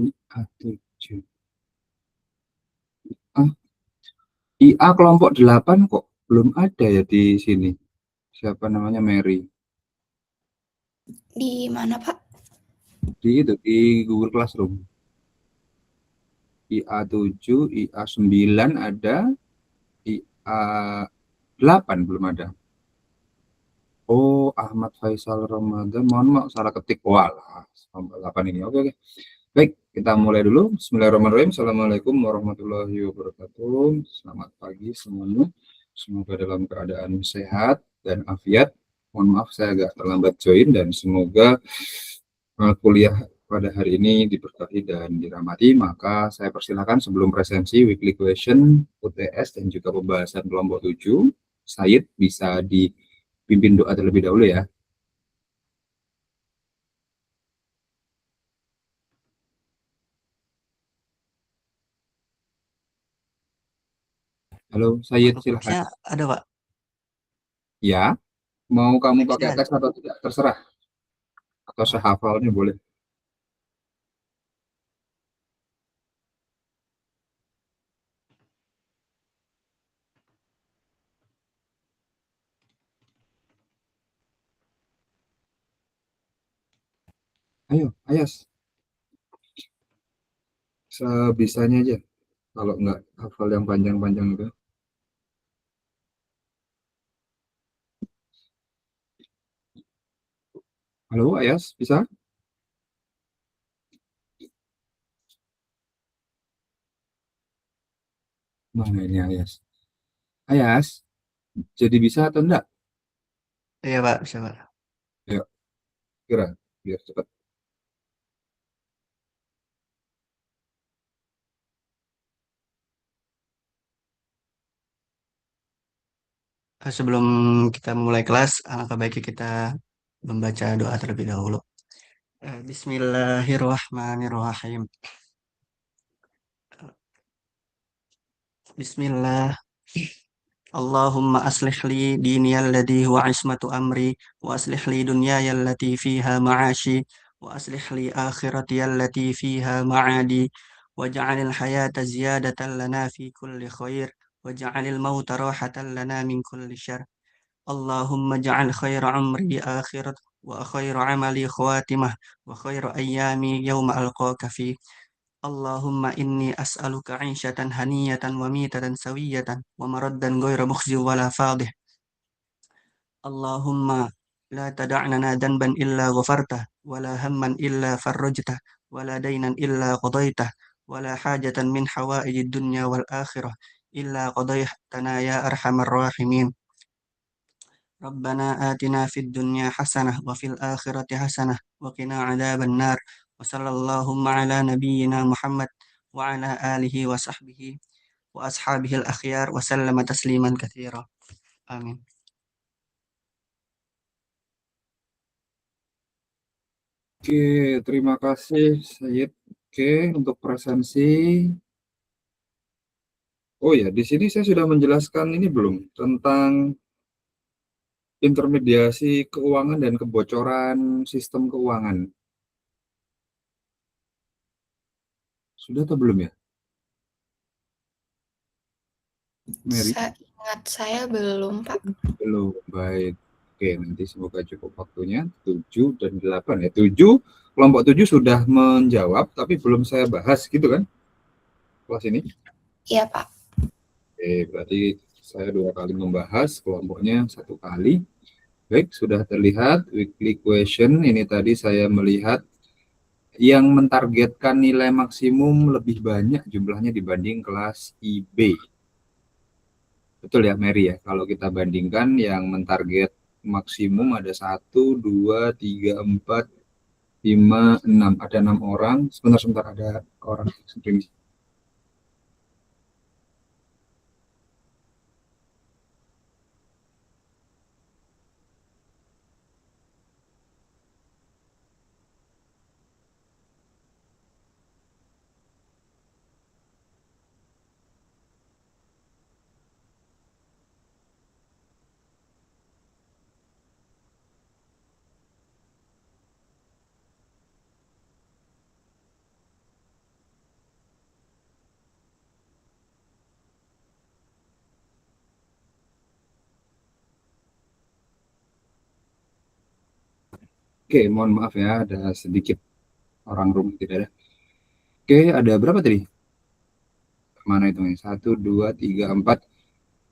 IA7. Ah, IA kelompok 8 kok belum ada ya di sini. Siapa namanya Mary? Di mana, Pak? Di Google Classroom. IA7, IA9 ada, IA8 belum ada. Oh, Ahmad Faisal Ramadan. Mohon maaf, salah ketik. Walah, 8 ini. Oke, oke. Baik, kita mulai dulu. Bismillahirrahmanirrahim. Assalamualaikum warahmatullahi wabarakatuh. Selamat pagi semuanya. Semoga dalam keadaan sehat dan afiat. Mohon maaf, saya agak terlambat join dan semoga kuliah pada hari ini diberkahi dan dirahmati. Maka saya persilakan sebelum presensi weekly question, UTS, dan juga pembahasan kelompok 7, Said bisa dipimpin doa terlebih dahulu ya. Halo, Said, silahkan. Fokusnya ada, Pak. Ya, mau kamu pakai Fokusnya ada. teks atau tidak? Terserah. Atau sehafalnya boleh. Ayo, Ayas. Sebisanya aja. Kalau nggak hafal yang panjang-panjang itu. Halo, Ayas, bisa? Mana ini Ayas? Ayas, jadi bisa atau enggak? Iya, Pak, bisa, Pak. Ayo, kira, biar cepat. Sebelum kita mulai kelas, alangkah baiknya kita membaca doa terlebih dahulu. Bismillahirrahmanirrahim. Bismillah. Allahumma aslih li dini alladhi huwa ismatu amri, wa aslih li dunyaya allati fiha ma'ashi, wa aslih li akhirati allati fiha ma'adi, wa ja'alil hayata ziyadatan lana fi kulli khair, wa ja'alil mauta rahatan lana min kulli syar. Allahumma ja'al khaira amri akhirat, wa khaira amali khawatimah, wa khaira ayyami yawma alqaka fi. Allahumma inni as'aluka 'ishatan haniyatan wa mitatan sawiyatan wa maraddan ghayra mukhzi wa la fadih. Allahumma la tada'nana dhanban illa ghafartah wa la hamman illa farrajtah wa la daynan illa qadaitah wa la hajatan min hawaijid dunya wal akhirah illa qadaitana ya arhamar rahimin. Rabbana atina fid dunya hasanah wa fil akhirati hasanah wa qina adzaban nar. Wa sallallahu ala nabiyyina Muhammad wa ala alihi wa sahbihi wa ashabihi al-akhyar wa sallama tasliman katsira. Amin. Oke, terima kasih, Said. Oke, untuk presensi. Oh ya, di sini saya sudah menjelaskan ini belum tentang intermediasi keuangan dan kebocoran sistem keuangan. Sudah atau belum ya, Mary? Ingat saya belum, Pak. Belum, baik. Oke, nanti semoga cukup waktunya. 7 dan 8 ya. 7, kelompok 7 sudah menjawab, tapi belum saya bahas gitu kan, kelas ini. Iya, Pak. Oke, berarti saya 2 kali membahas, kelompoknya 1 kali. Baik, sudah terlihat weekly question. Ini tadi saya melihat yang mentargetkan nilai maksimum lebih banyak jumlahnya dibanding kelas IB. Betul ya, Mary ya? Kalau kita bandingkan yang mentarget maksimum ada 1, 2, 3, 4, 5, 6. Ada 6 orang. Sebentar, ada orang screen. Oke, mohon maaf ya, ada sedikit orang rumah tidak ada. Oke, ada berapa tadi? Mana itu? 1, 2, 3, 4,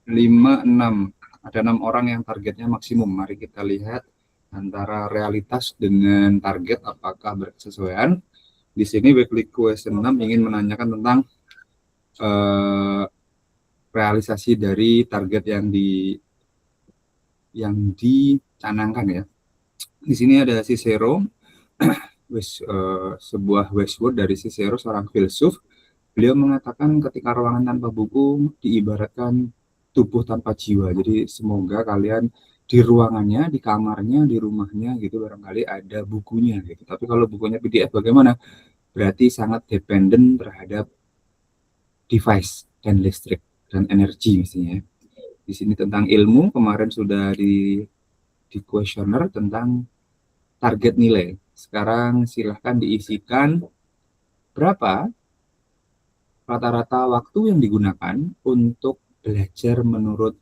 5, 6. Ada 6 orang yang targetnya maksimum. Mari kita lihat antara realitas dengan target apakah berkesesuaian. Di sini weekly question 6 ingin menanyakan tentang realisasi dari target yang dicanangkan ya. Di sini ada Cicero, sebuah Westword dari Cicero, seorang filsuf. Beliau mengatakan ketika ruangan tanpa buku diibaratkan tubuh tanpa jiwa. Jadi semoga kalian di ruangannya, di kamarnya, di rumahnya gitu barangkali ada bukunya gitu. Tapi kalau bukunya PDF bagaimana? Berarti sangat dependen terhadap device dan listrik dan energi mestinya. Di sini tentang ilmu kemarin sudah di kuesioner tentang target nilai. Sekarang silahkan diisikan berapa rata-rata waktu yang digunakan untuk belajar menurut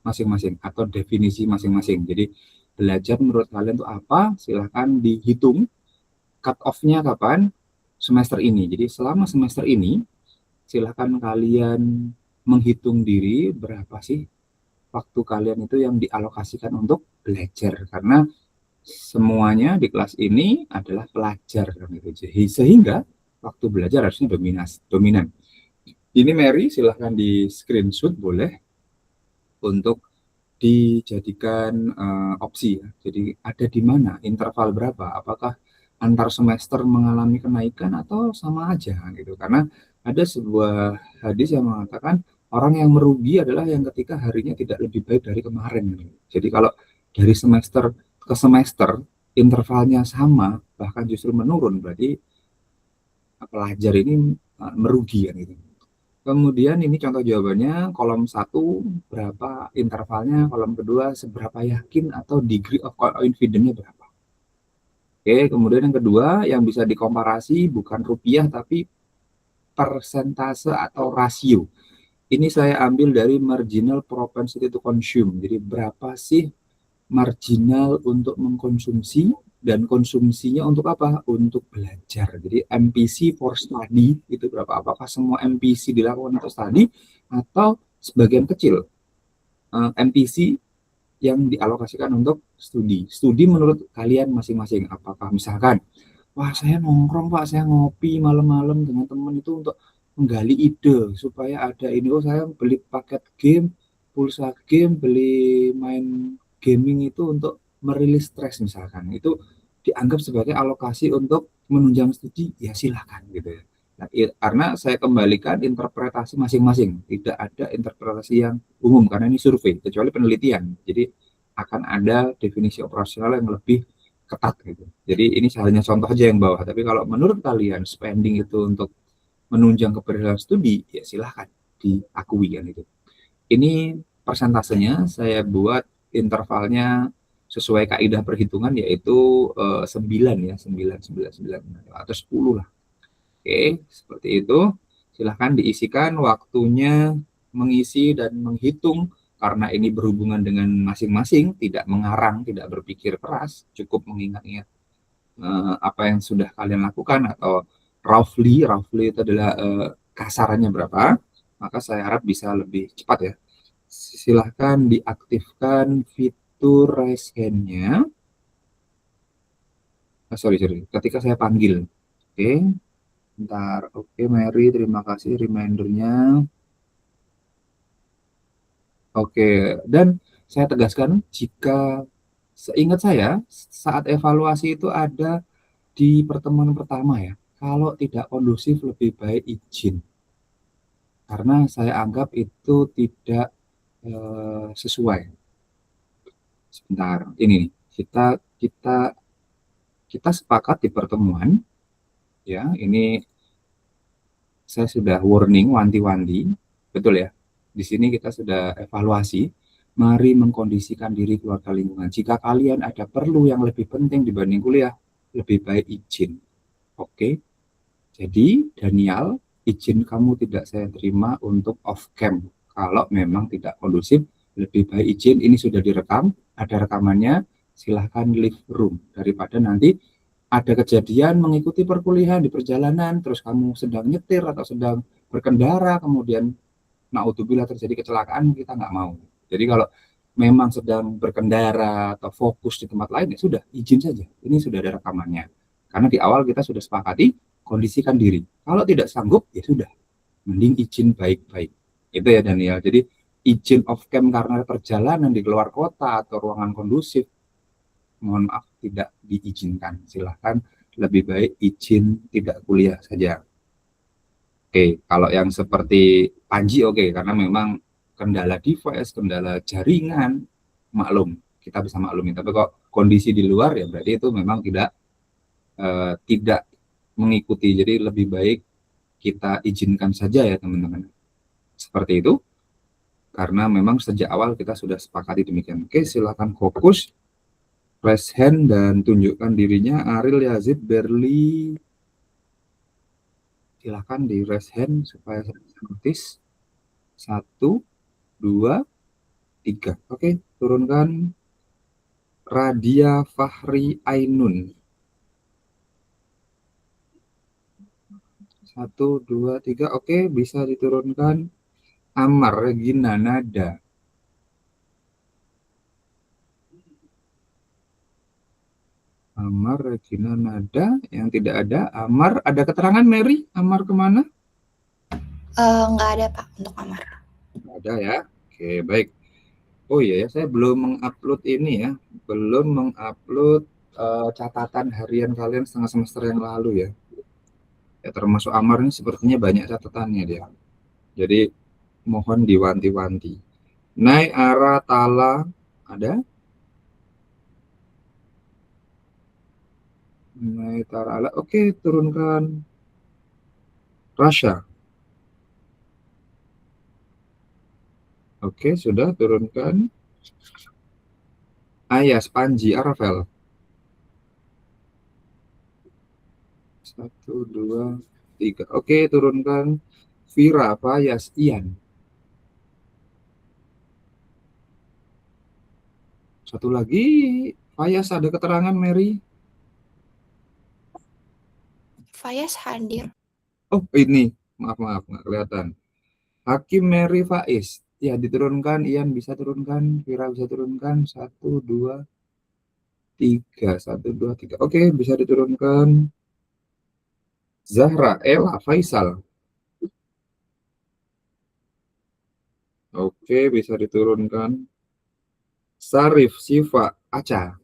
masing-masing atau definisi masing-masing. Jadi belajar menurut kalian itu apa? Silahkan dihitung cut off-nya kapan? Semester ini. Jadi selama semester ini silahkan kalian menghitung diri berapa sih waktu kalian itu yang dialokasikan untuk belajar, karena semuanya di kelas ini adalah pelajar gitu. Sehingga waktu belajar harusnya dominan. Ini Mary, silahkan di screenshot boleh untuk dijadikan opsi ya. Jadi ada di mana, interval berapa, apakah antar semester mengalami kenaikan atau sama aja gitu. Karena ada sebuah hadis yang mengatakan orang yang merugi adalah yang ketika harinya tidak lebih baik dari kemarin. Jadi kalau dari semester ke semester intervalnya sama bahkan justru menurun, berarti pelajar ini merugi kan gitu. Kemudian ini contoh jawabannya, kolom 1 berapa intervalnya, kolom kedua seberapa yakin atau degree of confidence-nya berapa. Oke, kemudian yang kedua yang bisa dikomparasi bukan rupiah tapi persentase atau rasio. Ini saya ambil dari marginal propensity to consume. Jadi berapa sih marginal untuk mengkonsumsi dan konsumsinya untuk apa? Untuk belajar. Jadi MPC for study itu berapa? Apakah semua MPC dilakukan untuk study atau sebagian kecil MPC yang dialokasikan untuk studi? Studi menurut kalian masing-masing. Apakah misalkan, wah saya nongkrong Pak, saya ngopi malam-malam dengan teman itu untuk menggali ide supaya ada ini, oh saya beli paket game, pulsa game, beli main gaming itu untuk merilis stres misalkan, itu dianggap sebagai alokasi untuk menunjang studi, ya silahkan gitu ya. Nah, karena saya kembalikan interpretasi masing-masing, tidak ada interpretasi yang umum karena ini survei, kecuali penelitian. Jadi akan ada definisi operasional yang lebih ketat gitu. Jadi ini hanya contoh aja yang bawah. Tapi kalau menurut kalian spending itu untuk menunjang keberhasilan studi, ya silahkan diakui kan itu. Ini persentasenya saya buat intervalnya sesuai kaidah perhitungan yaitu 9 ya, 9 atau 10 lah. Oke, seperti itu. Silahkan diisikan waktunya mengisi dan menghitung, karena ini berhubungan dengan masing-masing, tidak mengarang, tidak berpikir keras, cukup mengingat-ingat apa yang sudah kalian lakukan atau roughly itu adalah kasarannya berapa, maka saya harap bisa lebih cepat ya. Silahkan diaktifkan fitur raise hand-nya. Sorry, ketika saya panggil. Oke, bentar. Oke, Mary, terima kasih reminder-nya. Oke, dan saya tegaskan, jika seingat saya saat evaluasi itu ada di pertemuan pertama ya, kalau tidak kondusif lebih baik izin, karena saya anggap itu tidak sesuai. Sebentar, ini kita sepakat di pertemuan ya, ini saya sudah warning, wanti-wanti, betul ya. Di sini kita sudah evaluasi, mari mengkondisikan diri keluarga lingkungan. Jika kalian ada perlu yang lebih penting dibanding kuliah, lebih baik izin. Oke, jadi Daniel, izin kamu tidak saya terima untuk off cam. Kalau memang tidak kondusif, lebih baik izin. Ini sudah direkam, ada rekamannya. silahkan leave room, daripada nanti ada kejadian mengikuti perkuliahan di perjalanan, terus kamu sedang nyetir atau sedang berkendara, kemudian naudzubillah terjadi kecelakaan, kita nggak mau. Jadi kalau memang sedang berkendara atau fokus di tempat lain, ya sudah, izin saja. Ini sudah ada rekamannya. Karena di awal kita sudah sepakati, kondisikan diri. Kalau tidak sanggup, ya sudah, mending izin baik-baik. Itu ya Daniel. Jadi izin off cam karena perjalanan di luar kota atau ruangan kondusif, mohon maaf tidak diizinkan. Silahkan lebih baik izin tidak kuliah saja. Oke, kalau yang seperti Panji oke, karena memang kendala device, kendala jaringan, maklum, kita bisa maklumi. Tapi kok kondisi di luar ya berarti itu memang tidak mengikuti. Jadi lebih baik kita izinkan saja ya teman-teman. Seperti itu, karena memang sejak awal kita sudah sepakati demikian. Oke, silakan fokus, raise hand dan tunjukkan dirinya. Ariel Yazid Berli, silakan di raise hand supaya saya bisa notice. 1, 2, 3. Oke, turunkan. Radia Fahri Ainun. 1, 2, 3. Oke, bisa diturunkan. Amar Regina Nada. Amar Regina Nada yang tidak ada. Amar, ada keterangan Mary? Amar kemana? Nggak ada Pak untuk Amar. Nggak ada ya. Oke, baik. Oh iya ya, saya belum mengupload ini ya. Belum mengupload catatan harian kalian setengah semester yang lalu ya. Ya termasuk Amar ini sepertinya banyak catatannya dia. Jadi mohon diwanti-wanti. Nai Ara Tala ada? Nai Tarala. Oke, turunkan. Rasha. Oke, sudah turunkan. Ayas, Panji, Arafel. 1, 2, 3. Oke, turunkan. Vira, Fayas, Ian. Satu lagi, Fayas ada keterangan Mary. Fayas hadir. Oh, ini. Maaf, nggak kelihatan. Hakim Mary Faiz. Ya, diturunkan. Ian bisa turunkan. Vira bisa turunkan. 1, 2, 3. 1, 2, 3. Oke, bisa diturunkan. Zahra, Ella, Faisal. Oke, bisa diturunkan. Sarif, Siva, Aca.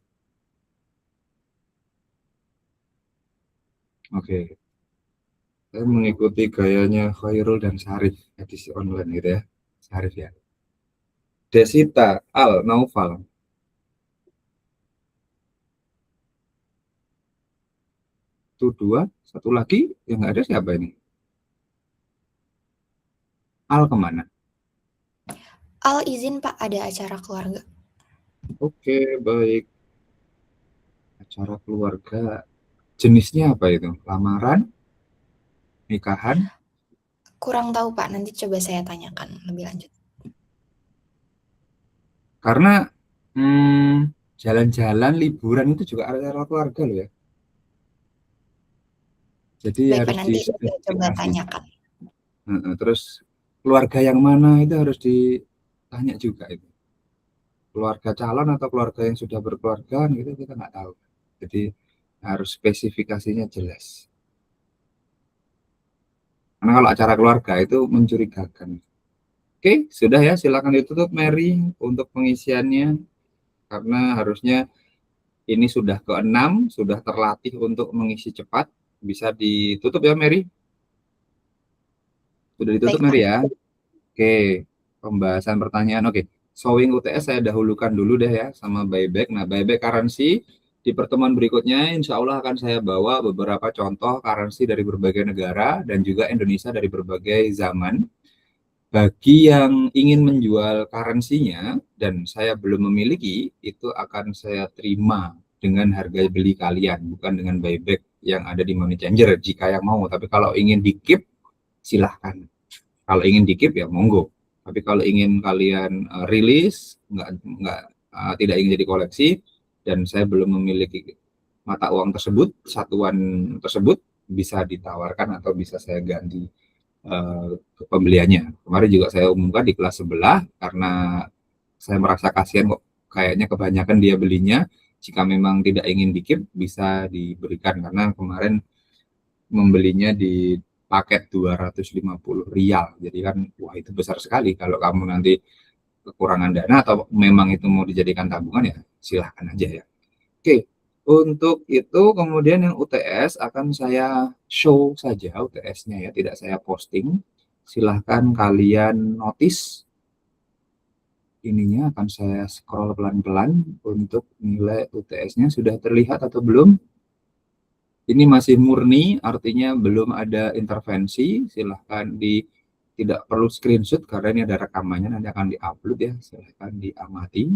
Oke. Saya mengikuti gayanya Khairul dan Sarif edisi online gitu ya. Sarif ya. Desita, Al, Naufal. 1, 2, satu lagi yang nggak ada siapa ini? Al kemana? Al izin Pak, ada acara keluarga. Oke, baik. Acara keluarga. Jenisnya apa itu? Lamaran? Nikahan? Kurang tahu Pak, nanti coba saya tanyakan lebih lanjut. Karena jalan-jalan, liburan itu juga acara keluarga loh ya. Jadi Baik Pak, harus nanti saya coba dispesifikasi. tanyakan. Terus keluarga yang mana itu harus ditanya juga itu. Keluarga calon atau keluarga yang sudah berkeluarga gitu kita nggak tahu. Jadi harus spesifikasinya jelas. Karena kalau acara keluarga itu mencurigakan. Oke, sudah ya, silakan ditutup Mary untuk pengisiannya. Karena harusnya ini sudah ke-6, sudah terlatih untuk mengisi cepat. Bisa ditutup ya Mary? Sudah ditutup Baik, Mary Pak. ya? Oke, pembahasan pertanyaan. Oke, Showing UTS saya dahulukan dulu deh ya sama buyback. Nah, buyback currency di pertemuan berikutnya insya Allah akan saya bawa beberapa contoh currency dari berbagai negara dan juga Indonesia dari berbagai zaman. Bagi yang ingin menjual currency-nya dan saya belum memiliki, itu akan saya terima dengan harga beli kalian, bukan dengan buyback yang ada di Money Changer jika yang mau. Tapi kalau ingin di-keep, silahkan. Kalau ingin di-keep ya monggo. Tapi kalau ingin kalian rilis, tidak ingin jadi koleksi, dan saya belum memiliki mata uang tersebut, satuan tersebut, bisa ditawarkan atau bisa saya ganti ke pembeliannya. Kemarin juga saya umumkan di kelas sebelah karena saya merasa kasihan kok, kayaknya kebanyakan dia belinya. Jika memang tidak ingin dikip bisa diberikan, karena kemarin membelinya di paket 250 rial. Jadi kan wah itu besar sekali. Kalau kamu nanti kekurangan dana atau memang itu mau dijadikan tabungan ya silahkan aja ya. Oke, untuk itu kemudian yang UTS akan saya show saja UTS-nya ya, tidak saya posting. Silahkan kalian notice, ininya akan saya scroll pelan-pelan untuk nilai UTS-nya sudah terlihat atau belum. Ini masih murni, artinya belum ada intervensi. Silahkan tidak perlu screenshot karena ini ada rekamannya, nanti akan diupload ya. Silahkan diamati.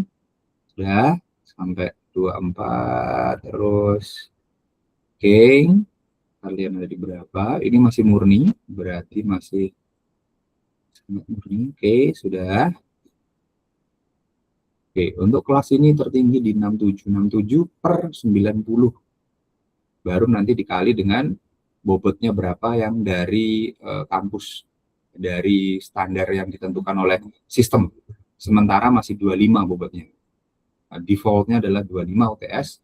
Sudah sampai 24 terus. Oke, kalian ada di berapa? Ini masih murni, berarti masih sangat murni. Oke, sudah. Oke, untuk kelas ini tertinggi di 67 per 90. Baru nanti dikali dengan bobotnya berapa yang dari kampus, dari standar yang ditentukan oleh sistem. Sementara masih 25 bobotnya. Nah, defaultnya adalah 25 UTS,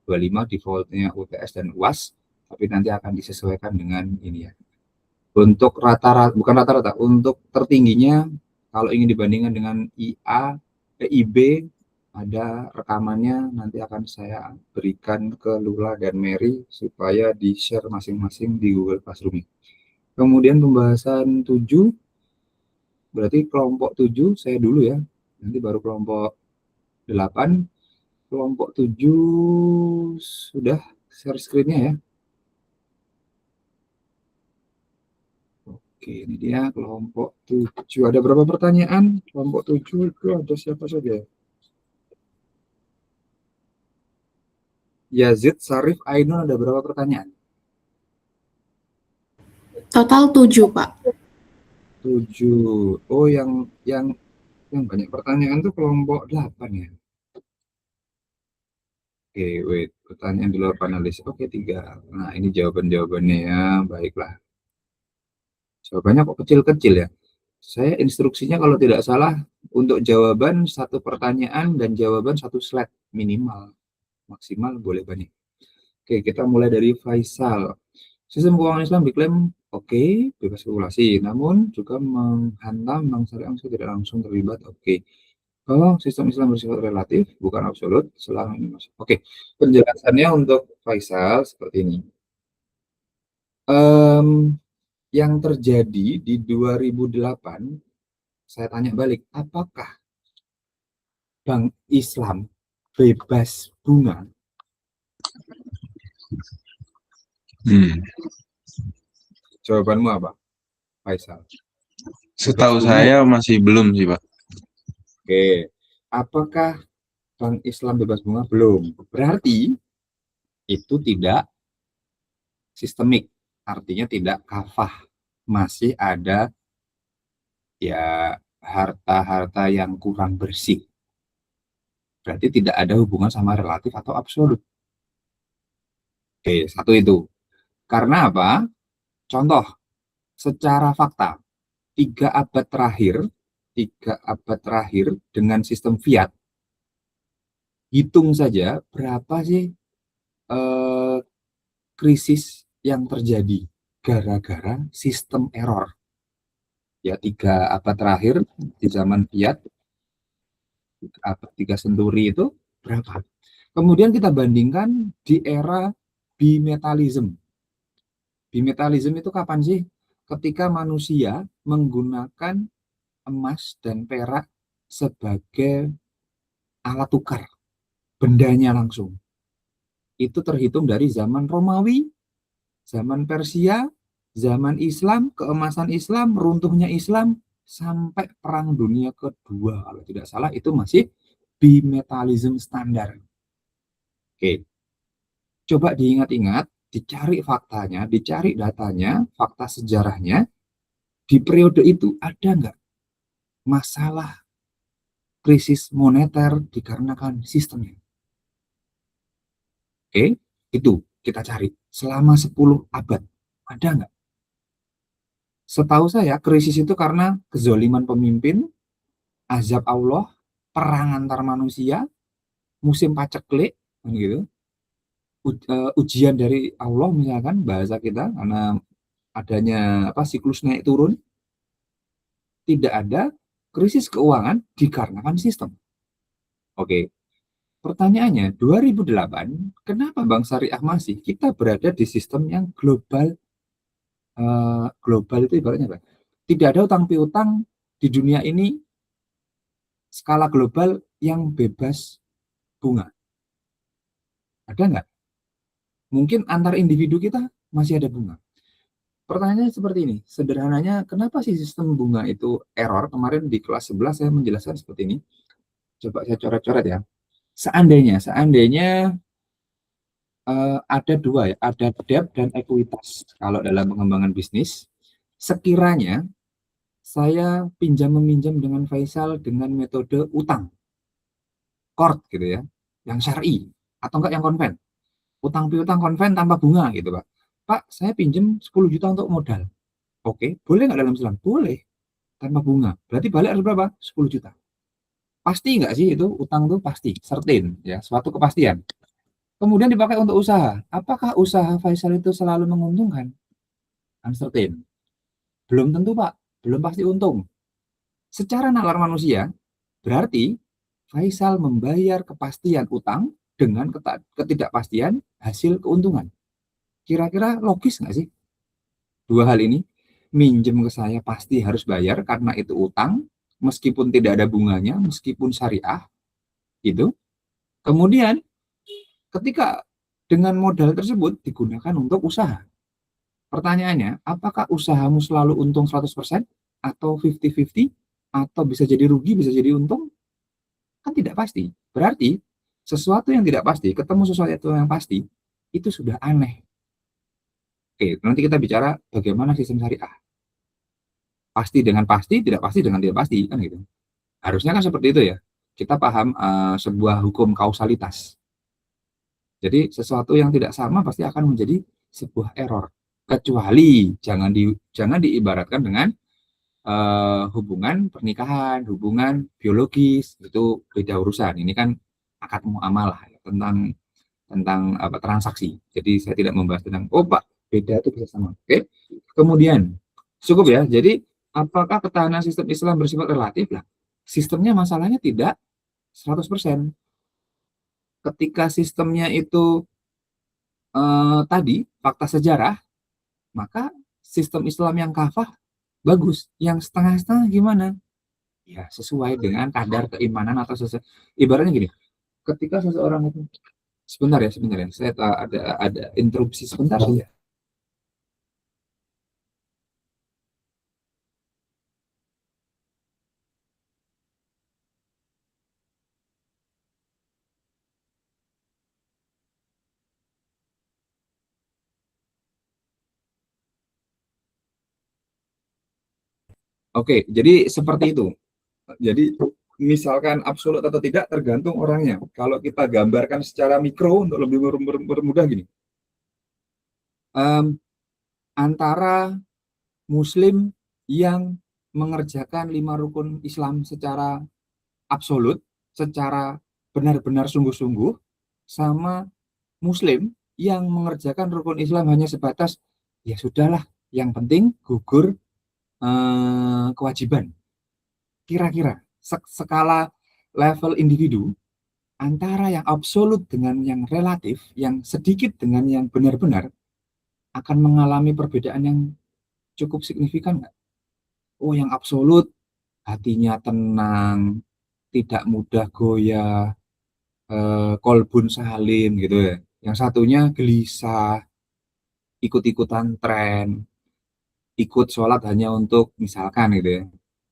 25 defaultnya UTS dan UAS, tapi nanti akan disesuaikan dengan ini ya. Untuk rata-rata, bukan rata-rata, untuk tertingginya kalau ingin dibandingkan dengan IB, ada rekamannya, nanti akan saya berikan ke Lula dan Mary supaya di-share masing-masing di Google Classroom. Kemudian pembahasan 7, berarti kelompok 7 saya dulu ya, nanti baru kelompok 8. Kelompok 7 sudah share screen-nya ya. Oke, ini dia kelompok 7. Ada berapa pertanyaan? Kelompok 7 itu ada siapa saja? Yazid, Sarif, Ainun, ada berapa pertanyaan? Total 7, Pak. 7. Oh, yang banyak pertanyaan tuh kelompok 8 ya. Oke, wait. Pertanyaan di luar panelis. Oke, 3. Nah, ini jawaban-jawabannya ya. Baiklah. Jawabannya kok kecil-kecil ya. Saya instruksinya kalau tidak salah untuk jawaban 1 pertanyaan dan jawaban 1 slide minimal. Maksimal boleh banyak. Oke, kita mulai dari Faisal. Sistem keuangan Islam diklaim oke, bebas spekulasi, namun juga menghantam bank syariah yang tidak langsung terlibat. Oke. Kalau sistem Islam bersifat relatif, bukan absolut, selama ini masuk. Oke, penjelasannya untuk Faisal seperti ini. Yang terjadi di 2008, saya tanya balik, apakah Bank Islam bebas bunga? Jawabanmu apa, Faisal? Setahu saya masih belum sih, Pak. Oke, apakah Bank Islam bebas bunga? Belum. Berarti itu tidak sistemik, artinya tidak kafah. Masih ada ya harta-harta yang kurang bersih. Berarti tidak ada hubungan sama relatif atau absolut. Oke, satu itu. Karena apa? Contoh, secara fakta, 3 abad terakhir dengan sistem fiat, hitung saja berapa sih krisis yang terjadi gara-gara sistem error. Ya, 3 abad terakhir di zaman fiat, abad 3 senturi itu berapa? Kemudian kita bandingkan di era bimetalism. Bimetalism itu kapan sih? Ketika manusia menggunakan emas dan perak sebagai alat tukar, bendanya langsung. Itu terhitung dari zaman Romawi, zaman Persia, zaman Islam, keemasan Islam, runtuhnya Islam, sampai Perang Dunia Kedua. Kalau tidak salah itu masih bimetalism standar. Oke, coba diingat-ingat, dicari faktanya, dicari datanya, fakta sejarahnya, di periode itu ada nggak masalah krisis moneter dikarenakan sistemnya? Oke, itu kita cari selama 10 abad. Ada nggak? Setahu saya krisis itu karena kezoliman pemimpin, azab Allah, perang antar manusia, musim paceklik, kan gitu. Ujian dari Allah misalkan bahasa kita karena adanya siklus naik turun, tidak ada krisis keuangan dikarenakan sistem. Oke. Pertanyaannya, 2008, kenapa Bank Syariah masih? Kita berada di sistem yang global. Global itu ibaratnya apa? Tidak ada utang piutang di dunia ini skala global yang bebas bunga. Ada nggak? Mungkin antar individu kita masih ada bunga. Pertanyaannya seperti ini, sederhananya kenapa sih sistem bunga itu error? Kemarin di kelas 11 saya menjelaskan seperti ini. Coba saya coret-coret ya. Seandainya ada dua ya, ada debt dan ekuitas. Kalau dalam pengembangan bisnis, sekiranya saya pinjam-meminjam dengan Faisal dengan metode utang, kord gitu ya, yang syar'i, atau enggak yang konven. Utang piutang konven tanpa bunga gitu Pak. Pak, saya pinjam 10 juta untuk modal. Oke, boleh nggak dalam Islam? Boleh, tanpa bunga. Berarti balik harus berapa? 10 juta. Pasti nggak sih itu utang tuh pasti, certain ya, suatu kepastian. Kemudian dipakai untuk usaha. Apakah usaha Faisal itu selalu menguntungkan? Uncertain. Belum tentu, Pak. Belum pasti untung. Secara nalar manusia, berarti Faisal membayar kepastian utang dengan ketidakpastian hasil keuntungan. Kira-kira logis nggak sih? Dua hal ini, minjem ke saya pasti harus bayar karena itu utang, meskipun tidak ada bunganya, meskipun syariah, gitu. Kemudian ketika dengan modal tersebut digunakan untuk usaha. Pertanyaannya, apakah usahamu selalu untung 100% atau 50-50 atau bisa jadi rugi, bisa jadi untung? Kan tidak pasti. Berarti sesuatu yang tidak pasti, ketemu sesuatu yang pasti, itu sudah aneh. Oke, nanti kita bicara bagaimana sistem syariah. Pasti dengan pasti, tidak pasti dengan tidak pasti, kan gitu. Harusnya kan seperti itu ya. Kita paham sebuah hukum kausalitas. Jadi sesuatu yang tidak sama pasti akan menjadi sebuah error. Kecuali jangan diibaratkan dengan hubungan pernikahan, hubungan biologis, itu beda urusan. Ini kan akad muamalah ya, tentang transaksi. Jadi saya tidak membahas tentang Pak, beda itu bisa sama. Oke. Kemudian cukup ya. Jadi apakah ketahanan sistem Islam bersifat relatif? Lah, sistemnya masalahnya tidak 100%. Ketika sistemnya itu tadi fakta sejarah, maka sistem Islam yang kafah bagus. Yang setengah-setengah gimana? Ya, sesuai dengan kadar keimanan atau ibaratnya gini, ketika seseorang itu sebentar ya, saya ada interupsi sebentar ya. Oke, jadi seperti itu. Jadi misalkan absolut atau tidak tergantung orangnya. Kalau kita gambarkan secara mikro untuk lebih bermudah gini. Antara Muslim yang mengerjakan 5 rukun Islam secara absolut, secara benar-benar sungguh-sungguh, sama Muslim yang mengerjakan rukun Islam hanya sebatas ya sudahlah, yang penting gugur kewajiban. Kira-kira skala level individu antara yang absolut dengan yang relatif, yang sedikit dengan yang benar-benar akan mengalami perbedaan yang cukup signifikan nggak? Oh, yang absolut hatinya tenang, tidak mudah goyah, kolbun salim gitu ya. Yang satunya gelisah, ikut-ikutan tren, ikut sholat hanya untuk misalkan gitu ya,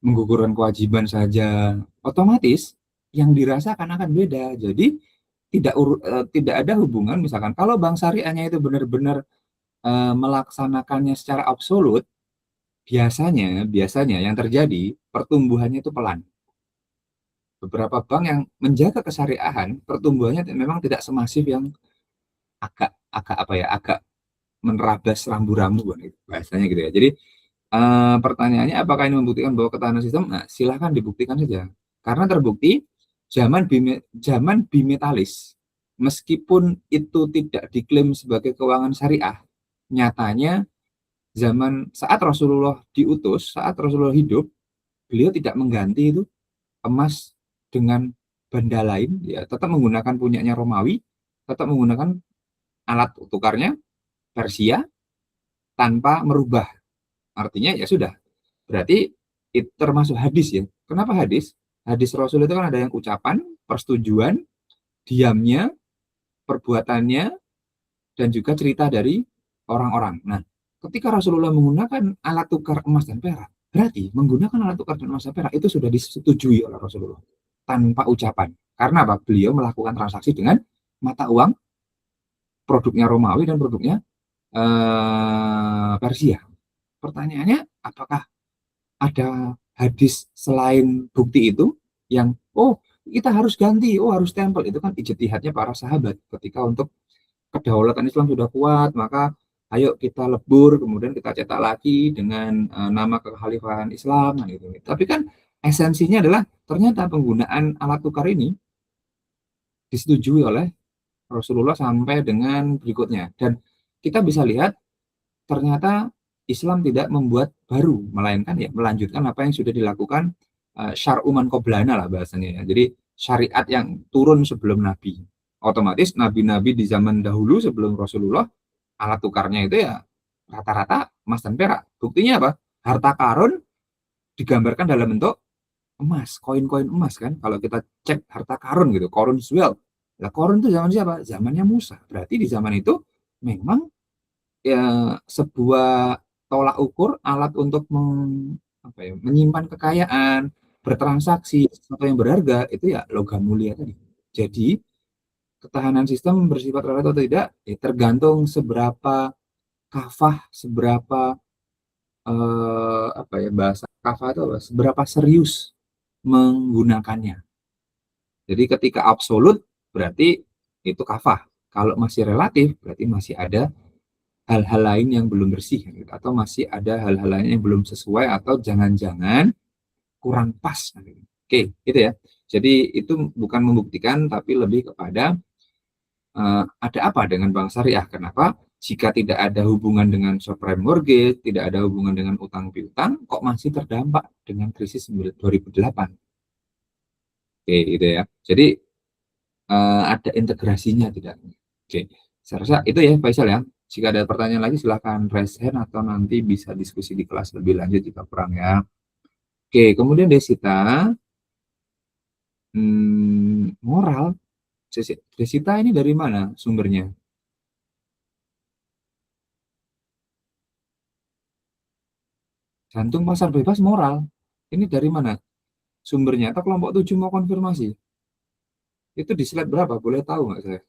menggugurkan kewajiban saja. Otomatis yang dirasakan akan beda. Jadi tidak ada hubungan misalkan kalau bank syariahnya itu benar-benar melaksanakannya secara absolut, biasanya yang terjadi pertumbuhannya itu pelan. Beberapa bank yang menjaga kesyariahan pertumbuhannya memang tidak semasif yang agak apa ya, agak menerabas rambu-rambu kan, gitu, bahasanya gitu ya. Jadi pertanyaannya apakah ini membuktikan bahwa ketahanan sistem? Nah, silahkan dibuktikan saja. Karena terbukti zaman bimetalis, meskipun itu tidak diklaim sebagai keuangan syariah, nyatanya saat Rasulullah diutus, saat Rasulullah hidup, beliau tidak mengganti itu emas dengan benda lain, ya tetap menggunakan punyanya Romawi, tetap menggunakan alat tukarnya Persia tanpa merubah. Artinya ya sudah, berarti itu termasuk hadis ya. Kenapa hadis? Hadis Rasul itu kan ada yang ucapan, persetujuan, diamnya, perbuatannya, dan juga cerita dari orang-orang. Nah, ketika Rasulullah menggunakan alat tukar emas dan perak, berarti menggunakan alat tukar emas dan perak itu sudah disetujui oleh Rasulullah tanpa ucapan. Karena apa? Beliau melakukan transaksi dengan mata uang, produknya Romawi dan produknya Persia. Pertanyaannya, apakah ada hadis selain bukti itu yang kita harus ganti, harus tempel? Itu kan ijtihadnya para sahabat ketika untuk kedaulatan Islam sudah kuat, maka ayo kita lebur, kemudian kita cetak lagi dengan nama kekhalifahan Islam gitu. Tapi kan esensinya adalah ternyata penggunaan alat tukar ini disetujui oleh Rasulullah sampai dengan berikutnya, dan kita bisa lihat ternyata Islam tidak membuat baru, melainkan ya melanjutkan apa yang sudah dilakukan syar'u man qoblana lah bahasanya ya. Jadi syariat yang turun sebelum Nabi. Otomatis nabi-nabi di zaman dahulu sebelum Rasulullah, alat tukarnya itu ya rata-rata emas dan perak. Buktinya apa? Harta karun digambarkan dalam bentuk emas, koin-koin emas kan. Kalau kita cek harta karun gitu, Qarun's wealth. Lah Qarun itu zaman siapa? Zamannya Musa. Berarti di zaman itu memang ya sebuah tolak ukur, alat untuk menyimpan kekayaan, bertransaksi sesuatu yang berharga itu ya logam mulia tadi. Jadi ketahanan sistem bersifat relatif atau tidak ya tergantung seberapa kafah, seberapa bahasa kafah itu apa? Seberapa serius menggunakannya. Jadi ketika absolut berarti itu kafah. Kalau masih relatif berarti masih ada hal-hal lain yang belum bersih gitu, atau masih ada hal-hal lain yang belum sesuai, atau jangan-jangan kurang pas gitu. Oke, gitu ya. Jadi itu bukan membuktikan, tapi lebih kepada ada apa dengan bank syariah? Kenapa jika tidak ada hubungan dengan subprime mortgage, tidak ada hubungan dengan utang piutang, kok masih terdampak dengan krisis 2008? Oke, gitu ya. Jadi ada integrasinya tidak? Oke, saya rasa itu ya Faisal ya. Jika ada pertanyaan lagi silahkan raise hand atau nanti bisa diskusi di kelas lebih lanjut jika kurang ya. Oke, kemudian Desita, moral. Desita ini dari mana sumbernya? Jantung pasar bebas moral. Ini dari mana sumbernya? Atau kelompok 7 mau konfirmasi? Itu di slide berapa? Boleh tahu nggak saya?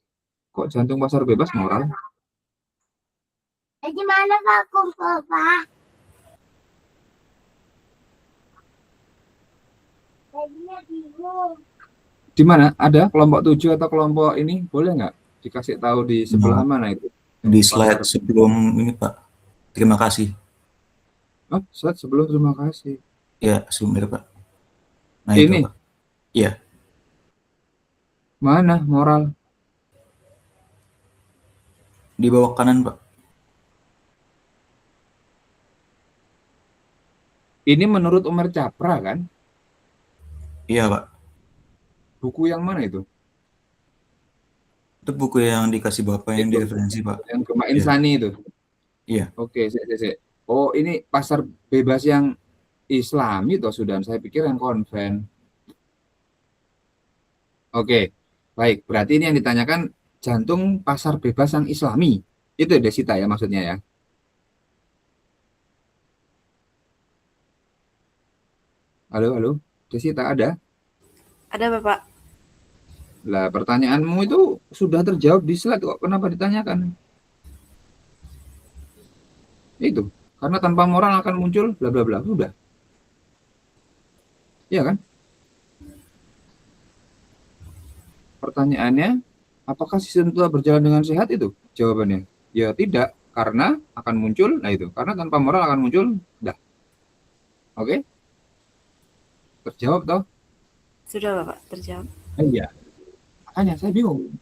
Kok jantung pasar bebas moral? Gimana Pak? Di mana? Ada kelompok 7 atau kelompok ini? Boleh nggak dikasih tahu di sebelah mana itu? Di slide sebelum ini Pak. Terima kasih. Oh, slide sebelum terima kasih. Ya, sumber Pak. Nah ini? itu Pak. Iya. Mana moral? Di bawah kanan Pak. Ini menurut Umar Capra kan? Iya Pak. Buku yang mana itu? Itu buku yang dikasih Bapak yang direferensi Pak. Yang Gemma Insani itu? Iya. Oke, oh ini pasar bebas yang Islami toh sudah, saya pikir yang konven. Oke, baik. Berarti ini yang ditanyakan jantung pasar bebas yang Islami. Itu Desita ya maksudnya ya? Halo, Desita ada? Ada Bapak. Lah pertanyaanmu itu sudah terjawab di slide kok, kenapa ditanyakan? Itu, karena tanpa moral akan muncul bla bla bla, udah. Iya kan? Pertanyaannya, Apakah sistem telah berjalan dengan sehat itu? Jawabannya, ya tidak, karena akan muncul, nah itu, karena tanpa moral akan muncul, dah. Oke? Terjawab toh? Sudah Bapak, terjawab. Iya. Makanya saya bingung.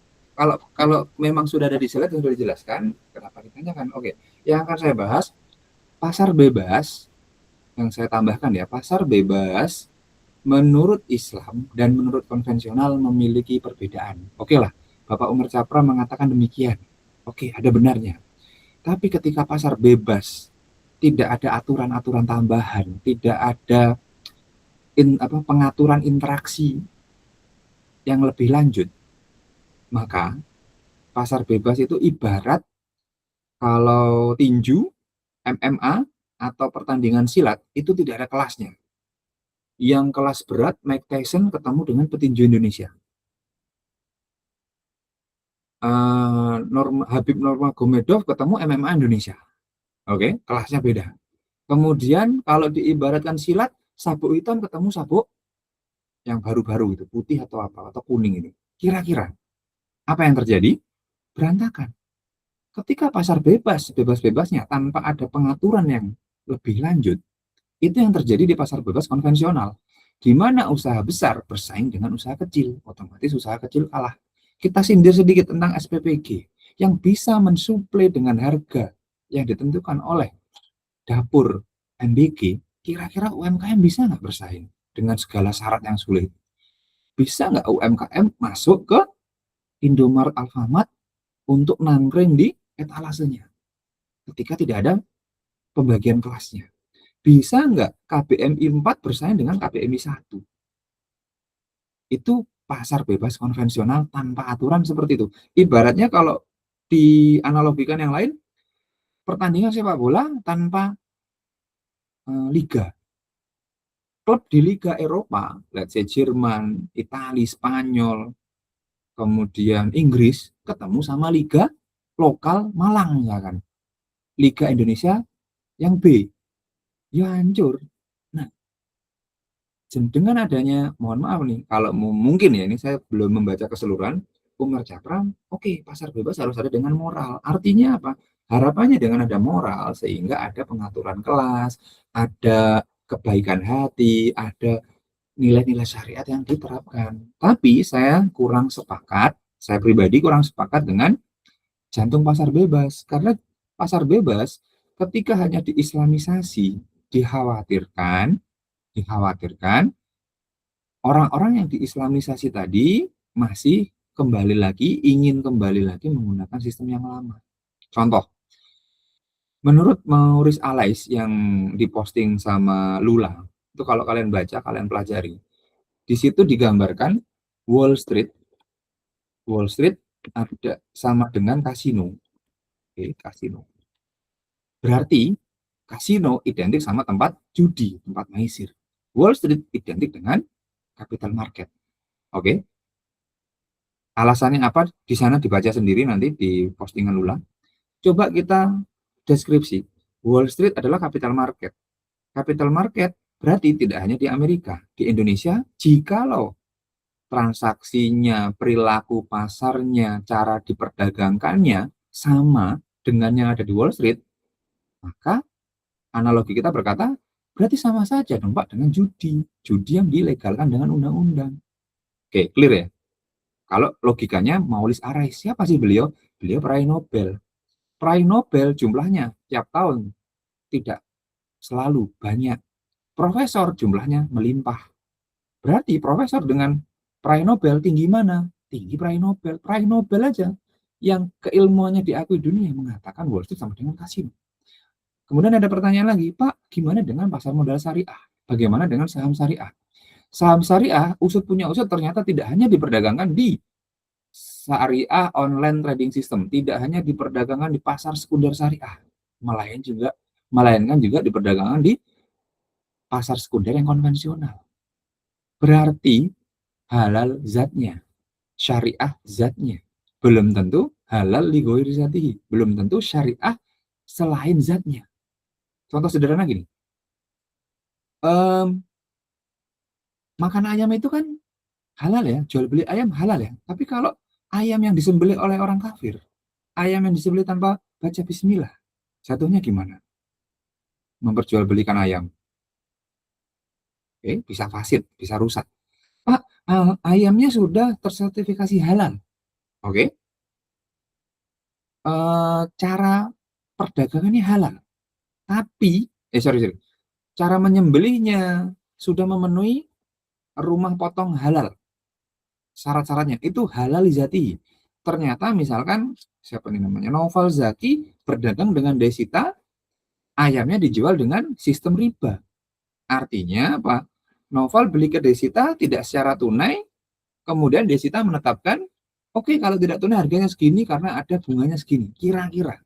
Kalau memang sudah ada di slide yang sudah dijelaskan, kenapa ditanyakan? Oke. Yang akan saya bahas, pasar bebas, yang saya tambahkan ya, pasar bebas menurut Islam dan menurut konvensional memiliki perbedaan. Oke lah, Bapak Umar Capra mengatakan demikian. Oke, ada benarnya. Tapi ketika pasar bebas, tidak ada aturan-aturan tambahan, tidak ada pengaturan interaksi yang lebih lanjut, maka pasar bebas itu ibarat kalau tinju, MMA, atau pertandingan silat, itu tidak ada kelasnya. Yang kelas berat, Mike Tyson ketemu dengan petinju Indonesia. Habib Nurmagomedov ketemu MMA Indonesia. Oke, kelasnya beda. Kemudian kalau diibaratkan silat, sabuk hitam ketemu sabuk yang baru-baru itu, putih atau apa, atau kuning itu. Kira-kira apa yang terjadi? Berantakan. Ketika pasar bebas-bebasnya tanpa ada pengaturan yang lebih lanjut, itu yang terjadi di pasar bebas konvensional, di mana usaha besar bersaing dengan usaha kecil, otomatis usaha kecil kalah. Kita sindir sedikit tentang SPPG, yang bisa mensuplai dengan harga yang ditentukan oleh dapur MBG, kira-kira UMKM bisa nggak bersaing dengan segala syarat yang sulit? Bisa nggak UMKM masuk ke Indomaret, Alfamart untuk nangkring di etalasenya ketika tidak ada pembagian kelasnya? Bisa nggak KBMI 4 bersaing dengan KBMI 1? Itu pasar bebas konvensional tanpa aturan seperti itu. Ibaratnya kalau dianalogikan yang lain, pertandingan sepak bola tanpa liga. Klub di Liga Eropa, let's say Jerman, Italia, Spanyol, kemudian Inggris, ketemu sama liga lokal Malang, misalkan. Liga Indonesia yang B, ya hancur. Nah, dengan adanya, mohon maaf nih, kalau mungkin ya, ini saya belum membaca keseluruhan, Umar Capra, oke, pasar bebas harus ada dengan moral. Artinya apa? Harapannya dengan ada moral, sehingga ada pengaturan kelas, ada kebaikan hati, ada nilai-nilai syariat yang diterapkan. Tapi saya kurang sepakat, saya pribadi kurang sepakat dengan jantung pasar bebas. Karena pasar bebas ketika hanya diislamisasi, dikhawatirkan orang-orang yang diislamisasi tadi masih ingin kembali lagi menggunakan sistem yang lama. Contoh, menurut Maurice Allais yang diposting sama Lula, itu kalau kalian baca, kalian pelajari. Di situ digambarkan Wall Street ada sama dengan kasino. Oke, kasino. Berarti kasino identik sama tempat judi, tempat maisir. Wall Street identik dengan capital market. Oke. Alasannya apa? Di sana dibaca sendiri nanti di postingan Lula. Coba kita deskripsi. Wall Street adalah capital market. Capital market berarti tidak hanya di Amerika, di Indonesia, jikalau transaksinya, perilaku pasarnya, cara diperdagangkannya sama dengan yang ada di Wall Street, maka analogi kita berkata, berarti sama saja dong Pak dengan judi yang dilegalkan dengan undang-undang. Oke, clear ya? Kalau logikanya Maurice Allais, siapa sih beliau? Beliau peraih Nobel. Peraih Nobel jumlahnya tiap tahun tidak selalu banyak. Profesor jumlahnya melimpah. Berarti profesor dengan peraih Nobel tinggi mana? Tinggi peraih Nobel. Peraih Nobel aja yang keilmuannya diakui dunia mengatakan Wall Street sama dengan kasino. Kemudian ada pertanyaan lagi, Pak, gimana dengan pasar modal syariah? Bagaimana dengan saham syariah? Saham syariah, usut punya usut, ternyata tidak hanya diperdagangkan di syariah online trading system, tidak hanya diperdagangkan di pasar sekunder syariah, melainkan juga diperdagangkan di pasar sekunder yang konvensional. Berarti halal zatnya, syariah zatnya, belum tentu halal li ghairi zatihi, belum tentu syariah selain zatnya. Contoh sederhana gini, makan ayam itu kan halal ya, jual beli ayam halal ya. Tapi kalau ayam yang disembelih oleh orang kafir, ayam yang disembelih tanpa baca bismillah, jatuhnya gimana? Memperjualbelikan ayam. Oke, bisa fasid, bisa rusak. Pak, ayamnya sudah tersertifikasi halal. Oke. Cara perdagangannya halal. Tapi, sorry. Cara menyembelihnya sudah memenuhi rumah potong halal. Syarat-syaratnya itu halal zati. Ternyata misalkan siapa nih namanya? Novel Zaki berdagang dengan Desita, ayamnya dijual dengan sistem riba. Artinya apa? Novel beli ke Desita tidak secara tunai, kemudian Desita menetapkan, oke, kalau tidak tunai harganya segini karena ada bunganya segini. Kira-kira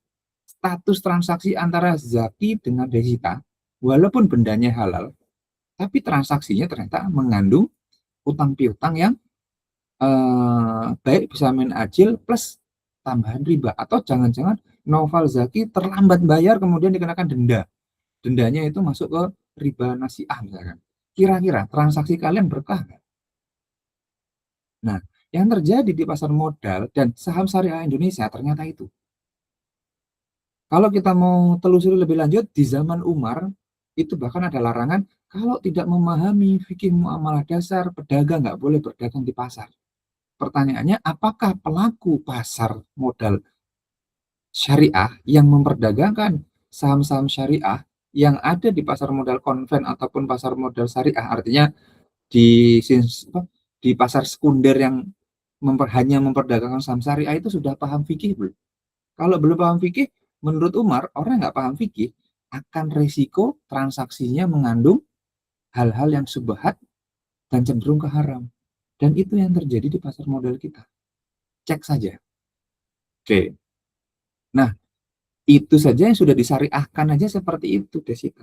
status transaksi antara Zaki dengan Desita, walaupun bendanya halal, tapi transaksinya ternyata mengandung utang piutang yang baik bisa main ajil plus tambahan riba, atau jangan-jangan Novel Zaki terlambat bayar kemudian dikenakan denda. Dendanya itu masuk ke riba nasi'ah misalkan. Kira-kira transaksi kalian berkah nggak? Nah, yang terjadi di pasar modal dan saham syariah Indonesia ternyata itu. Kalau kita mau telusuri lebih lanjut, di zaman Umar itu bahkan ada larangan kalau tidak memahami fikih muamalah dasar, pedagang nggak boleh berdagang di pasar. Pertanyaannya, apakah pelaku pasar modal syariah yang memperdagangkan saham-saham syariah yang ada di pasar modal konven ataupun pasar modal syariah, artinya di pasar sekunder yang hanya memperdagangkan saham syariah itu sudah paham fikih belum? Kalau belum paham fikih, menurut Umar, orang yang nggak paham fikih akan resiko transaksinya mengandung hal-hal yang subhat dan cenderung ke haram. Dan itu yang terjadi di pasar modal kita. Cek saja. Oke. Nah, itu saja yang sudah disyariahkan aja seperti itu, Desita.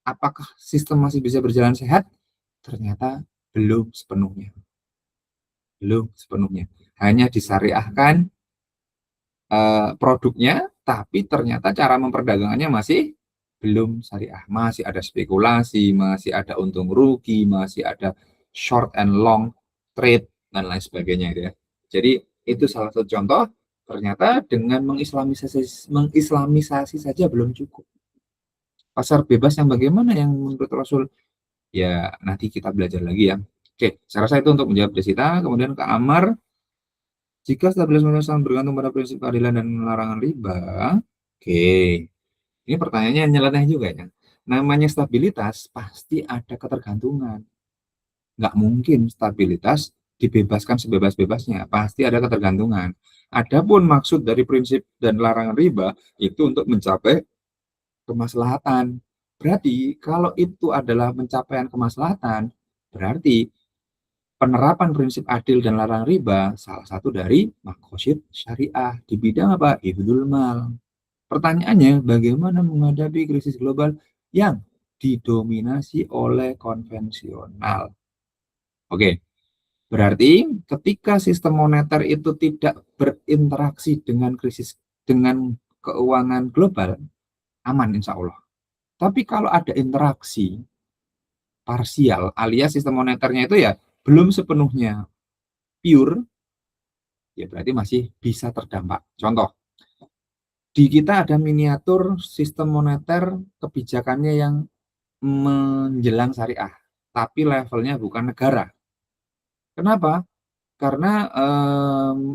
Apakah sistem masih bisa berjalan sehat? Ternyata belum sepenuhnya. Belum sepenuhnya. Hanya disyariahkan produknya, tapi ternyata cara memperdagangkannya masih belum syariah. Masih ada spekulasi, masih ada untung rugi, masih ada short and long trade, dan lain sebagainya gitu ya. Jadi itu salah satu contoh, ternyata dengan mengislamisasi saja belum cukup. Pasar bebas yang bagaimana yang menurut Rasul? Ya nanti kita belajar lagi ya. Oke, saya rasa itu untuk menjawab Desita. Kemudian ke Amar, jika stabilitas moneter bergantung pada prinsip keadilan dan larangan riba, oke. Ini pertanyaannya nyeleneh juga ya. Namanya stabilitas pasti ada ketergantungan. Nggak mungkin stabilitas dibebaskan sebebas-bebasnya, pasti ada ketergantungan. Adapun maksud dari prinsip dan larangan riba itu untuk mencapai kemaslahatan. Berarti kalau itu adalah pencapaian kemaslahatan, berarti penerapan prinsip adil dan larangan riba salah satu dari maqasid syariah di bidang apa? Hifdzul mal. Pertanyaannya, bagaimana menghadapi krisis global yang didominasi oleh konvensional? Oke, berarti ketika sistem moneter itu tidak berinteraksi dengan krisis, dengan keuangan global, aman insya Allah. Tapi kalau ada interaksi parsial, alias sistem moneternya itu ya belum sepenuhnya pure, ya berarti masih bisa terdampak. Contoh, di kita ada miniatur sistem moneter kebijakannya yang menjelang syariah, tapi levelnya bukan negara. Kenapa? Karena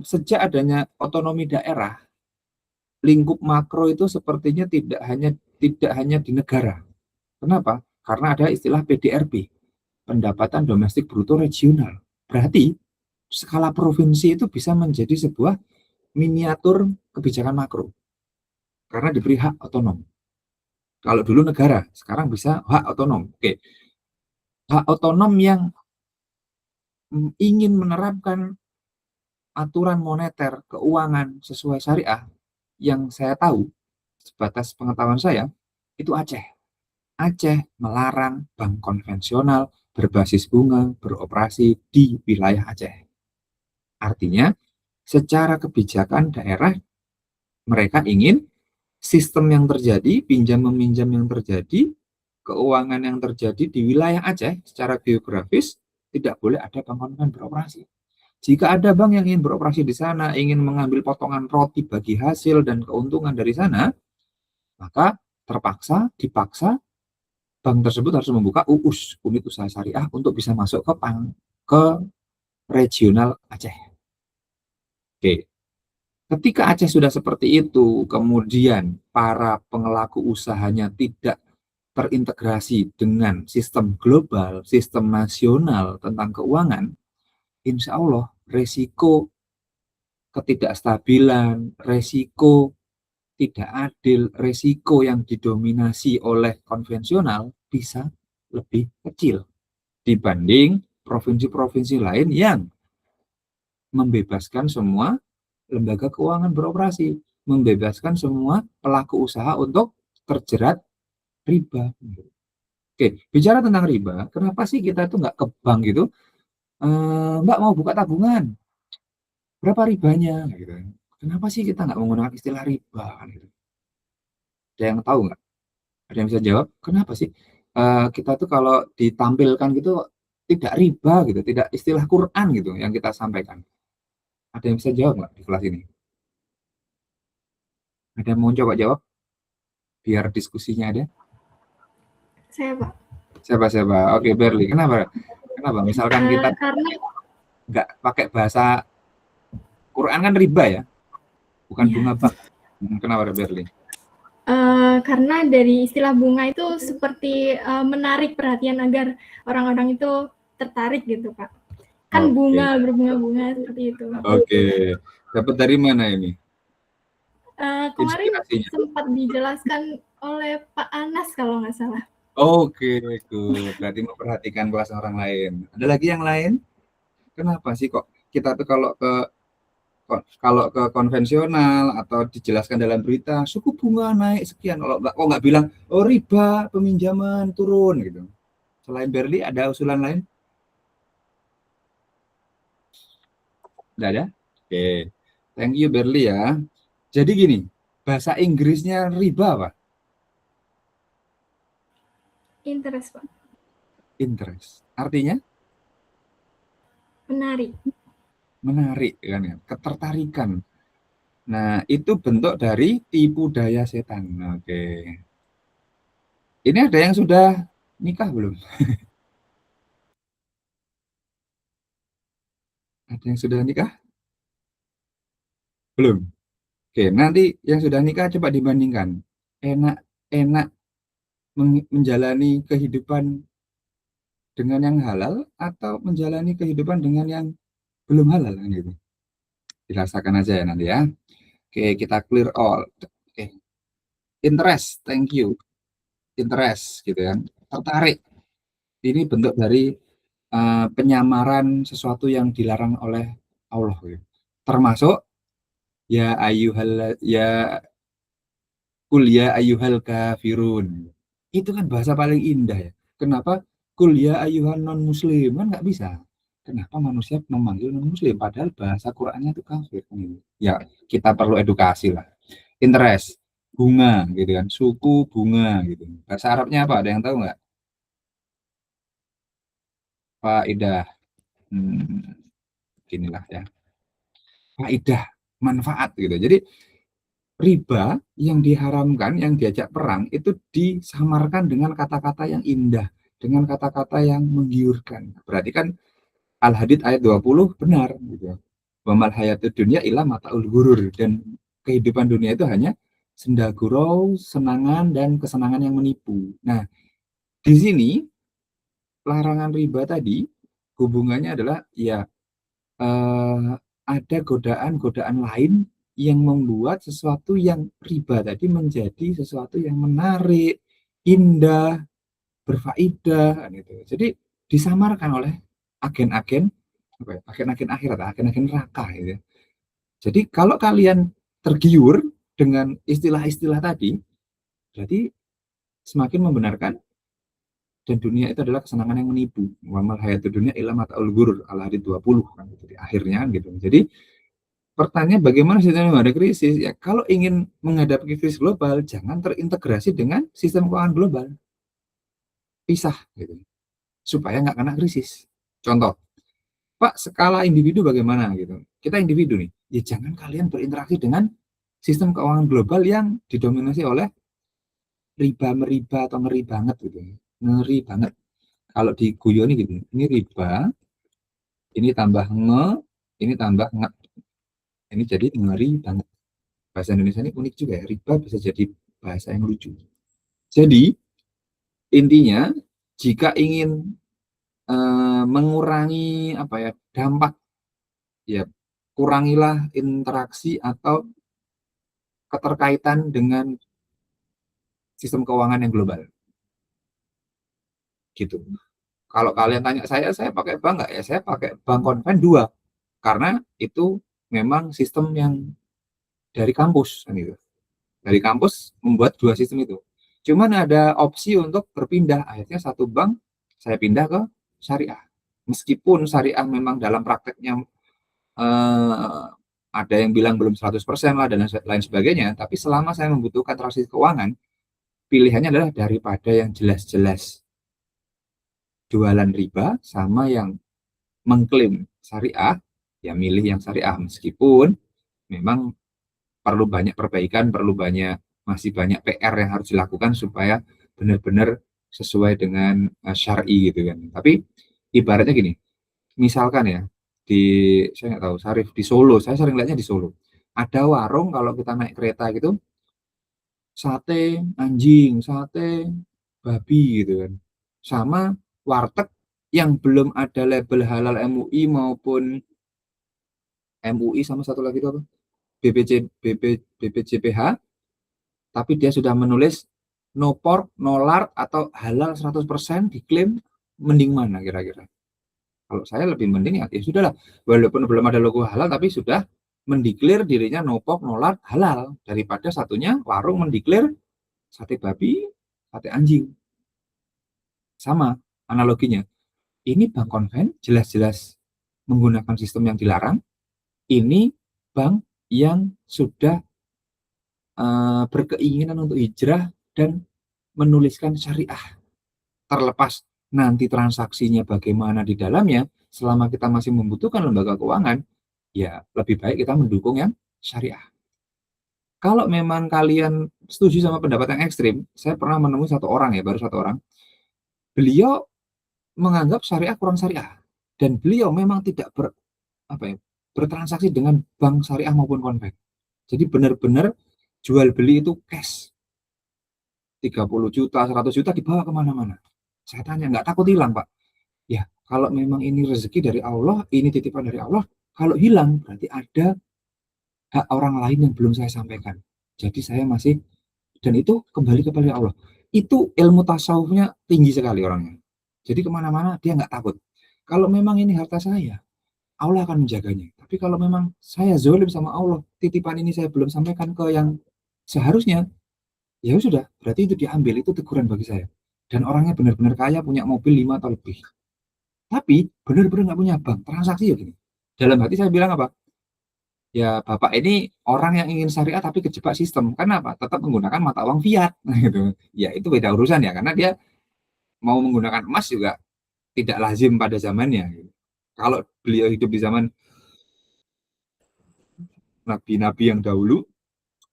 sejak adanya otonomi daerah, lingkup makro itu sepertinya tidak hanya di negara. Kenapa? Karena ada istilah PDRB, pendapatan domestik bruto regional. Berarti skala provinsi itu bisa menjadi sebuah miniatur kebijakan makro karena diberi hak otonom. Kalau dulu negara, sekarang bisa hak otonom. Oke. Hak otonom yang ingin menerapkan aturan moneter keuangan sesuai syariah, yang saya tahu sebatas pengetahuan saya itu Aceh. Aceh melarang bank konvensional berbasis bunga beroperasi di wilayah Aceh. Artinya, secara kebijakan daerah, mereka ingin sistem yang terjadi, pinjam-meminjam yang terjadi, keuangan yang terjadi di wilayah Aceh secara geografis, tidak boleh ada bank konven beroperasi. Jika ada bank yang ingin beroperasi di sana, ingin mengambil potongan roti bagi hasil dan keuntungan dari sana, maka dipaksa bank tersebut harus membuka UUS, unit usaha syariah, untuk bisa masuk ke regional Aceh. Oke. Ketika Aceh sudah seperti itu, kemudian para pelaku usahanya tidak terintegrasi dengan sistem global, sistem nasional tentang keuangan, insya Allah resiko ketidakstabilan, resiko tidak adil, resiko yang didominasi oleh konvensional bisa lebih kecil dibanding provinsi-provinsi lain yang membebaskan semua lembaga keuangan beroperasi, membebaskan semua pelaku usaha untuk terjerat riba. Oke, bicara tentang riba, kenapa sih kita itu nggak ke bank gitu? Mbak mau buka tabungan, berapa ribanya? Gitu. Kenapa sih kita nggak menggunakan istilah riba? Gitu. Ada yang tahu nggak? Ada yang bisa jawab? Kenapa sih kita tuh kalau ditampilkan gitu tidak riba gitu, tidak istilah Quran gitu yang kita sampaikan? Ada yang bisa jawab nggak di kelas ini? Ada yang mau coba jawab? Biar diskusinya ada. Saya, Pak. Siapa? Oke, Berli. Kenapa? Misalkan kita Karena nggak pakai bahasa Quran kan riba ya, bukan Iya. bunga bank. Kenapa, Berli? karena dari istilah bunga itu seperti menarik perhatian agar orang-orang itu tertarik gitu, Pak. Kan Oke. bunga, berbunga-bunga seperti itu. Oke. Dapat dari mana ini? Kemarin Inspirasinya. sempat dijelaskan oleh Pak Anas kalau nggak salah. Oke, good. Berarti memperhatikan kelas orang lain. Ada lagi yang lain? Kenapa sih kok kita tuh kalau ke konvensional atau dijelaskan dalam berita suku bunga naik sekian, kalau nggak bilang oh riba peminjaman turun gitu. Selain Berli ada usulan lain? Nggak ada? Oke, thank you Berli ya. Jadi gini, bahasa Inggrisnya riba apa? Interest, Pak. Interest. Artinya Menarik. kan ya, ketertarikan. Nah, itu bentuk dari tipu daya setan. Oke. Ini ada yang sudah nikah belum? Ada yang sudah nikah? Belum. Oke, nanti yang sudah nikah coba dibandingkan. Enak menjalani kehidupan dengan yang halal atau menjalani kehidupan dengan yang belum halal gitu. Dirasakan aja ya nanti ya. Oke, kita clear all. Oke. Interest, thank you. Interest gitu ya. Tertarik. Ini bentuk dari penyamaran sesuatu yang dilarang oleh Allah gitu. Termasuk ya ayyuhal kafirun. Itu kan bahasa paling indah ya. Kenapa kul ya ayyuhan non muslim kan nggak bisa. Kenapa manusia memanggil non muslim padahal bahasa Qur'annya itu kafir kan gitu. Ya, kita perlu edukasi lah. Interest, bunga gitu kan, suku bunga gitu. Bahasa Arabnya apa? Ada yang tahu nggak? Faidah. Inilah ya. Faidah, manfaat gitu. Jadi riba yang diharamkan, yang diajak perang itu disamarkan dengan kata-kata yang indah, dengan kata-kata yang menggiurkan. Berarti kan Al-Hadid ayat 20 benar gitu. Wamal hayatud dunya illa mataul ghurur, dan kehidupan dunia itu hanya senda gurau, senangan dan kesenangan yang menipu. Nah, di sini larangan riba tadi hubungannya adalah ya ada godaan-godaan lain yang membuat sesuatu yang riba tadi menjadi sesuatu yang menarik, indah, berfaedah gitu. Jadi disamarkan oleh agen-agen akhirat, agen-agen neraka gitu. Jadi kalau kalian tergiur dengan istilah-istilah tadi, berarti semakin membenarkan dan dunia itu adalah kesenangan yang menipu. Wamal hayatud dunya illa mataul ghurur, Al-Hadid 20 kan gitu di akhirnya gitu. Jadi pertanyaan bagaimana sistem menghadapi krisis? Ya, kalau ingin menghadapi krisis global, jangan terintegrasi dengan sistem keuangan global. Pisah, gitu. Supaya nggak kena krisis. Contoh, Pak, skala individu bagaimana gitu? Kita individu nih, ya jangan kalian berinteraksi dengan sistem keuangan global yang didominasi oleh riba-meriba atau ngeri banget gitu. Ngeri banget. Kalau diguyoni gitu, ini riba, ini tambah ini tambah nge, ini jadi ngeri banget. Bahasa Indonesia ini unik juga ya, riba bisa jadi bahasa yang lucu. Jadi, intinya, jika ingin mengurangi apa ya dampak, ya kurangilah interaksi atau keterkaitan dengan sistem keuangan yang global gitu. Kalau kalian tanya saya pakai bank nggak ya, saya pakai bank konven 2 karena itu memang sistem yang dari kampus kan gitu. Dari kampus membuat 2 sistem itu. Cuman ada opsi untuk berpindah, akhirnya satu bank saya pindah ke syariah. Meskipun syariah memang dalam prakteknya ada yang bilang belum 100% lah dan lain sebagainya, tapi selama saya membutuhkan transaksi keuangan, pilihannya adalah daripada yang jelas-jelas jualan riba sama yang mengklaim syariah, ya milih yang syariah meskipun memang perlu banyak perbaikan, masih banyak PR yang harus dilakukan supaya benar-benar sesuai dengan syar'i gitu kan. Tapi ibaratnya gini, misalkan ya saya nggak tahu Sarif di Solo, saya sering lihatnya di Solo. Ada warung kalau kita naik kereta gitu, sate anjing, sate babi gitu kan. Sama warteg yang belum ada label halal MUI maupun MUI sama satu lagi itu apa? BPJPH, tapi dia sudah menulis no pork, no lard atau halal 100% diklaim, mending mana kira-kira? Kalau saya lebih mending ya sudahlah, walaupun belum ada logo halal tapi sudah mendeklar dirinya no pork, no lard halal daripada satunya warung mendeklar sate babi, sate anjing. Sama analoginya. Ini bank konven jelas-jelas menggunakan sistem yang dilarang. Ini bank yang sudah berkeinginan untuk hijrah dan menuliskan syariah. Terlepas nanti transaksinya bagaimana di dalamnya, selama kita masih membutuhkan lembaga keuangan, ya lebih baik kita mendukung yang syariah. Kalau memang kalian setuju sama pendapat yang ekstrim, saya pernah menemui satu orang ya, baru satu orang, beliau menganggap syariah kurang syariah, dan beliau memang tidak bertransaksi dengan bank syariah maupun konven. Jadi benar-benar jual beli itu cash. 30 juta, 100 juta dibawa kemana-mana. Saya tanya, nggak takut hilang, Pak? Ya, kalau memang ini rezeki dari Allah, ini titipan dari Allah, kalau hilang berarti ada hak orang lain yang belum saya sampaikan. Jadi saya masih, dan itu kembali kepada Allah. Itu ilmu tasawufnya tinggi sekali orangnya. Jadi kemana-mana dia nggak takut. Kalau memang ini harta saya, Allah akan menjaganya. Tapi kalau memang saya zalim sama Allah, titipan ini saya belum sampaikan ke yang seharusnya, ya sudah, berarti itu diambil, itu teguran bagi saya. Dan orangnya benar-benar kaya, punya mobil 5 atau lebih. Tapi benar-benar nggak punya bank, transaksi ya gini. Dalam hati saya bilang apa? Ya Bapak ini orang yang ingin syariah tapi kejebak sistem. Kenapa? Tetap menggunakan mata uang fiat. Gitu. Ya itu beda urusan ya, karena dia mau menggunakan emas juga tidak lazim pada zamannya. Gitu. Kalau beliau hidup di zaman nabi-nabi yang dahulu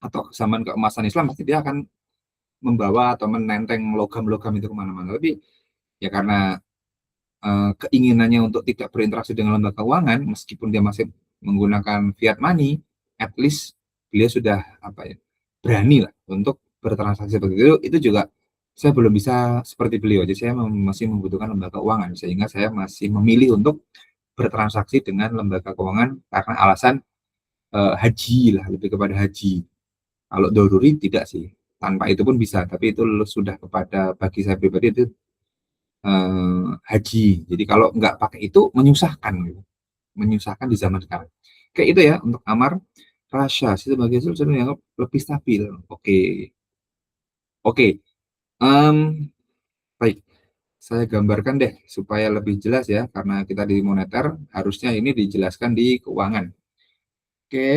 atau zaman keemasan Islam, pasti dia akan membawa atau menenteng logam-logam itu kemana-mana. Tapi ya karena keinginannya untuk tidak berinteraksi dengan lembaga keuangan, meskipun dia masih menggunakan fiat money, at least beliau sudah berani lah untuk bertransaksi seperti itu. Itu juga saya belum bisa seperti beliau, jadi saya masih membutuhkan lembaga keuangan, sehingga saya masih memilih untuk bertransaksi dengan lembaga keuangan karena alasan haji lah, lebih kepada haji. Kalau doruri tidak sih, tanpa itu pun bisa, tapi itu sudah kepada, bagi saya pribadi itu haji. Jadi kalau nggak pakai itu menyusahkan gitu. Menyusahkan di zaman sekarang. Kayak itu ya untuk amar rasya sebagai solusi yang lebih stabil. Oke. Baik. Saya gambarkan deh supaya lebih jelas ya, karena kita di moneter harusnya ini dijelaskan di keuangan. Oke,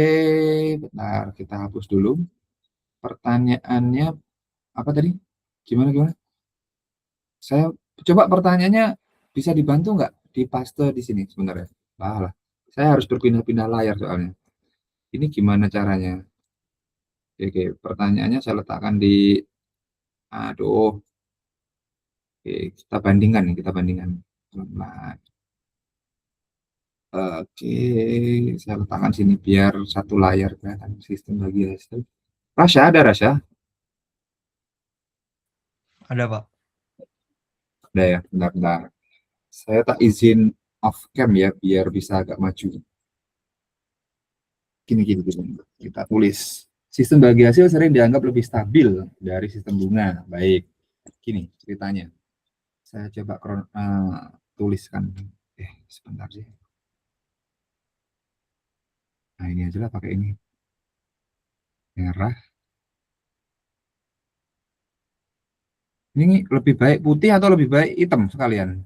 bentar kita hapus dulu. Pertanyaannya apa tadi? Gimana? Saya coba pertanyaannya bisa dibantu nggak di paste di sini sebentar ya. Lah, saya harus berpindah-pindah layar soalnya. Ini gimana caranya? Oke, pertanyaannya saya letakkan di, aduh, oke, kita bandingkan nih, kita bandingkan. Pelan-pelan. Oke, saya letakkan sini biar satu layar kelihatan sistem bagi hasil. Rasya, ada Rasya? Ada, Pak. Ada ya, bentar-bentar. Saya tak izin off cam ya, biar bisa agak maju. Gini. Kita tulis. Sistem bagi hasil sering dianggap lebih stabil dari sistem bunga. Baik, gini ceritanya. Saya coba tuliskan. Sebentar sih. Nah, ini aja lah pakai ini. Merah. Ini lebih baik putih atau lebih baik hitam sekalian?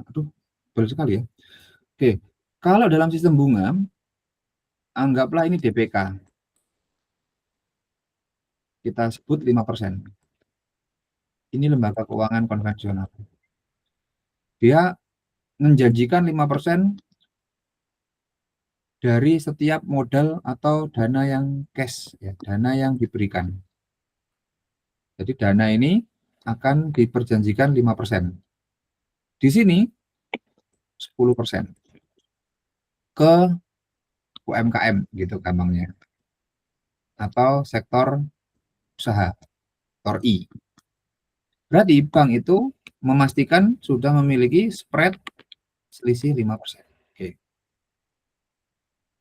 Aduh, betul sekali ya. Oke, kalau dalam sistem bunga, anggaplah ini DPK. Kita sebut 5%. Ini lembaga keuangan konvensional. Dia menjanjikan 5% dari setiap modal atau dana yang cash, ya, dana yang diberikan. Jadi dana ini akan diperjanjikan 5%. Di sini 10% ke UMKM gitu gampangnya. Atau sektor usaha, sektor I. Berarti bank itu memastikan sudah memiliki spread selisih 5%.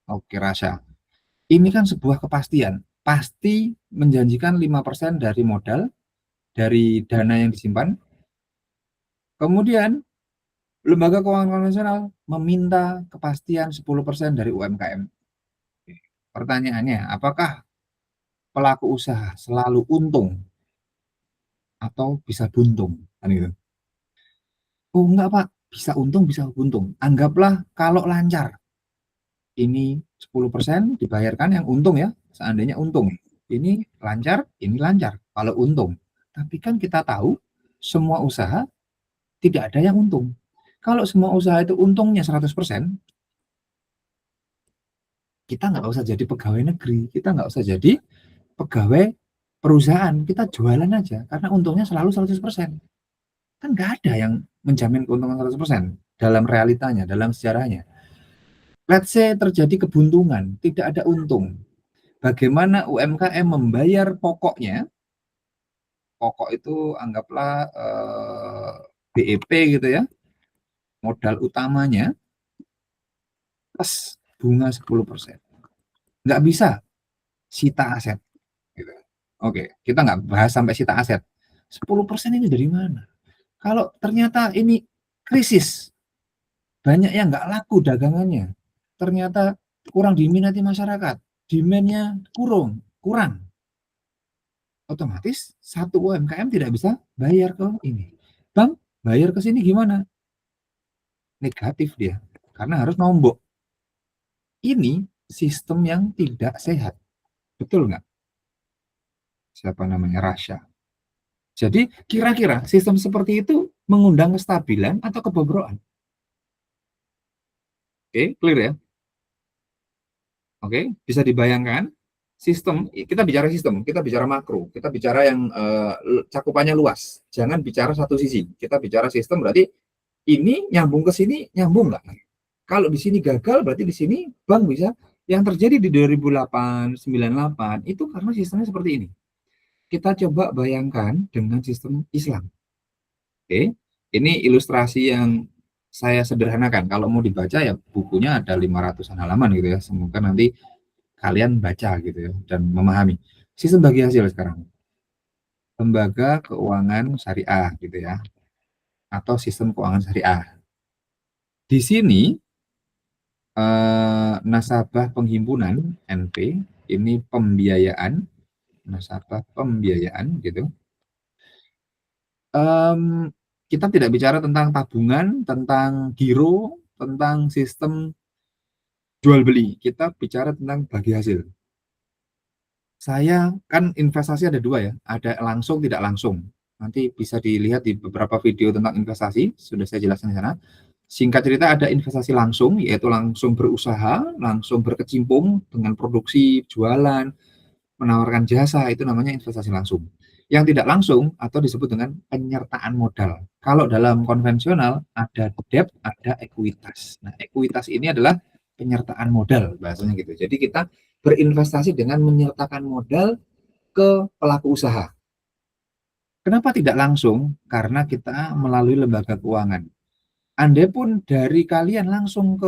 Oke, Rasya. Ini kan sebuah kepastian. Pasti menjanjikan 5% dari modal, dari dana yang disimpan. Kemudian, lembaga keuangan konvensional meminta kepastian 10% dari UMKM. Pertanyaannya, apakah pelaku usaha selalu untung atau bisa buntung? Kan gitu. Oh enggak Pak, bisa untung, bisa buntung. Anggaplah kalau lancar. Ini 10% dibayarkan yang untung ya, seandainya untung. Ini lancar, ini lancar kalau untung. Tapi kan kita tahu semua usaha tidak ada yang untung. Kalau semua usaha itu untungnya 100%, kita nggak usah jadi pegawai negeri, kita nggak usah jadi pegawai perusahaan, kita jualan aja karena untungnya selalu 100%. Kan nggak ada yang menjamin keuntungan 100% dalam realitanya, dalam sejarahnya. Let's say terjadi kebuntungan, tidak ada untung. Bagaimana UMKM membayar pokoknya? Pokok itu anggaplah BEP gitu ya, modal utamanya plus bunga 10%. Nggak bisa sita aset. Gitu. Oke, kita nggak bahas sampai sita aset. 10% ini dari mana? Kalau ternyata ini krisis, banyak yang nggak laku dagangannya, ternyata kurang diminati masyarakat, demand-nya kurang. Otomatis satu UMKM tidak bisa bayar ke ini. Bang, bayar ke sini gimana? Negatif dia, karena harus nombok. Ini sistem yang tidak sehat. Betul nggak? Siapa namanya? Rasya. Jadi kira-kira sistem seperti itu mengundang kestabilan atau kebobrokan? Oke, clear ya? Oke, bisa dibayangkan sistem, kita bicara makro, kita bicara yang cakupannya luas. Jangan bicara satu sisi. Kita bicara sistem berarti ini nyambung ke sini, nyambung nggak? Kalau di sini gagal, berarti di sini bank bisa. Yang terjadi di 2008, 98 itu karena sistemnya seperti ini. Kita coba bayangkan dengan sistem Islam. Oke, ini ilustrasi yang saya sederhanakan. Kalau mau dibaca ya bukunya ada 500-an halaman gitu ya. Semoga nanti kalian baca gitu ya dan memahami. Sistem bagi hasil sekarang. Lembaga keuangan syariah gitu ya. Atau sistem keuangan syariah. Di sini nasabah penghimpunan NP ini pembiayaan, nasabah pembiayaan gitu. Kita tidak bicara tentang tabungan, tentang giro, tentang sistem jual beli. Kita bicara tentang bagi hasil. Saya kan investasi ada dua ya, ada langsung tidak langsung. Nanti bisa dilihat di beberapa video tentang investasi, sudah saya jelaskan di sana. Singkat cerita, ada investasi langsung, yaitu langsung berusaha, langsung berkecimpung dengan produksi, jualan, menawarkan jasa, itu namanya investasi langsung. Yang tidak langsung atau disebut dengan penyertaan modal. Kalau dalam konvensional ada debt, ada ekuitas. Nah, ekuitas ini adalah penyertaan modal, bahasanya gitu. Jadi kita berinvestasi dengan menyertakan modal ke pelaku usaha. Kenapa tidak langsung? Karena kita melalui lembaga keuangan. Andai pun dari kalian langsung ke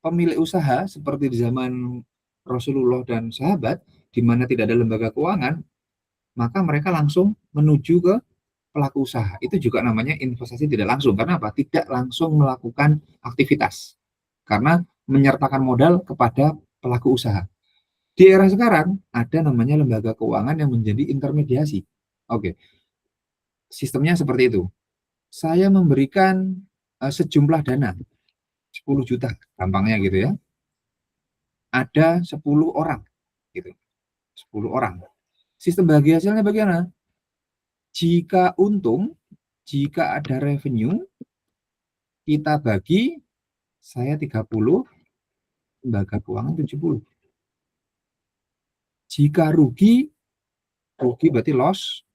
pemilik usaha seperti di zaman Rasulullah dan sahabat, di mana tidak ada lembaga keuangan, maka mereka langsung menuju ke pelaku usaha. Itu juga namanya investasi tidak langsung. Karena apa? Tidak langsung melakukan aktivitas. Karena menyertakan modal kepada pelaku usaha. Di era sekarang, ada namanya lembaga keuangan yang menjadi intermediasi. Oke. Sistemnya seperti itu. Saya memberikan sejumlah dana, 10 juta, gampangnya gitu ya. Ada 10 orang, gitu. 10 orang. Sistem bagi hasilnya bagaimana? Jika untung, jika ada revenue, kita bagi, saya 30, lembaga keuangan 70. Jika rugi berarti loss.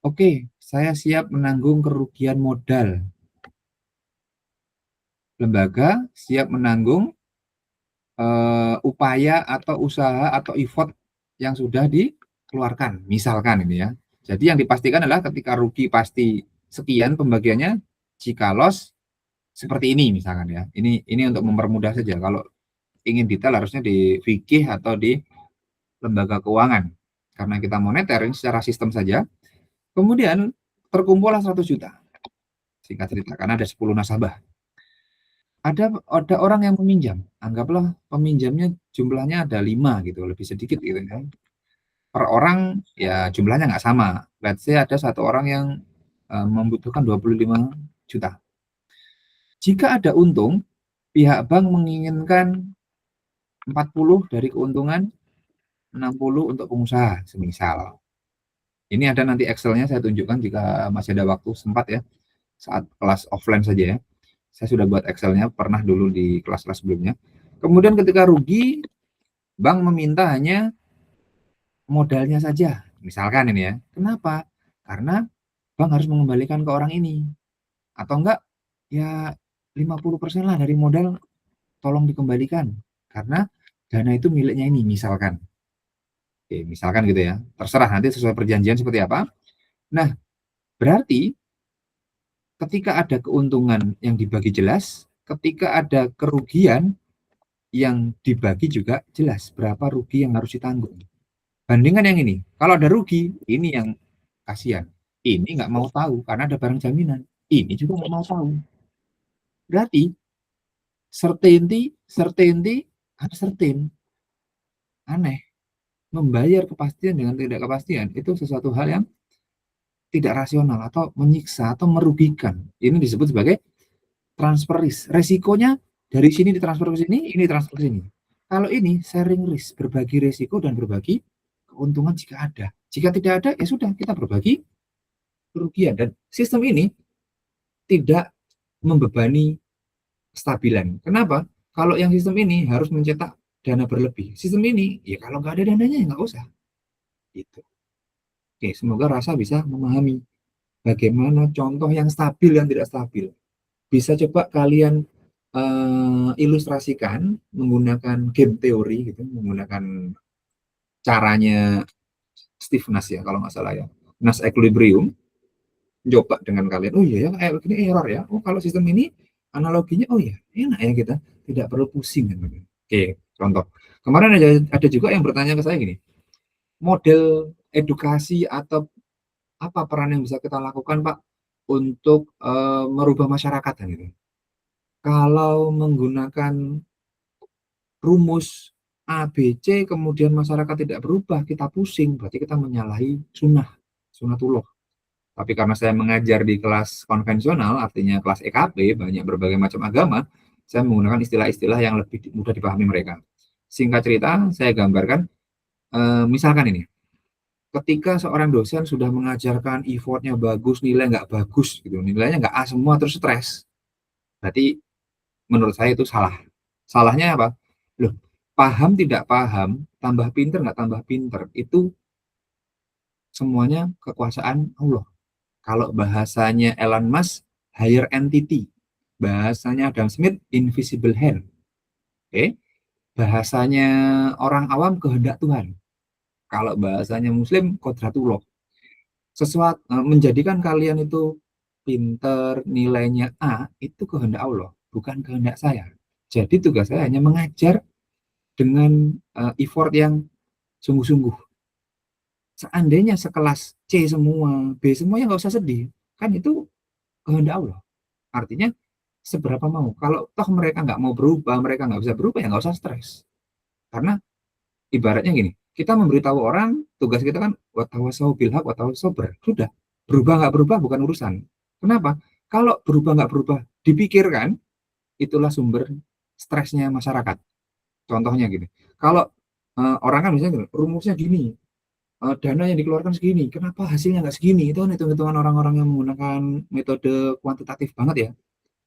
Oke, saya siap menanggung kerugian modal. Lembaga siap menanggung upaya atau usaha atau effort yang sudah dikeluarkan, misalkan ini ya. Jadi yang dipastikan adalah ketika rugi pasti sekian pembagiannya, jika loss seperti ini misalkan ya. Ini untuk mempermudah saja. Kalau ingin detail harusnya di fikih atau di lembaga keuangan. Karena kita monitoring secara sistem saja. Kemudian terkumpullah 100 juta. Singkat cerita, karena ada 10 nasabah. Ada orang yang meminjam. Anggaplah peminjamnya jumlahnya ada 5 gitu, lebih sedikit gitu kan. Per orang ya jumlahnya nggak sama. Let's say ada satu orang yang membutuhkan 25 juta. Jika ada untung, pihak bank menginginkan 40 dari keuntungan, 60 untuk pengusaha, semisal. Ini ada nanti Excel-nya saya tunjukkan jika masih ada waktu sempat ya, saat kelas offline saja ya. Saya sudah buat Excel-nya, pernah dulu di kelas-kelas sebelumnya. Kemudian ketika rugi, bank meminta hanya modalnya saja, misalkan ini ya. Kenapa? Karena bank harus mengembalikan ke orang ini. Atau enggak, ya 50% lah dari modal tolong dikembalikan. Karena dana itu miliknya ini, misalkan. Oke, misalkan gitu ya. Terserah nanti sesuai perjanjian seperti apa. Nah, berarti ketika ada keuntungan yang dibagi jelas, ketika ada kerugian yang dibagi juga jelas berapa rugi yang harus ditanggung. Bandingkan yang ini, kalau ada rugi, ini yang kasihan. Ini nggak mau tahu karena ada barang jaminan. Ini juga nggak mau tahu. Berarti certainty, uncertain. Aneh. Membayar kepastian dengan tidak kepastian itu sesuatu hal yang tidak rasional atau menyiksa atau merugikan. Ini disebut sebagai transfer risk. Resikonya dari sini ditransfer ke sini, ini transfer ke sini. Kalau ini sharing risk, berbagi resiko dan berbagi keuntungan jika ada. Jika tidak ada, ya sudah kita berbagi kerugian. Dan sistem ini tidak membebani kestabilan. Kenapa? Kalau yang sistem ini harus mencetak dana berlebih. Sistem ini, ya kalau nggak ada dananya ya nggak usah. Gitu. Oke, semoga Rasa bisa memahami bagaimana contoh yang stabil yang tidak stabil. Bisa coba kalian ilustrasikan menggunakan game teori gitu, menggunakan caranya Steve Nash ya kalau nggak salah ya, Nash equilibrium. Coba dengan kalian, oh iya ya, ini error ya. Oh kalau sistem ini analoginya, oh ya enak ya kita tidak perlu pusing kan. Oke, contoh. Kemarin ada juga yang bertanya ke saya gini, model edukasi atau apa peran yang bisa kita lakukan Pak untuk merubah masyarakat kan gitu. Kalau menggunakan rumus A, B, C, kemudian masyarakat tidak berubah, kita pusing, berarti kita menyalahi sunatullah. Tapi karena saya mengajar di kelas konvensional, artinya kelas EKP, banyak berbagai macam agama, saya menggunakan istilah-istilah yang lebih mudah dipahami mereka. Singkat cerita, saya gambarkan, misalkan ini, ketika seorang dosen sudah mengajarkan effortnya bagus, nilai nggak bagus gitu, nilainya nggak A semua terus stres, berarti menurut saya itu salah. Salahnya apa? Loh, paham tidak paham, tambah pinter nggak tambah pinter, itu semuanya kekuasaan Allah. Kalau bahasanya Elon Musk, higher entity. Bahasanya Adam Smith, invisible hand. Oke? Bahasanya orang awam, kehendak Tuhan. Kalau bahasanya Muslim, kodratullah. Sesuatu menjadikan kalian itu pinter, nilainya A, itu kehendak Allah, bukan kehendak saya. Jadi tugas saya hanya mengajar dengan effort yang sungguh-sungguh. Seandainya sekelas C semua, B semuanya nggak usah sedih. Kan itu kehendak Allah. Artinya seberapa mau. Kalau toh mereka nggak mau berubah, mereka nggak bisa berubah, ya nggak usah stres. Karena ibaratnya gini, kita memberitahu orang, tugas kita kan watawasau bilhaq, watawasau sabr. Sudah, berubah nggak berubah bukan urusan. Kenapa? Kalau berubah nggak berubah, dipikirkan, itulah sumber stresnya masyarakat. Contohnya gini, kalau orang kan misalnya gini, rumusnya gini, dana yang dikeluarkan segini, kenapa hasilnya nggak segini? Itu kan hitung-hitungan orang-orang yang menggunakan metode kuantitatif banget ya,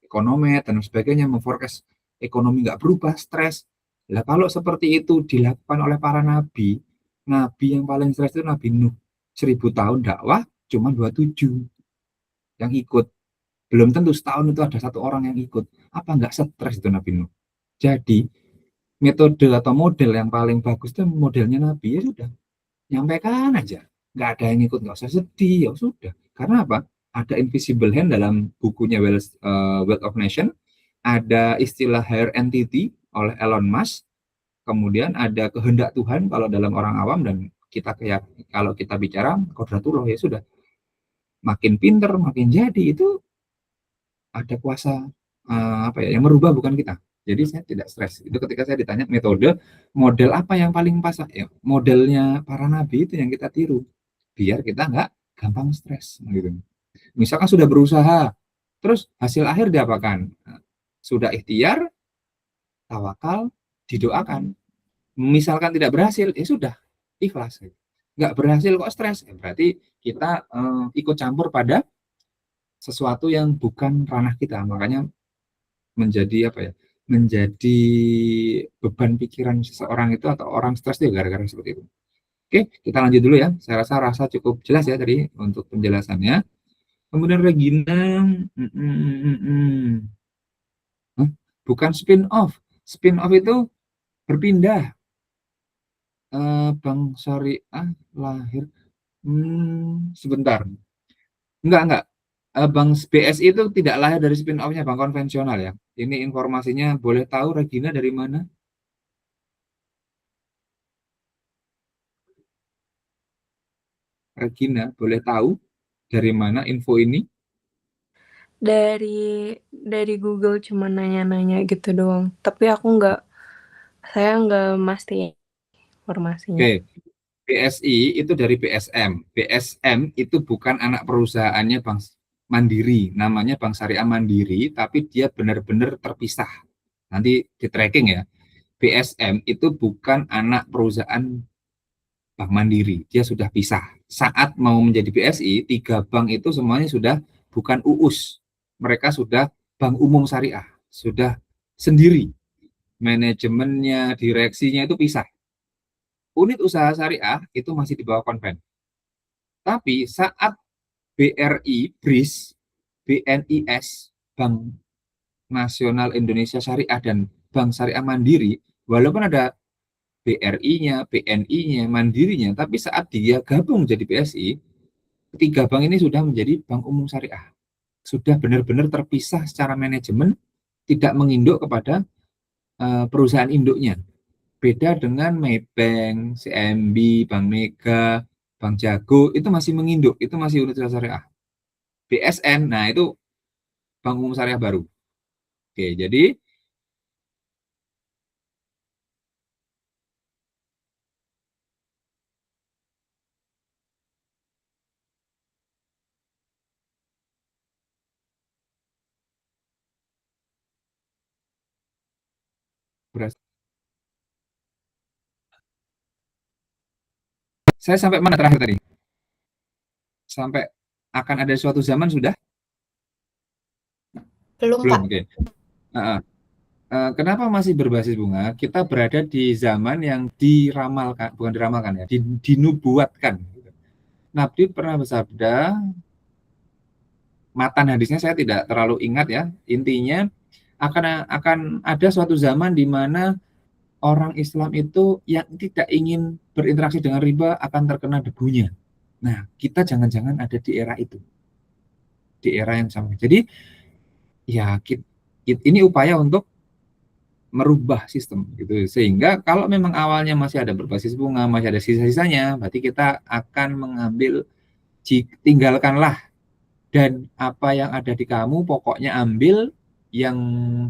ekonomi dan sebagainya, memforecast ekonomi nggak berubah, stres. Nah, kalau seperti itu dilakukan oleh para nabi, nabi yang paling stres itu Nabi Nuh. 1000 tahun dakwah, cuma 27 yang ikut. Belum tentu setahun itu ada satu orang yang ikut. Apa nggak stres itu Nabi Nuh? Jadi, metode atau model yang paling bagus itu modelnya Nabi, ya sudah. Nyampaikan aja. Nggak ada yang ikut, nggak usah sedih, ya sudah. Karena apa? Ada invisible hand dalam bukunya Wealth of Nation, ada istilah higher entity oleh Elon Musk, kemudian ada kehendak Tuhan kalau dalam orang awam, dan kita kayak kalau kita bicara kodratullah, ya sudah. Makin pinter, makin jadi, itu ada kuasa apa ya yang merubah, bukan kita. Jadi saya tidak stres. Itu ketika saya ditanya metode, model apa yang paling pas, ya modelnya para nabi itu yang kita tiru, biar kita nggak gampang stres gitu. Misalkan sudah berusaha, terus hasil akhir diapakan? Sudah ikhtiar, tawakal, didoakan. Misalkan tidak berhasil, ya sudah, ikhlas. Nggak berhasil kok stres, ya berarti kita ikut campur pada sesuatu yang bukan ranah kita. Makanya menjadi apa ya? Menjadi beban pikiran seseorang itu, atau orang stres itu gara-gara seperti itu. Oke, kita lanjut dulu ya. Saya rasa cukup jelas ya tadi untuk penjelasannya. Kemudian Regina, bukan spin off. Spin off itu berpindah. Bank Syariah lahir. Sebentar. Enggak. Bank BSI itu tidak lahir dari spin off-nya bank konvensional ya. Ini informasinya, boleh tahu Regina dari mana? Regina, boleh tahu dari mana info ini? Dari Google cuma nanya-nanya gitu doang. Tapi saya nggak mastiin informasinya. Oke, BSI itu dari BSM. BSM itu bukan anak perusahaannya Bank Mandiri, namanya Bank Syariah Mandiri, tapi dia benar-benar terpisah. Nanti di tracking ya. BSM itu bukan anak perusahaan Bank Mandiri, dia sudah pisah. Saat mau menjadi BSI, 3 bank itu semuanya sudah bukan UUS. Mereka sudah bank umum syariah, sudah sendiri. Manajemennya, direksinya itu pisah. Unit usaha syariah itu masih di bawah konven. Tapi saat BRI, BRIS, BNIS, Bank Nasional Indonesia Syariah, dan Bank Syariah Mandiri, walaupun ada BRI-nya, BNI-nya, Mandirinya, tapi saat dia gabung jadi BSI, 3 bank ini sudah menjadi bank umum syariah. Sudah benar-benar terpisah secara manajemen, tidak menginduk kepada perusahaan induknya. Beda dengan Maybank, CMB, Bank Mega, Bank Jago, itu masih menginduk, itu masih unit usaha syariah. BSN, nah itu bank umum syariah baru. Oke, jadi Saya sampai mana terakhir tadi? Sampai akan ada suatu zaman sudah? Belum, Belum, Pak. oke. Kenapa masih berbasis bunga? Kita berada di zaman yang diramalkan, bukan diramalkan ya, dinubuatkan. Nabi pernah bersabda, matan hadisnya saya tidak terlalu ingat ya. Intinya akan ada suatu zaman di mana orang Islam itu yang tidak ingin berinteraksi dengan riba akan terkena debunya. Nah, kita jangan-jangan ada di era itu, di era yang sama. Jadi ya ini upaya untuk merubah sistem gitu, sehingga kalau memang awalnya masih ada berbasis bunga, masih ada sisa-sisanya, berarti kita akan mengambil, tinggalkanlah, dan apa yang ada di kamu pokoknya ambil, yang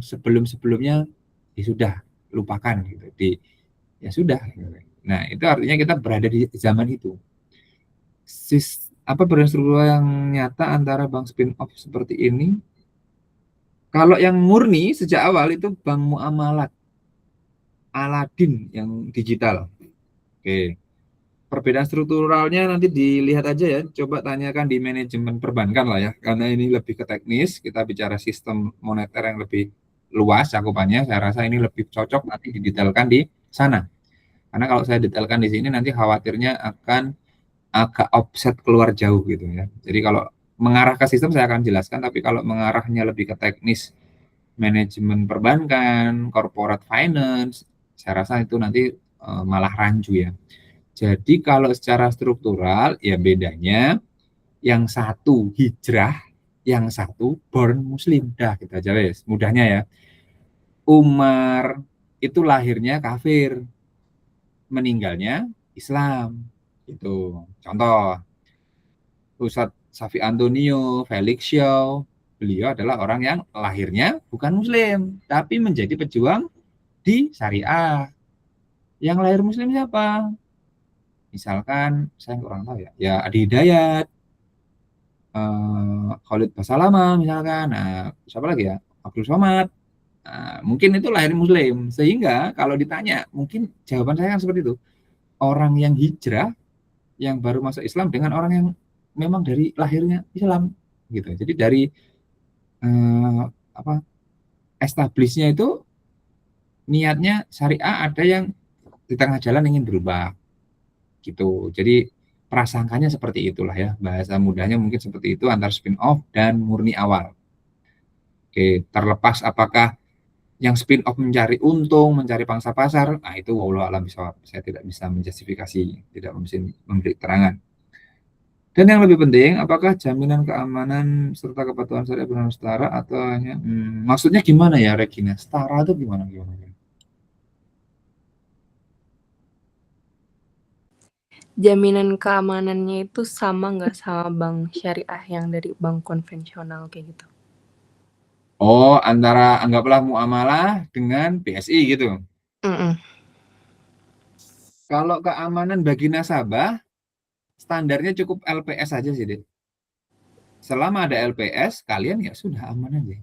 sebelum-sebelumnya ya sudah, lupakan gitu, ya sudah. Nah, itu artinya kita berada di zaman itu. Perbedaan struktural yang nyata antara bank spin-off seperti ini? Kalau yang murni sejak awal itu bank muamalat, Aladin yang digital. Oke. Perbedaan strukturalnya nanti dilihat aja ya. Coba tanyakan di manajemen perbankan lah ya. Karena ini lebih ke teknis, kita bicara sistem moneter yang lebih luas cakupannya. Saya rasa ini lebih cocok nanti didetailkan di sana. Karena kalau saya detailkan di sini nanti khawatirnya akan agak offset keluar jauh gitu ya. Jadi kalau mengarah ke sistem saya akan jelaskan, tapi kalau mengarahnya lebih ke teknis manajemen perbankan, corporate finance, saya rasa itu nanti malah rancu ya. Jadi kalau secara struktural ya bedanya yang satu hijrah, yang satu born muslim. Dah kita aja wes, mudahnya ya. Umar itu lahirnya kafir, meninggalnya Islam. Itu contoh. Ustadz Safi Antonio, Felix Shaw, beliau adalah orang yang lahirnya bukan muslim, tapi menjadi pejuang di syariah. Yang lahir muslim siapa? Misalkan, saya kurang tahu ya, ya Adi Hidayat, Khalid Basalamah misalkan, nah, siapa lagi ya? Abdul Somad. Nah, mungkin itu lahir muslim, sehingga kalau ditanya, mungkin jawaban saya kan seperti itu. Orang yang hijrah, yang baru masuk Islam dengan orang yang memang dari lahirnya Islam gitu. Jadi dari establishnya itu niatnya syariah, ada yang di tengah jalan ingin berubah gitu. Jadi prasangkanya seperti itulah ya, bahasa mudahnya mungkin seperti itu antara spin off dan murni awal. Oke, terlepas apakah yang spin off mencari untung, mencari pangsa pasar, nah itu wallahu alam bishawab. Saya tidak bisa menjustifikasi, tidak bisa memberi keterangan. Dan yang lebih penting, apakah jaminan keamanan serta kepatuhan syariah benar setara atau hanya maksudnya gimana ya Regina? Setara itu gimana? Jaminan keamanannya itu sama nggak sama bank syariah yang dari bank konvensional kayak gitu? Oh, antara anggaplah muamalah dengan BSI gitu. Kalau keamanan bagi nasabah, standarnya cukup LPS aja sih, Dek. Selama ada LPS, kalian ya sudah aman aja.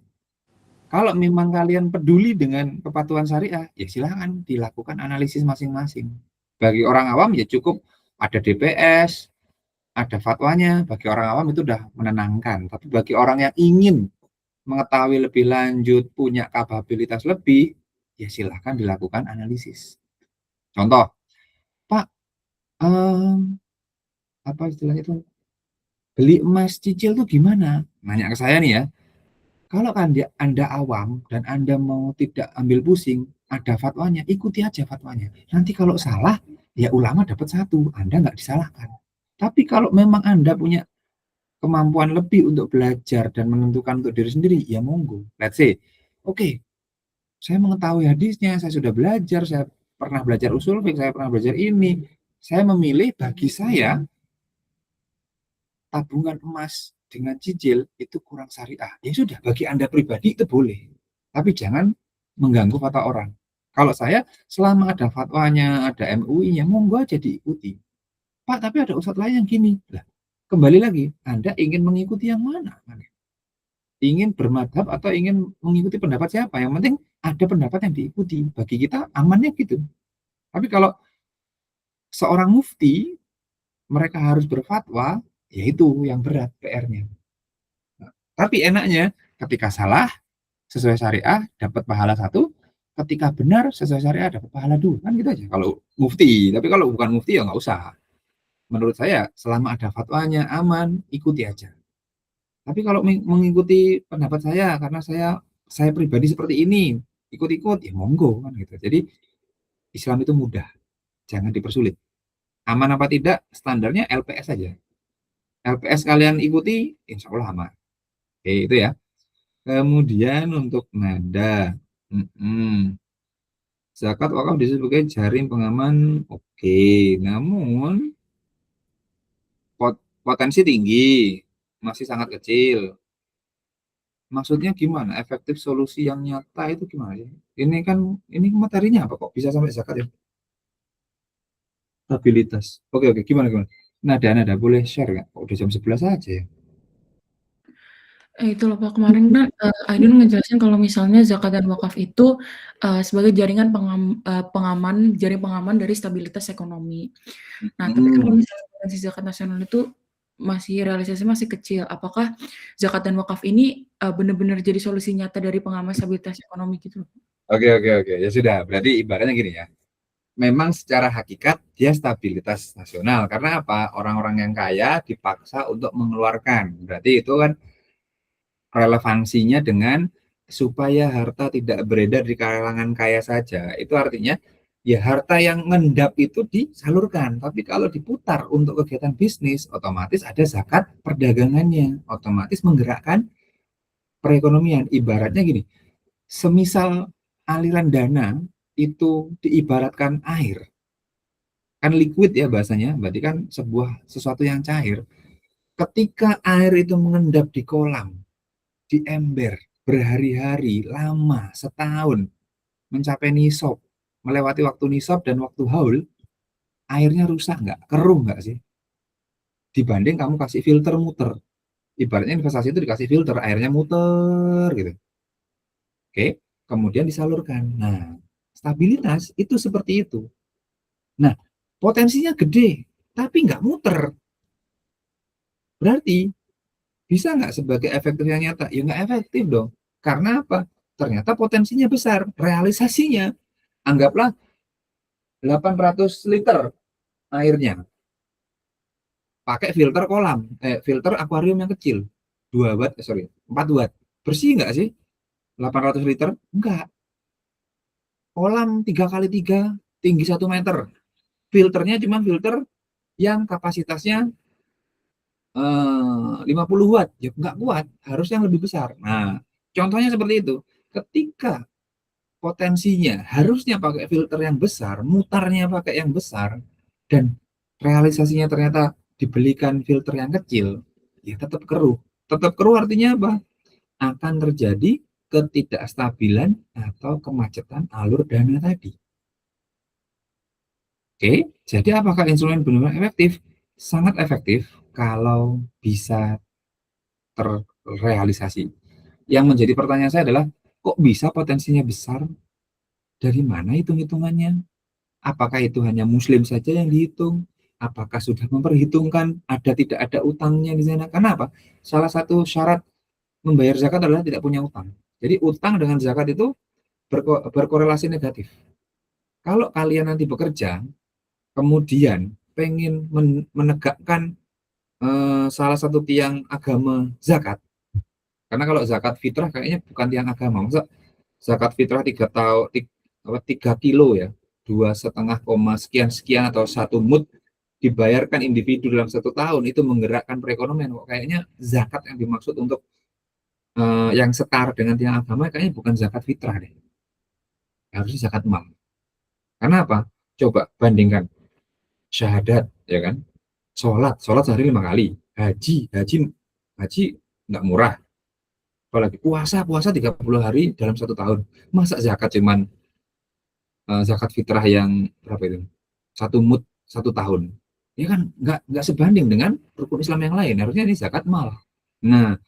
Kalau memang kalian peduli dengan kepatuhan syariah, ya silahkan dilakukan analisis masing-masing. Bagi orang awam ya cukup ada DPS, ada fatwanya. Bagi orang awam itu udah menenangkan. Tapi bagi orang yang ingin mengetahui lebih lanjut, punya kapabilitas lebih, ya silahkan dilakukan analisis. Contoh, Pak, apa istilahnya itu, beli emas cicil tuh gimana? Nanya ke saya nih ya. Kalau Anda awam dan Anda mau tidak ambil pusing, ada fatwanya, ikuti aja fatwanya. Nanti kalau salah, ya ulama dapat satu, Anda nggak disalahkan. Tapi kalau memang Anda punya kemampuan lebih untuk belajar dan menentukan untuk diri sendiri, ya monggo. Let's say, oke, saya mengetahui hadisnya, saya sudah belajar, saya pernah belajar usul fiqh, saya pernah belajar ini. Saya memilih bagi saya tabungan emas dengan cicil itu kurang syariah. Ya sudah, bagi Anda pribadi itu boleh. Tapi jangan mengganggu fatwa orang. Kalau saya, selama ada fatwanya, ada MUI-nya, monggo aja diikuti. Pak, tapi ada ustadz lain yang gini. Lah, kembali lagi, Anda ingin mengikuti yang mana? Ingin bermadhab atau ingin mengikuti pendapat siapa? Yang penting ada pendapat yang diikuti. Bagi kita amannya gitu. Tapi kalau seorang mufti mereka harus berfatwa, yaitu yang berat PR-nya. Nah, tapi enaknya ketika salah sesuai syariah dapat pahala 1, ketika benar sesuai syariah dapat pahala 2, kan gitu aja kalau mufti. Tapi kalau bukan mufti ya nggak usah. Menurut saya selama ada fatwanya aman, ikuti aja. Tapi kalau mengikuti pendapat saya karena saya pribadi seperti ini, ikut-ikut ya monggo kan gitu. Jadi Islam itu mudah, jangan dipersulit. Aman apa tidak, standarnya LPS saja. LPS kalian ikuti, insya Allah aman. Oke, itu ya. Kemudian untuk nada, zakat wakaf disebut sebagai jaring pengaman, oke. Namun potensi tinggi, masih sangat kecil. Maksudnya gimana? Efektif solusi yang nyata itu gimana ya? Ini materinya apa kok bisa sampai zakat ya? Stabilitas. Oke, gimana? Nada boleh share nggak? Kok udah jam 11 aja ya? Itu loh Pak, kemarin kan Aidun ngejelasin kalau misalnya zakat dan wakaf itu sebagai jaringan jaring pengaman dari stabilitas ekonomi. Nah, tapi kalau misalnya potensi zakat nasional itu realisasi masih kecil, apakah zakat dan wakaf ini benar-benar jadi solusi nyata dari pengaman stabilitas ekonomi gitu? Oke. Ya sudah, berarti ibaratnya gini ya. Memang secara hakikat dia stabilitas nasional. Karena apa? Orang-orang yang kaya dipaksa untuk mengeluarkan. Berarti itu kan relevansinya dengan supaya harta tidak beredar di kalangan kaya saja. Itu artinya ya harta yang ngendap itu disalurkan. Tapi kalau diputar untuk kegiatan bisnis, otomatis ada zakat perdagangannya. Otomatis menggerakkan perekonomian. Ibaratnya gini, semisal aliran dana itu diibaratkan air. Kan liquid ya bahasanya, berarti kan sesuatu yang cair. Ketika air itu mengendap di kolam, di ember, berhari-hari, lama, setahun, mencapai nisab, melewati waktu nisab dan waktu haul, airnya rusak nggak? Keruh nggak sih? Dibanding kamu kasih filter muter. Ibaratnya investasi itu dikasih filter, airnya muter gitu. Oke, kemudian disalurkan. Nah, stabilitas itu seperti itu. Nah, potensinya gede, tapi nggak muter. Berarti bisa nggak sebagai efektif yang nyata? Ya nggak efektif dong. Karena apa? Ternyata potensinya besar. Realisasinya, anggaplah 800 liter airnya. Pakai filter kolam, filter akuarium yang kecil. 4 watt. Bersih nggak sih? 800 liter? Enggak. Kolam 3x3, tinggi 1 meter. Filternya cuma filter yang kapasitasnya 50 watt, ya nggak kuat, harus yang lebih besar. Nah, contohnya seperti itu. Ketika potensinya harusnya pakai filter yang besar, mutarnya pakai yang besar, dan realisasinya ternyata dibelikan filter yang kecil, ya tetap keruh. Tetap keruh artinya apa? Akan terjadi ketidakstabilan atau kemacetan alur dana tadi. Oke, jadi apakah instrumen benar-benar efektif? Sangat efektif kalau bisa terrealisasi. Yang menjadi pertanyaan saya adalah, kok bisa potensinya besar? Dari mana hitung-hitungannya? Apakah itu hanya muslim saja yang dihitung? Apakah sudah memperhitungkan tidak ada utangnya di sana? Kenapa? Salah satu syarat membayar zakat adalah tidak punya utang. Jadi utang dengan zakat itu berkorelasi negatif. Kalau kalian nanti bekerja, kemudian pengen menegakkan salah satu tiang agama zakat, karena kalau zakat fitrah kayaknya bukan tiang agama. Masa zakat fitrah 3 kilo ya, 2,5 sekian atau 1 mud dibayarkan individu dalam 1 tahun, itu menggerakkan perekonomian. Kok kayaknya zakat yang dimaksud untuk yang setara dengan tiang agama kayaknya bukan zakat fitrah deh, harusnya zakat mal. Karena apa? Coba bandingkan syahadat, ya kan? Sholat sehari 5 kali, haji nggak murah, apalagi puasa 30 hari dalam 1 tahun. Masa zakat cuman zakat fitrah yang berapa itu? 1 mud 1 tahun. Ya kan nggak sebanding dengan rukun Islam yang lain. Harusnya ini zakat mal. Nah,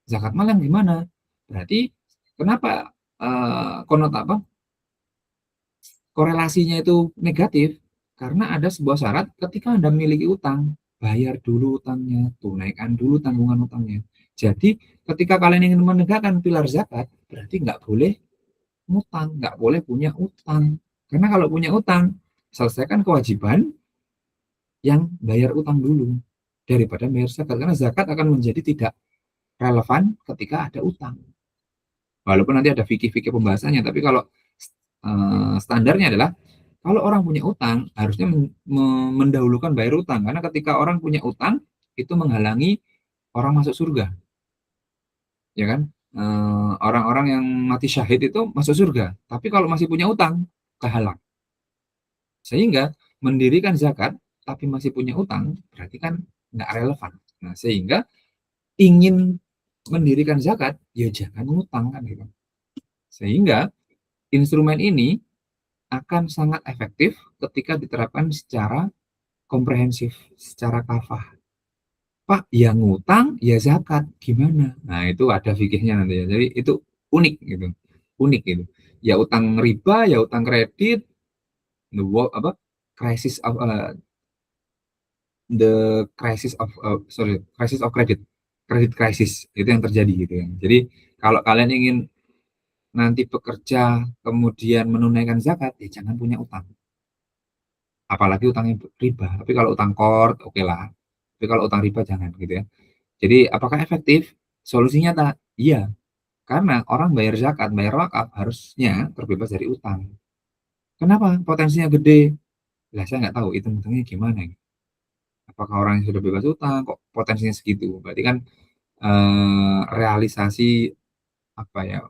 zakat mal yang gimana? Berarti kenapa korelasinya itu negatif? Karena ada sebuah syarat ketika Anda memiliki utang, bayar dulu utangnya, tunaikan dulu tanggungan utangnya. Jadi ketika kalian ingin menegakkan pilar zakat, berarti nggak boleh ngutang, nggak boleh punya utang. Karena kalau punya utang, selesaikan kewajiban yang bayar utang dulu daripada bayar zakat. Karena zakat akan menjadi tidak relevan ketika ada utang. Walaupun nanti ada fikih-fikih pembahasannya, tapi kalau standarnya adalah kalau orang punya utang harusnya mendahulukan bayar utang, karena ketika orang punya utang itu menghalangi orang masuk surga, ya kan? Orang-orang yang mati syahid itu masuk surga, tapi kalau masih punya utang kehalang. Sehingga mendirikan zakat tapi masih punya utang berarti kan nggak relevan. Nah, sehingga ingin mendirikan zakat ya jangan ngutang kan gitu. Sehingga instrumen ini akan sangat efektif ketika diterapkan secara komprehensif, secara kafah. Pak, yang ngutang ya zakat gimana? Nah, itu ada fikihnya nanti ya. Jadi itu unik gitu. Unik gitu. Ya utang riba, ya utang kredit, crisis of crisis of credit crisis itu yang terjadi gitu ya. Jadi kalau kalian ingin nanti bekerja kemudian menunaikan zakat, ya jangan punya utang. Apalagi utangnya riba. Tapi kalau utang kord, oke lah. Tapi kalau utang riba jangan gitu ya. Jadi apakah efektif? Solusinya tak? Iya. Karena orang bayar zakat, bayar wakaf harusnya terbebas dari utang. Kenapa? Potensinya gede. Lah saya nggak tahu hitung-hitungnya gimana. Apakah orang yang sudah bebas utang kok potensinya segitu? Berarti kan realisasi apa ya?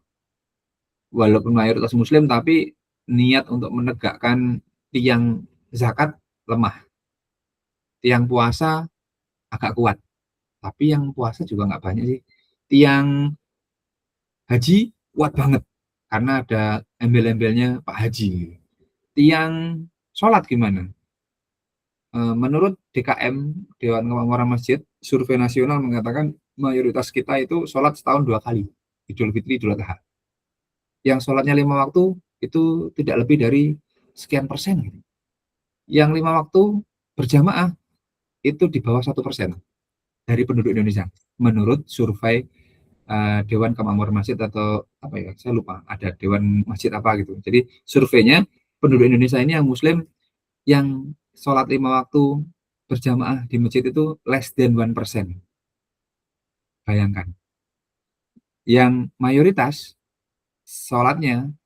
Walaupun mayoritas muslim tapi niat untuk menegakkan tiang zakat lemah. Tiang puasa agak kuat. Tapi yang puasa juga nggak banyak sih. Tiang haji kuat banget karena ada embel-embelnya Pak Haji. Tiang sholat gimana? Menurut DKM, Dewan Kemakmuran Masjid, survei nasional mengatakan mayoritas kita itu sholat setahun 2 kali, Idul Fitri, Idul Adha. Yang sholatnya 5 waktu itu tidak lebih dari sekian persen. Gitu. Yang 5 waktu berjamaah itu di bawah 1% dari penduduk Indonesia, menurut survei Dewan Kemakmuran Masjid atau apa ya, saya lupa, ada Dewan Masjid apa gitu. Jadi surveinya penduduk Indonesia ini yang muslim yang sholat 5 waktu berjamaah di masjid itu less than 1%. Bayangkan. Yang mayoritas sholatnya,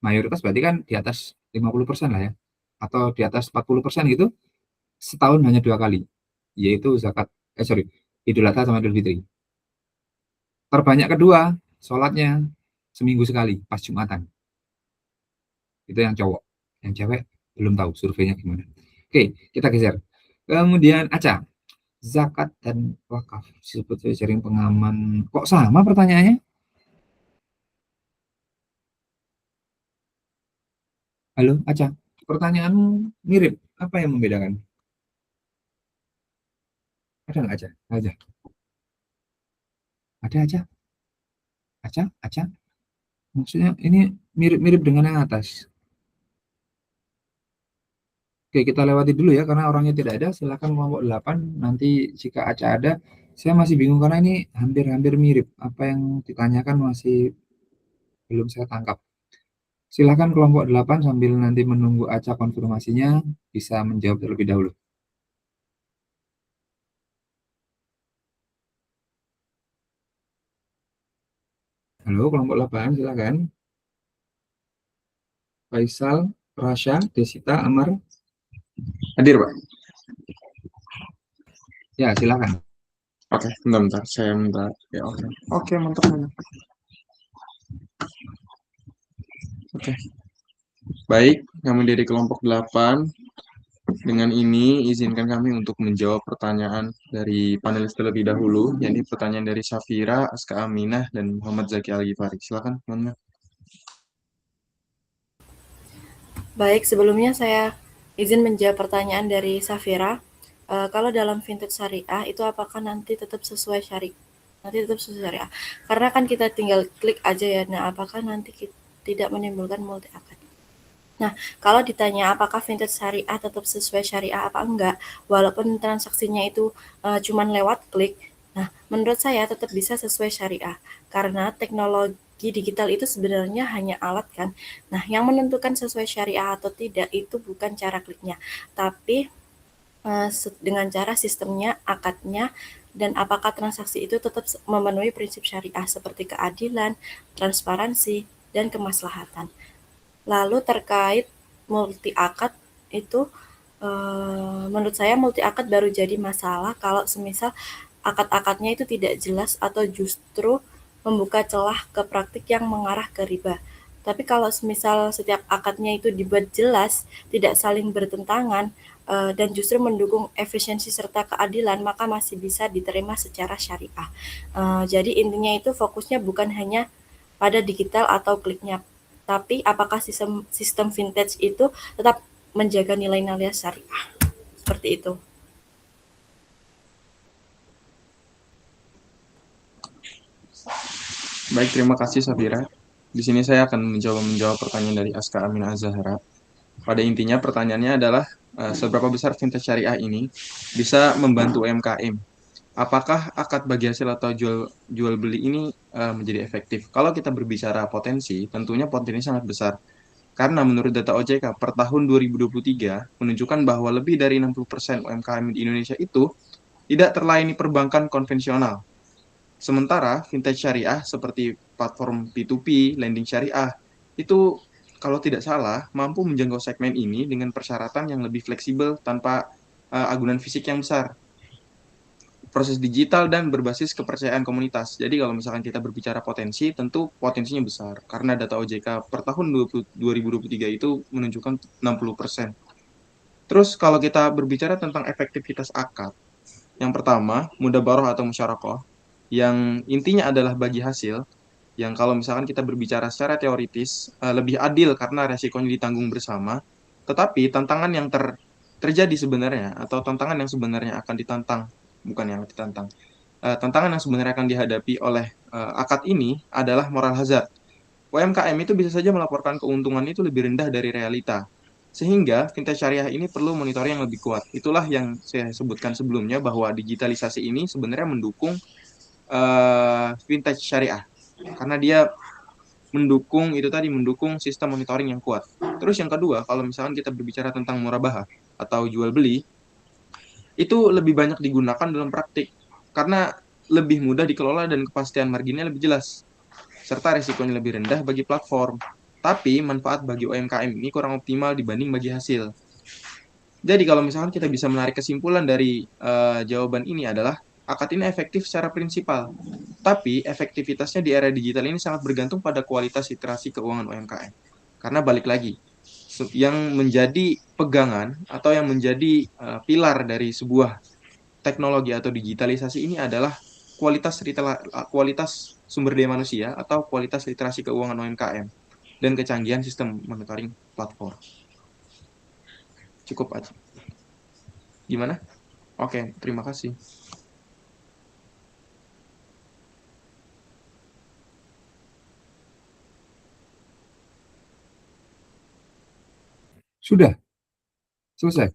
mayoritas berarti kan di atas 50% lah ya, atau di atas 40% gitu, setahun hanya 2 kali, yaitu Idul Adha sama Idul Fitri. Terbanyak kedua, sholatnya seminggu sekali, pas Jumatan. Itu yang cowok. Yang cewek belum tahu surveinya gimana. Oke, kita geser. Kemudian Aca, zakat dan wakaf sebetulnya jaring pengaman. Kok sama pertanyaannya? Halo, Aca. Pertanyaanmu mirip. Apa yang membedakan? Ada nggak Aca? Aja. Ada Aca? Aca? Maksudnya ini mirip-mirip dengan yang atas. Oke, kita lewati dulu ya, karena orangnya tidak ada. Silakan kelompok 8. Nanti jika Aca ada, saya masih bingung karena ini hampir-hampir mirip. Apa yang ditanyakan masih belum saya tangkap. Silakan kelompok 8 sambil nanti menunggu Aca konfirmasinya, bisa menjawab terlebih dahulu. Halo, kelompok 8, silakan. Faisal, Rasya, Desita, Amar. Hadir, Pak. Ya, silakan. Oke, bentar. Saya minta. Ya, oke. Oke, mantap. Oke. Baik, kami dari kelompok 8. Dengan ini, izinkan kami untuk menjawab pertanyaan dari panelis terlebih dahulu, yakni pertanyaan dari Safira, Aska Aminah, dan Muhammad Zaki Al-Ghifari. Silakan, teman-teman. Baik, sebelumnya saya izin menjawab pertanyaan dari Safira. Kalau dalam fintech syariah itu apakah nanti tetap sesuai syariah? Nanti tetap sesuai syariah. Karena kan kita tinggal klik aja ya. Nah, apakah nanti tidak menimbulkan multi akad? Nah, kalau ditanya apakah vintage syariah tetap sesuai syariah apa enggak, walaupun transaksinya itu cuman lewat klik, nah menurut saya tetap bisa sesuai syariah karena teknologi digital itu sebenarnya hanya alat kan. Nah, yang menentukan sesuai syariah atau tidak itu bukan cara kliknya, tapi dengan cara sistemnya, akadnya, dan apakah transaksi itu tetap memenuhi prinsip syariah seperti keadilan, transparansi, dan kemaslahatan. Lalu terkait multi akad itu menurut saya multi akad baru jadi masalah kalau semisal akad-akadnya itu tidak jelas atau justru membuka celah ke praktik yang mengarah ke riba. Tapi kalau semisal setiap akadnya itu dibuat jelas, tidak saling bertentangan, dan justru mendukung efisiensi serta keadilan, maka masih bisa diterima secara syariah. Jadi intinya itu fokusnya bukan hanya pada digital atau kliknya, tapi apakah sistem vintage itu tetap menjaga nilai-nilai syariah. Seperti itu. Baik, terima kasih Safira. Di sini saya akan menjawab pertanyaan dari Aska Aminah Azahra. Pada intinya pertanyaannya adalah seberapa besar vintage syariah ini bisa membantu UMKM? Apakah akad bagi hasil atau jual beli ini menjadi efektif? Kalau kita berbicara potensi, tentunya potensi sangat besar. Karena menurut data OJK per tahun 2023 menunjukkan bahwa lebih dari 60% UMKM di Indonesia itu tidak terlayani perbankan konvensional. Sementara vintage syariah seperti platform P2P, lending syariah, itu kalau tidak salah mampu menjangkau segmen ini dengan persyaratan yang lebih fleksibel tanpa agunan fisik yang besar. Proses digital dan berbasis kepercayaan komunitas. Jadi kalau misalkan kita berbicara potensi, tentu potensinya besar. Karena data OJK per tahun 2023 itu menunjukkan 60%. Terus kalau kita berbicara tentang efektivitas akad, yang pertama, mudabaroh atau musyarakah, yang intinya adalah bagi hasil, yang kalau misalkan kita berbicara secara teoritis, lebih adil karena resikonya ditanggung bersama, tetapi tantangan yang terjadi sebenarnya, atau tantangan yang sebenarnya akan ditantang, bukan yang ditantang, tantangan yang sebenarnya akan dihadapi oleh akad ini adalah moral hazard. UMKM itu bisa saja melaporkan keuntungan itu lebih rendah dari realita. Sehingga vintage syariah ini perlu monitoring yang lebih kuat. Itulah yang saya sebutkan sebelumnya bahwa digitalisasi ini sebenarnya mendukung vintage syariah. Karena dia mendukung itu tadi, mendukung sistem monitoring yang kuat. Terus yang kedua, kalau misalkan kita berbicara tentang murabahah atau jual beli, itu lebih banyak digunakan dalam praktik karena lebih mudah dikelola dan kepastian marginnya lebih jelas serta risikonya lebih rendah bagi platform. Tapi manfaat bagi UMKM ini kurang optimal dibanding bagi hasil. Jadi kalau misalkan kita bisa menarik kesimpulan dari jawaban ini adalah akad ini efektif secara prinsipal, tapi efektivitasnya di era digital ini sangat bergantung pada kualitas literasi keuangan UMKM. Karena balik lagi, yang menjadi pegangan atau yang menjadi pilar dari sebuah teknologi atau digitalisasi ini adalah kualitas sumber daya manusia atau kualitas literasi keuangan UMKM dan kecanggihan sistem monitoring platform. Cukup aja. Gimana? Oke, terima kasih. Sudah? Selesai?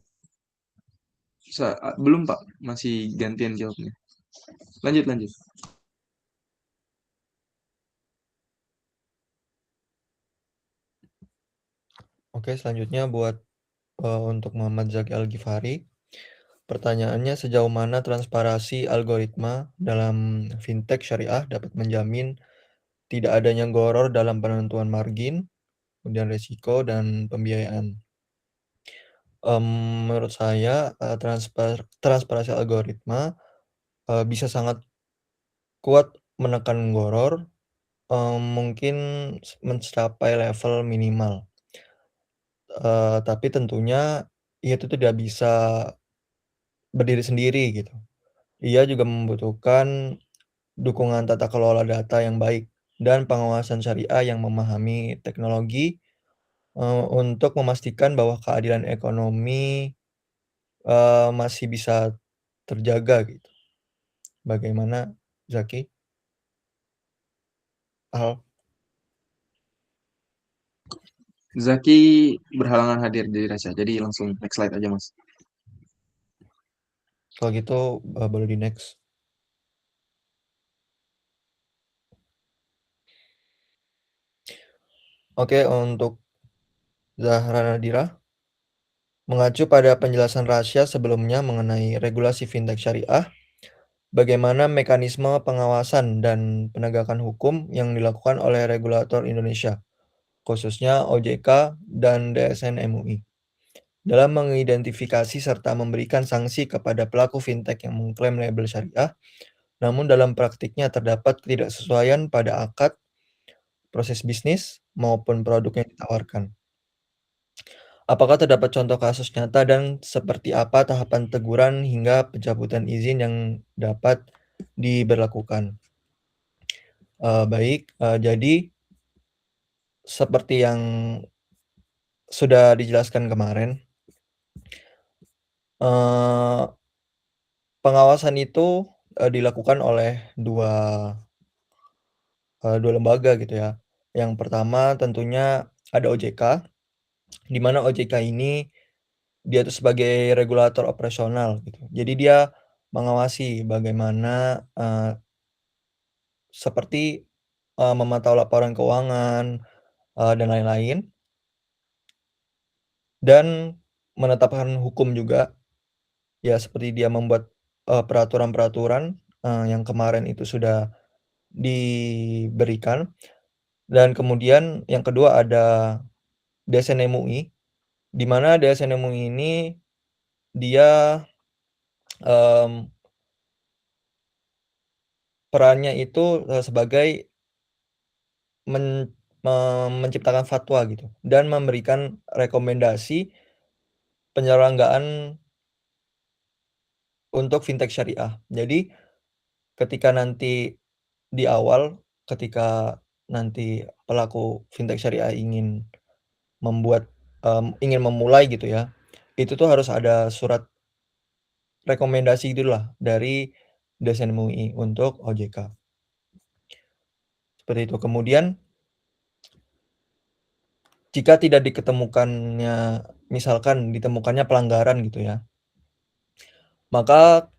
Belum, Pak. Masih gantian jawabnya. Lanjut. Oke, selanjutnya buat untuk Muhammad Zaki Al-Ghifari. Pertanyaannya, sejauh mana transparansi algoritma dalam fintech syariah dapat menjamin tidak adanya goror dalam penentuan margin, kemudian risiko, dan pembiayaan? Menurut saya, transparansi algoritma bisa sangat kuat menekan goror, mungkin mencapai level minimal. Tapi tentunya itu tidak bisa berdiri sendiri gitu. Ia juga membutuhkan dukungan tata kelola data yang baik dan pengawasan syariah yang memahami teknologi, untuk memastikan bahwa keadilan ekonomi, masih bisa terjaga gitu. Bagaimana Zaki? Zaki berhalangan hadir di Rasya, jadi langsung next slide aja Mas. Kalau gitu boleh di next. Oke, untuk Zahra Nadira, mengacu pada penjelasan Rasya sebelumnya mengenai regulasi fintech syariah, bagaimana mekanisme pengawasan dan penegakan hukum yang dilakukan oleh regulator Indonesia, khususnya OJK dan DSN MUI, dalam mengidentifikasi serta memberikan sanksi kepada pelaku fintech yang mengklaim label syariah, namun dalam praktiknya terdapat ketidaksesuaian pada akad, proses bisnis, maupun produk yang ditawarkan. Apakah terdapat contoh kasus nyata dan seperti apa tahapan teguran hingga pencabutan izin yang dapat diberlakukan? Baik, jadi seperti yang sudah dijelaskan kemarin, pengawasan itu dilakukan oleh dua lembaga gitu ya. Yang pertama tentunya ada OJK, di mana OJK ini dia itu sebagai regulator operasional gitu. Jadi dia mengawasi bagaimana seperti memantau laporan keuangan dan lain-lain, dan menetapkan hukum juga, ya seperti dia membuat peraturan-peraturan yang kemarin itu sudah diberikan. Dan kemudian yang kedua ada DSN MUI, di mana DSN MUI ini dia perannya itu sebagai menciptakan fatwa gitu, dan memberikan rekomendasi penyelenggaraan untuk fintech syariah. Jadi ketika nanti di awal, ketika nanti pelaku fintech syariah ingin memulai gitu ya, itu tuh harus ada surat rekomendasi gitulah dari DSN MUI untuk OJK. Seperti itu. Kemudian jika tidak diketemukannya, misalkan ditemukannya pelanggaran gitu ya, maka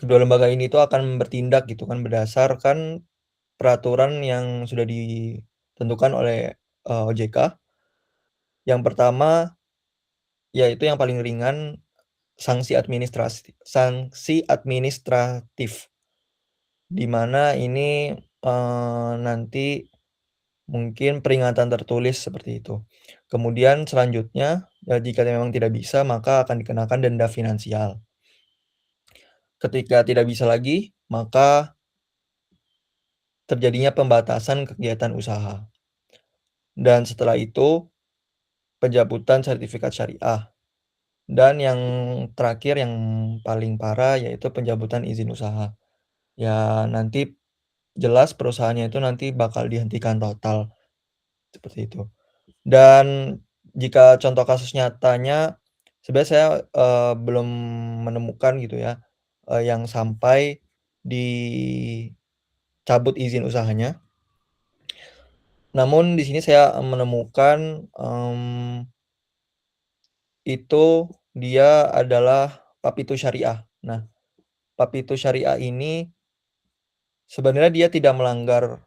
kedua lembaga ini tuh akan bertindak gitu kan berdasarkan peraturan yang sudah ditentukan oleh OJK. Yang pertama, yaitu yang paling ringan, sanksi administratif, di mana ini nanti mungkin peringatan tertulis seperti itu. Kemudian selanjutnya, jika memang tidak bisa, maka akan dikenakan denda finansial. Ketika tidak bisa lagi, maka terjadinya pembatasan kegiatan usaha. Dan setelah itu, pencabutan sertifikat syariah. Dan yang terakhir, yang paling parah, yaitu pencabutan izin usaha. Ya, nanti jelas perusahaannya itu nanti bakal dihentikan total. Seperti itu. Dan jika contoh kasus nyatanya, sebenarnya saya belum menemukan gitu ya, yang sampai dicabut izin usahanya. Namun di sini saya menemukan itu dia adalah Papitu Syariah. Nah, Papitu Syariah ini sebenarnya dia tidak melanggar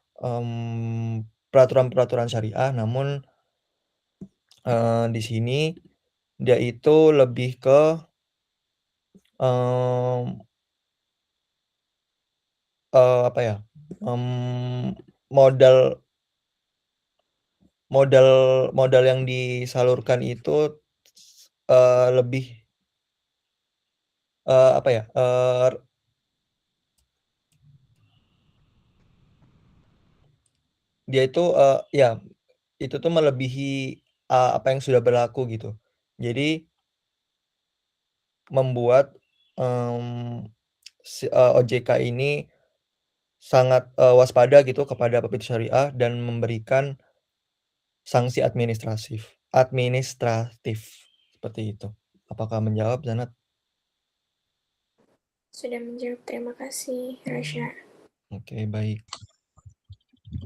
peraturan-peraturan syariah, namun di sini dia itu lebih ke apa ya, modal yang disalurkan itu lebih apa ya, dia itu ya itu tuh melebihi apa yang sudah berlaku gitu. Jadi membuat OJK ini sangat waspada gitu kepada Papitu Syariah dan memberikan sanksi administratif seperti itu. Apakah menjawab, Zanat? Sudah menjawab, terima kasih Rasya. Oke, baik.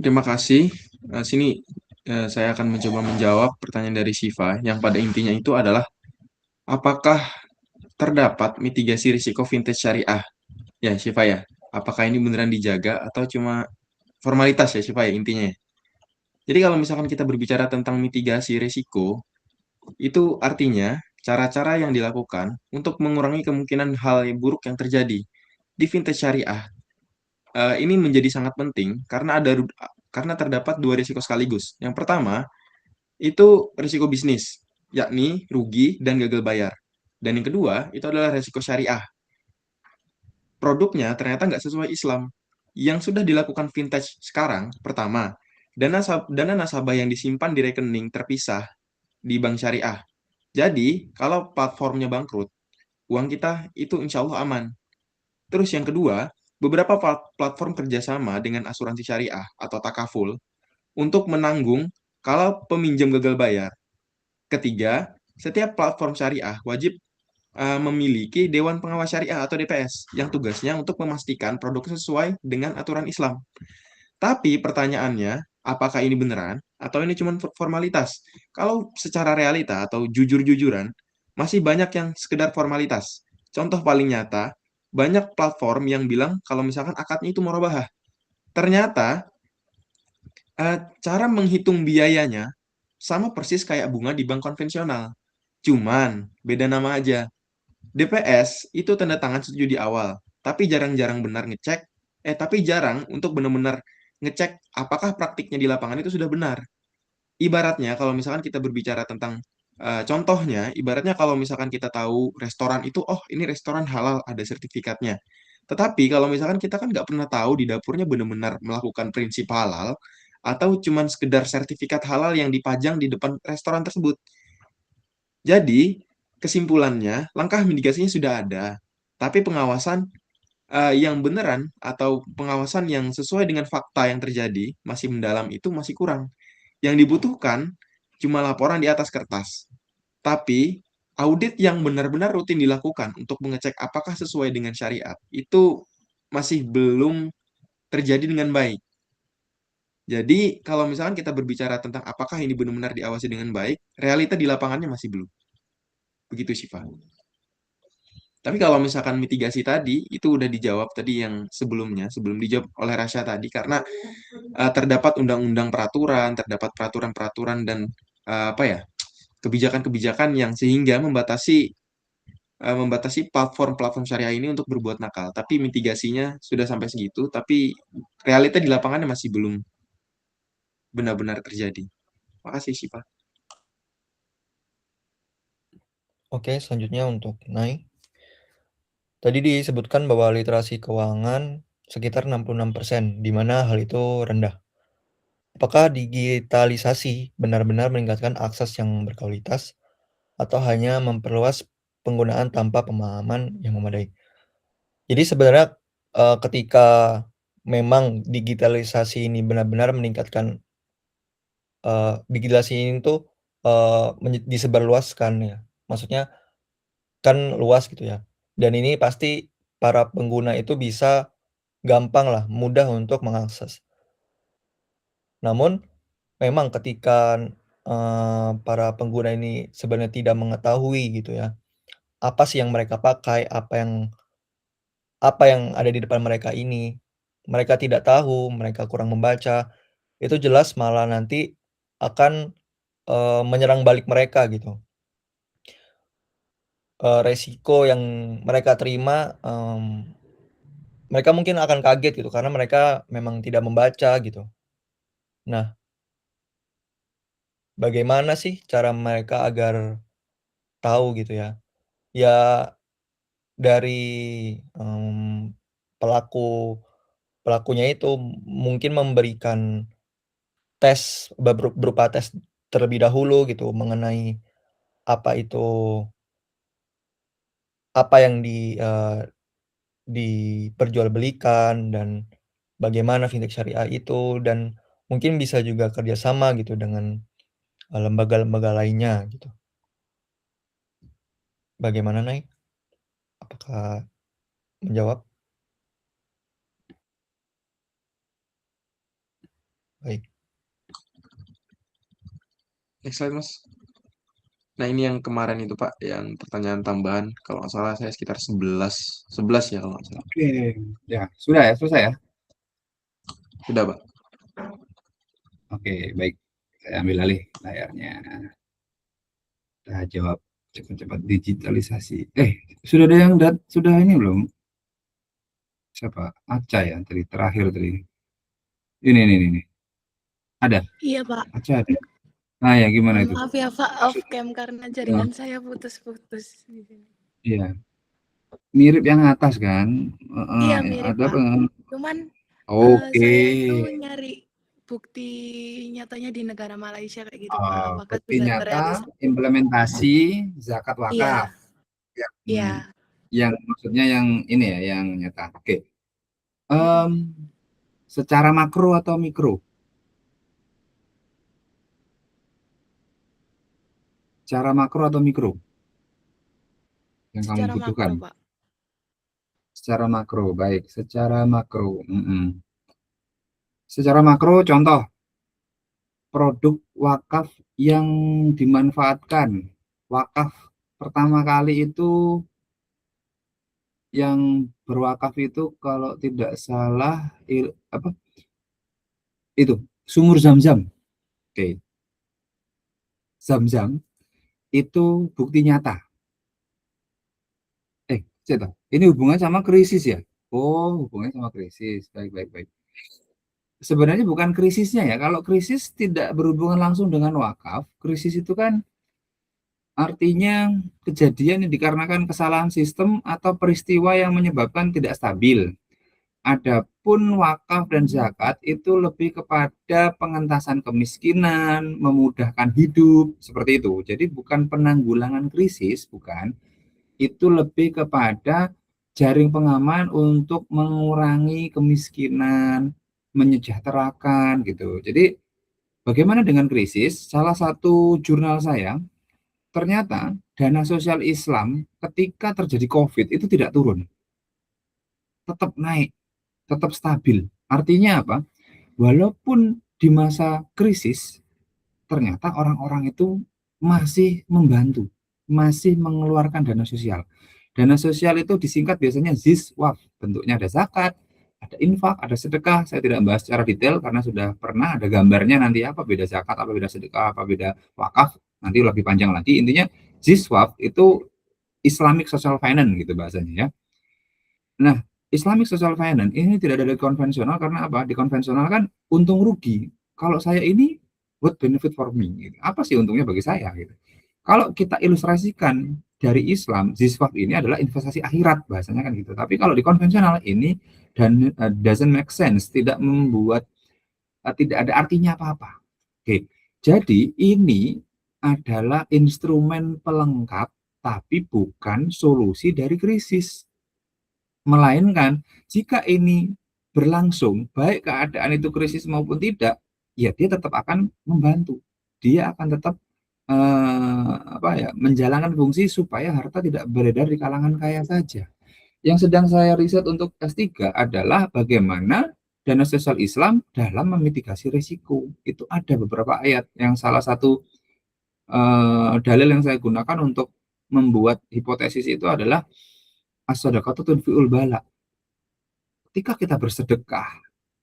Terima kasih. Sini saya akan mencoba menjawab pertanyaan dari Syifa yang pada intinya itu adalah apakah terdapat mitigasi risiko vintage syariah? Ya, Syifa ya. Apakah ini beneran dijaga atau cuma formalitas ya, Syifa ya intinya ya? Jadi kalau misalkan kita berbicara tentang mitigasi risiko, itu artinya cara-cara yang dilakukan untuk mengurangi kemungkinan hal yang buruk yang terjadi di vintage syariah. Ini menjadi sangat penting karena terdapat dua risiko sekaligus. Yang pertama, itu risiko bisnis, yakni rugi dan gagal bayar. Dan yang kedua, itu adalah risiko syariah. Produknya ternyata nggak sesuai Islam. Yang sudah dilakukan vintage sekarang, pertama, dana nasabah yang disimpan di rekening terpisah di bank syariah. Jadi, kalau platformnya bangkrut, uang kita itu insya Allah aman. Terus yang kedua, beberapa platform kerjasama dengan asuransi syariah atau takaful untuk menanggung kalau peminjam gagal bayar. Ketiga, setiap platform syariah wajib memiliki Dewan Pengawas Syariah atau DPS yang tugasnya untuk memastikan produk sesuai dengan aturan Islam. Tapi pertanyaannya, apakah ini beneran atau ini cuma formalitas? Kalau secara realita atau jujur-jujuran, masih banyak yang sekedar formalitas. Contoh paling nyata, banyak platform yang bilang kalau misalkan akadnya itu murabahah. Ternyata cara menghitung biayanya sama persis kayak bunga di bank konvensional. Cuman beda nama aja. DPS itu tanda tangan setuju di awal, tapi jarang-jarang benar ngecek, tapi jarang untuk benar-benar ngecek apakah praktiknya di lapangan itu sudah benar. Ibaratnya kalau misalkan kita berbicara tentang contohnya, ibaratnya kalau misalkan kita tahu restoran itu, oh ini restoran halal, ada sertifikatnya. Tetapi kalau misalkan kita kan nggak pernah tahu di dapurnya benar-benar melakukan prinsip halal, atau cuman sekedar sertifikat halal yang dipajang di depan restoran tersebut. Jadi, kesimpulannya, langkah mitigasinya sudah ada, tapi pengawasan yang beneran atau pengawasan yang sesuai dengan fakta yang terjadi masih mendalam itu masih kurang. Yang dibutuhkan cuma laporan di atas kertas. Tapi audit yang benar-benar rutin dilakukan untuk mengecek apakah sesuai dengan syariat itu masih belum terjadi dengan baik. Jadi kalau misalkan kita berbicara tentang apakah ini benar-benar diawasi dengan baik, realita di lapangannya masih belum. Begitu Syifa. Tapi kalau misalkan mitigasi tadi, itu udah dijawab tadi yang sebelumnya, sebelum dijawab oleh Rasya tadi, karena terdapat undang-undang peraturan, terdapat peraturan-peraturan dan apa ya, kebijakan-kebijakan yang sehingga membatasi platform-platform syariah ini untuk berbuat nakal. Tapi mitigasinya sudah sampai segitu, tapi realita di lapangannya masih belum benar-benar terjadi. Makasih Syifa. Oke, selanjutnya untuk Nai. Tadi disebutkan bahwa literasi keuangan sekitar 66%, di mana hal itu rendah. Apakah digitalisasi benar-benar meningkatkan akses yang berkualitas atau hanya memperluas penggunaan tanpa pemahaman yang memadai? Jadi sebenarnya ketika memang digitalisasi ini benar-benar meningkatkan digitalisasi ini tuh disebarluaskan ya. Maksudnya kan luas gitu ya. Dan ini pasti para pengguna itu bisa gampang lah, mudah untuk mengakses. Namun memang ketika para pengguna ini sebenarnya tidak mengetahui gitu ya, apa sih yang mereka pakai, apa yang ada di depan mereka ini, mereka tidak tahu, mereka kurang membaca, itu jelas malah nanti akan menyerang balik mereka gitu. Resiko yang mereka terima, mereka mungkin akan kaget gitu karena mereka memang tidak membaca gitu. Nah, bagaimana sih cara mereka agar tahu gitu ya? Ya dari, pelakunya itu mungkin memberikan tes berupa tes terlebih dahulu gitu mengenai apa itu apa yang diperjualbelikan dan bagaimana fintech syariah itu dan mungkin bisa juga kerjasama gitu dengan, lembaga-lembaga lainnya gitu. Bagaimana, Nay? Apakah menjawab? Baik. Next slide, Mas. Nah, ini yang kemarin itu, Pak, yang pertanyaan tambahan. Kalau nggak salah saya sekitar 11 ya kalau nggak salah. Oke, ya sudah ya, selesai ya. Sudah, Pak. Oke, baik. Saya ambil alih layarnya. Kita jawab cepat-cepat digitalisasi. Sudah ada yang sudah ini belum? Siapa? Aca ya, tadi terakhir tadi. Ini. Ada? Iya, Pak. Aca ada. Nah, ya gimana itu? Maaf ya, Pak, off cam karena jaringan saya putus-putus di sini. Iya. Mirip yang atas kan? Iya, mirip, ada Pak. Cuman Oke. saya tuh nyari bukti nyatanya di negara Malaysia kayak gitu, Pak. Apakah Bukti sudah nyata terrealisasi? implementasi zakat Iya. wakaf. Ya. Iya. Yang maksudnya yang ini ya, yang nyata. Oke. Secara makro atau mikro? Secara makro atau mikro? Yang kamu Secara butuhkan? makro, Pak. Secara makro, baik. Secara makro. Secara makro, contoh produk wakaf yang dimanfaatkan. Wakaf pertama kali itu yang berwakaf itu kalau tidak salah itu sumur Zam-Zam. Oke. Zam-Zam itu bukti nyata. Ini hubungannya sama krisis ya? Oh, hubungannya sama krisis. Baik. Sebenarnya bukan krisisnya ya. Kalau krisis tidak berhubungan langsung dengan wakaf, krisis itu kan artinya kejadian yang dikarenakan kesalahan sistem atau peristiwa yang menyebabkan tidak stabil. Adapun wakaf dan zakat itu lebih kepada pengentasan kemiskinan, memudahkan hidup, seperti itu. Jadi bukan penanggulangan krisis, bukan. Itu lebih kepada jaring pengaman untuk mengurangi kemiskinan, menyejahterakan gitu. Jadi bagaimana dengan krisis? Salah satu jurnal saya, ternyata dana sosial Islam ketika terjadi COVID itu tidak turun. Tetap naik, tetap stabil. Artinya apa? Walaupun di masa krisis, ternyata orang-orang itu masih membantu, masih mengeluarkan dana sosial. Dana sosial itu disingkat biasanya ZISWAF. Bentuknya ada zakat, ada infak, ada sedekah. Saya tidak membahas secara detail karena sudah pernah ada gambarnya nanti apa beda zakat, apa beda sedekah, apa beda wakaf. Nanti lebih panjang lagi. Intinya ZISWAF itu Islamic Social Finance gitu bahasanya ya. Nah, Islamic Social Finance ini tidak ada di konvensional karena apa? Di konvensional kan untung rugi. Kalau saya ini what benefit for me? Gitu. Apa sih untungnya bagi saya? Gitu. Kalau kita ilustrasikan dari Islam, ZISWAF ini adalah investasi akhirat bahasanya kan gitu. Tapi kalau di konvensional ini dan doesn't make sense, tidak membuat tidak ada artinya apa-apa. Oke, jadi ini adalah instrumen pelengkap tapi bukan solusi dari krisis. Melainkan jika ini berlangsung, baik keadaan itu krisis maupun tidak, ya dia tetap akan membantu. Dia akan tetap menjalankan fungsi supaya harta tidak beredar di kalangan kaya saja. Yang sedang saya riset untuk S3 adalah bagaimana dana sosial Islam dalam memitigasi risiko. Itu ada beberapa ayat yang salah satu dalil yang saya gunakan untuk membuat hipotesis itu adalah as-shadaqatu tudfi'ul bala. Ketika kita bersedekah,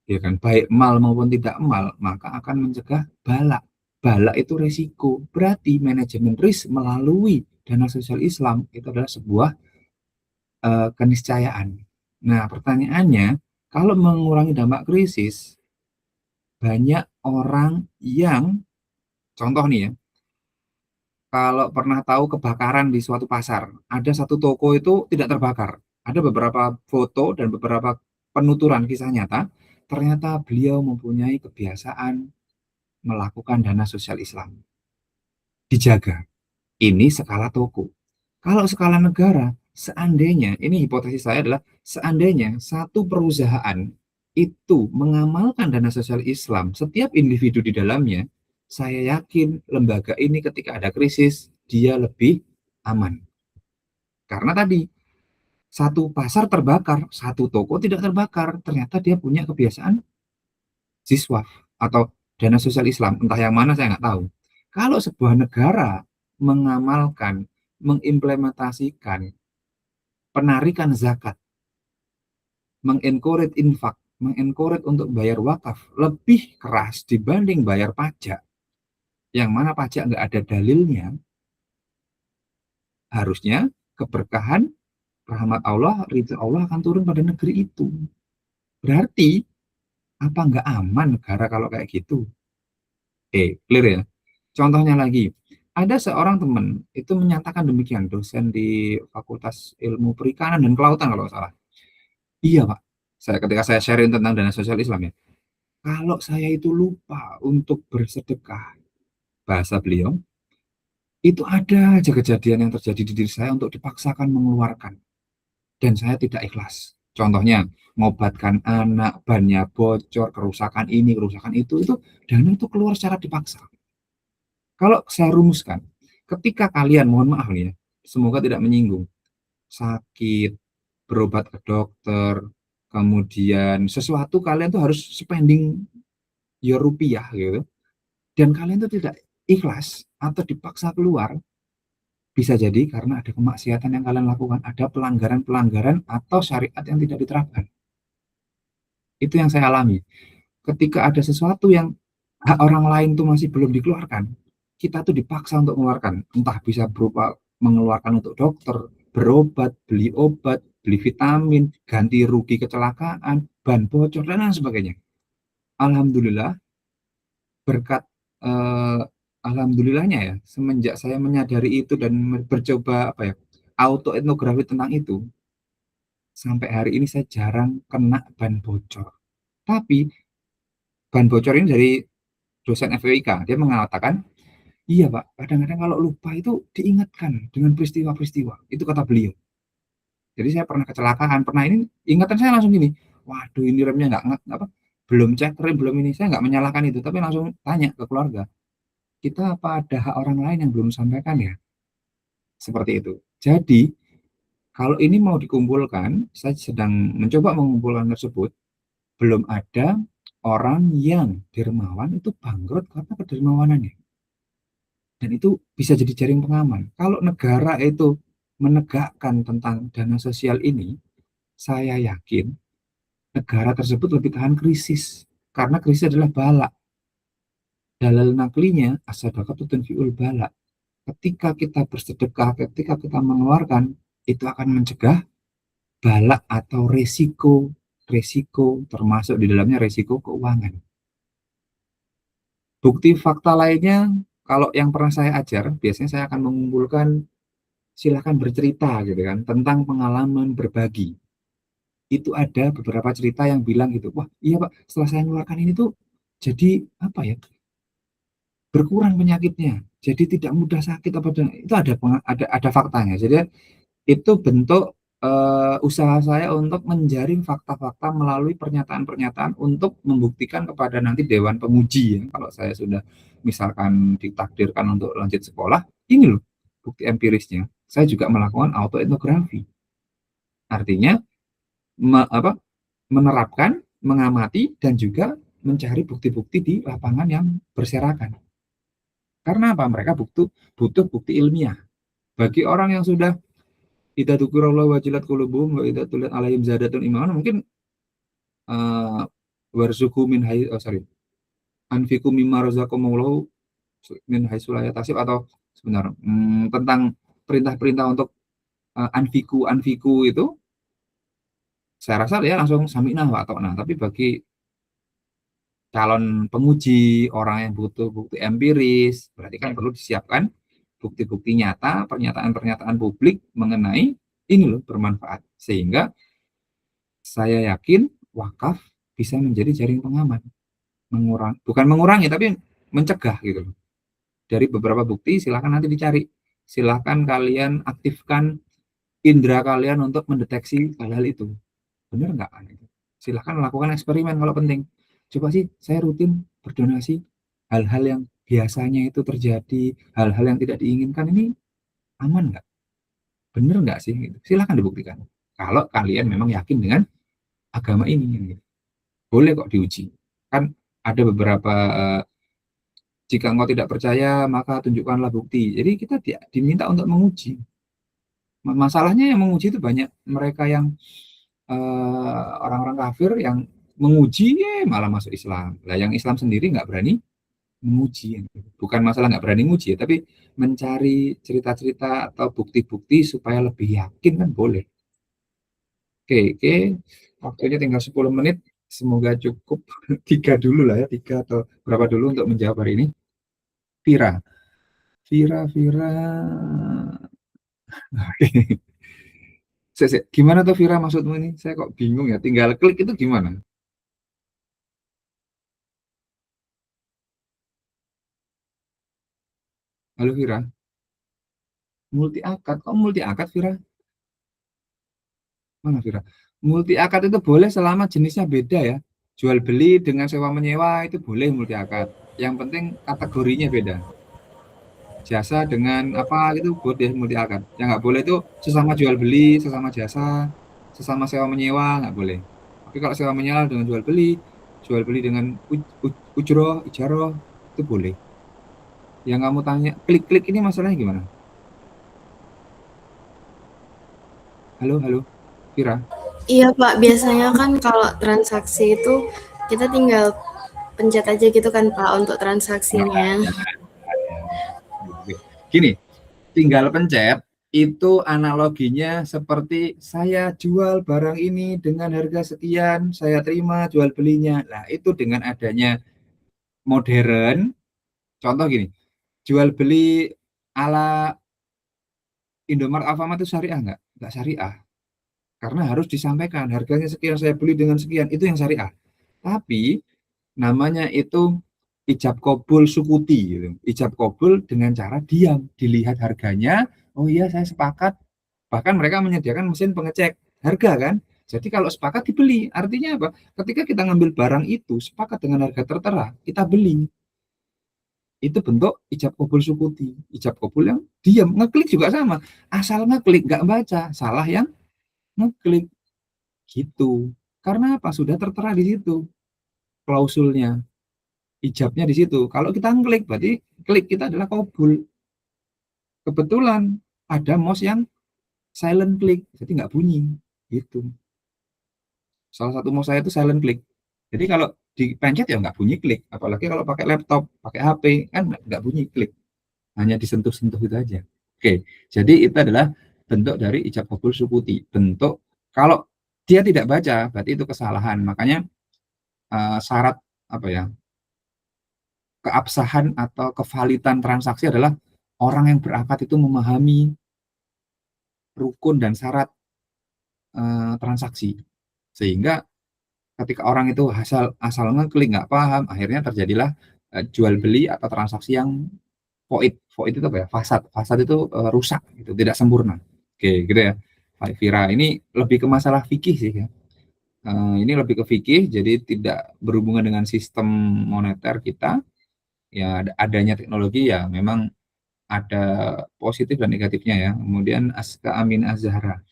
ya kan, baik mal maupun tidak mal, maka akan mencegah bala. Bala itu resiko. Berarti manajemen risk melalui dana sosial Islam itu adalah sebuah keniscayaan. Nah, pertanyaannya, kalau mengurangi dampak krisis, banyak orang yang, contoh nih ya, kalau pernah tahu kebakaran di suatu pasar, ada satu toko itu tidak terbakar. Ada beberapa foto dan beberapa penuturan kisah nyata, ternyata beliau mempunyai kebiasaan melakukan dana sosial Islam. Dijaga. Ini skala toko. Kalau skala negara, seandainya, ini hipotesis saya adalah, seandainya satu perusahaan itu mengamalkan dana sosial Islam, setiap individu di dalamnya, saya yakin lembaga ini ketika ada krisis, dia lebih aman. Karena tadi, satu pasar terbakar, satu toko tidak terbakar, ternyata dia punya kebiasaan ZISWAF atau dana sosial Islam, entah yang mana saya nggak tahu. Kalau sebuah negara mengamalkan, mengimplementasikan penarikan zakat, mengencourage infak, mengencourage untuk bayar wakaf lebih keras dibanding bayar pajak, yang mana pajak nggak ada dalilnya, harusnya keberkahan, rahmat Allah, ridha Allah akan turun pada negeri itu. Berarti, apa nggak aman negara kalau kayak gitu? Clear ya? Contohnya lagi, ada seorang teman itu menyatakan demikian, dosen di Fakultas Ilmu Perikanan dan Kelautan kalau nggak salah. Iya Pak, ketika saya sharing tentang dana sosial Islam ya, kalau saya itu lupa untuk bersedekah, bahasa beliau, itu ada aja kejadian yang terjadi di diri saya untuk dipaksakan mengeluarkan. Dan saya tidak ikhlas. Contohnya, ngobatkan anak, bannya bocor, kerusakan ini, kerusakan itu dana itu keluar secara dipaksa. Kalau saya rumuskan, ketika kalian, mohon maaf nih ya, semoga tidak menyinggung, sakit, berobat ke dokter, kemudian sesuatu kalian tuh harus spending your rupiah gitu, dan kalian tuh tidak ikhlas atau dipaksa keluar, bisa jadi karena ada kemaksiatan yang kalian lakukan, ada pelanggaran-pelanggaran atau syariat yang tidak diterapkan. Itu yang saya alami. Ketika ada sesuatu yang hak orang lain tuh masih belum dikeluarkan, kita tuh dipaksa untuk mengeluarkan, entah bisa berupa mengeluarkan untuk dokter, berobat, beli obat, beli vitamin, ganti rugi kecelakaan, ban bocor, dan lain sebagainya. Alhamdulillah, berkat alhamdulillahnya ya, semenjak saya menyadari itu dan bercoba auto etnografi tentang itu, sampai hari ini saya jarang kena ban bocor. Tapi ban bocor ini dari dosen FWIK, dia mengatakan, iya Pak, kadang-kadang kalau lupa itu diingatkan dengan peristiwa-peristiwa, itu kata beliau. Jadi saya pernah kecelakaan, pernah ini, ingatan saya langsung gini, waduh ini remnya belum cek rem, belum ini, saya nggak menyalahkan itu, tapi langsung tanya ke keluarga, kita apa ada hak orang lain yang belum sampaikan ya? Seperti itu. Jadi, kalau ini mau dikumpulkan, saya sedang mencoba mengumpulkan tersebut, belum ada orang yang dermawan itu bangkrut karena kedermawanannya. Dan itu bisa jadi jaring pengaman. Kalau negara itu menegakkan tentang dana sosial ini, saya yakin negara tersebut lebih tahan krisis. Karena krisis adalah bala. Dalil naklinya, as-sadaqatu tunfi'ul bala. Ketika kita bersedekah, ketika kita mengeluarkan, itu akan mencegah bala atau resiko termasuk di dalamnya resiko keuangan. Bukti fakta lainnya, kalau yang pernah saya ajar, biasanya saya akan mengumpulkan silakan bercerita gitu kan, tentang pengalaman berbagi. Itu ada beberapa cerita yang bilang gitu, wah iya Pak, setelah saya mengeluarkan ini tuh jadi berkurang penyakitnya, jadi tidak mudah sakit itu ada faktanya. Jadi itu bentuk usaha saya untuk menjaring fakta-fakta melalui pernyataan-pernyataan untuk membuktikan kepada nanti Dewan Penguji ya, kalau saya sudah misalkan ditakdirkan untuk lanjut sekolah, ini loh bukti empirisnya. Saya juga melakukan autoetnografi. Artinya menerapkan, mengamati, dan juga mencari bukti-bukti di lapangan yang berserakan. Karena apa? Mereka butuh bukti ilmiah. Bagi orang yang sudah idza dzukirallahu wajilat qulubuhum wa idza tuliyat 'alaihim zadatun imanan, mungkin warzuqu min anfiqu mimma razaqakumullahu min haitsu la yahtasib, atau sebentar tentang perintah-perintah untuk anfiku itu, saya rasa dia langsung sami'na wa ata'na. Tapi bagi calon penguji, orang yang butuh bukti empiris, berarti kan perlu disiapkan bukti-bukti nyata, pernyataan-pernyataan publik mengenai ini loh bermanfaat. Sehingga saya yakin wakaf bisa menjadi jaring pengaman. Bukan mengurangi, tapi mencegah gitu loh. Dari beberapa bukti silahkan nanti dicari. Silahkan kalian aktifkan indera kalian untuk mendeteksi hal-hal itu. Benar nggak? Silahkan lakukan eksperimen kalau penting. Coba sih saya rutin berdonasi, hal-hal yang biasanya itu terjadi, hal-hal yang tidak diinginkan ini aman nggak? Bener nggak sih? Gitu. Silahkan dibuktikan. Kalau kalian memang yakin dengan agama ini, gitu. Boleh kok diuji. Kan ada beberapa Jika engkau tidak percaya, maka tunjukkanlah bukti. Jadi kita diminta untuk menguji. Masalahnya yang menguji itu banyak mereka yang orang-orang kafir yang menguji malah masuk Islam. Lah yang Islam sendiri nggak berani menguji. Bukan masalah nggak berani menguji ya, tapi mencari cerita-cerita atau bukti-bukti supaya lebih yakin kan boleh. Oke, waktunya tinggal 10 menit. Semoga cukup 3 dulu lah ya, 3 atau berapa dulu untuk menjawab hari ini. Vira. Oke. Gimana tuh Vira maksudmu ini? Saya kok bingung ya. Tinggal klik itu gimana? Halo Vira. Multi akad. Kok multi akad Vira? Mana Vira? Multi akad itu boleh selama jenisnya beda ya. Jual beli dengan sewa menyewa itu boleh multi akad. Yang penting kategorinya beda. Jasa dengan apa gitu boleh multi akad. Yang nggak boleh itu sesama jual beli, sesama jasa, sesama sewa menyewa nggak boleh. Tapi kalau sewa menyewa dengan jual beli dengan ujroh, ijaroh itu boleh. Yang kamu tanya klik-klik ini masalahnya gimana? Halo, Vira. Iya Pak, biasanya kan kalau transaksi itu kita tinggal pencet aja gitu kan Pak untuk transaksinya. Gini, tinggal pencet itu analoginya seperti saya jual barang ini dengan harga sekian, saya terima jual belinya. Nah, itu dengan adanya modern, contoh gini, jual beli ala Indomaret, Alfamart itu syariah nggak? Nggak syariah. Karena harus disampaikan harganya sekian, saya beli dengan sekian, itu yang syariah. Tapi namanya itu ijab kabul sukuti gitu. Ijab kabul dengan cara diam, dilihat harganya, oh iya saya sepakat. Bahkan mereka menyediakan mesin pengecek harga kan. Jadi kalau sepakat dibeli, artinya apa? Ketika kita ngambil barang itu sepakat dengan harga tertera, kita beli. Itu bentuk ijab kabul sukuti. Ijab kabul yang diam, ngeklik juga sama. Asal ngeklik nggak baca, salah yang ngeklik gitu. Karena apa? Sudah tertera di situ klausulnya. Ijabnya di situ. Kalau kita ngeklik berarti klik kita adalah kabul. Kebetulan ada mouse yang silent click, jadi nggak bunyi gitu. Salah satu mouse saya itu silent click. Jadi kalau dipencet ya nggak bunyi klik. Apalagi kalau pakai laptop, pakai HP kan nggak bunyi klik. Hanya disentuh-sentuh itu aja. Oke, jadi itu adalah bentuk dari ijab kabul sukuti. Bentuk kalau dia tidak baca berarti itu kesalahan. Makanya syarat apa ya? Keabsahan atau kevalitan transaksi adalah orang yang berakad itu memahami rukun dan syarat transaksi. Sehingga ketika orang itu asal ngeklik nggak paham, akhirnya terjadilah jual beli atau transaksi yang void. Void itu apa ya? Fasad. Fasad itu rusak, gitu, tidak sempurna. Oke, gitu ya. Pak Vira, ini lebih ke masalah fikih sih ya. Ini lebih ke fikih, jadi tidak berhubungan dengan sistem moneter kita. Ya adanya teknologi ya memang ada positif dan negatifnya ya. Kemudian Aska Amin Azhara.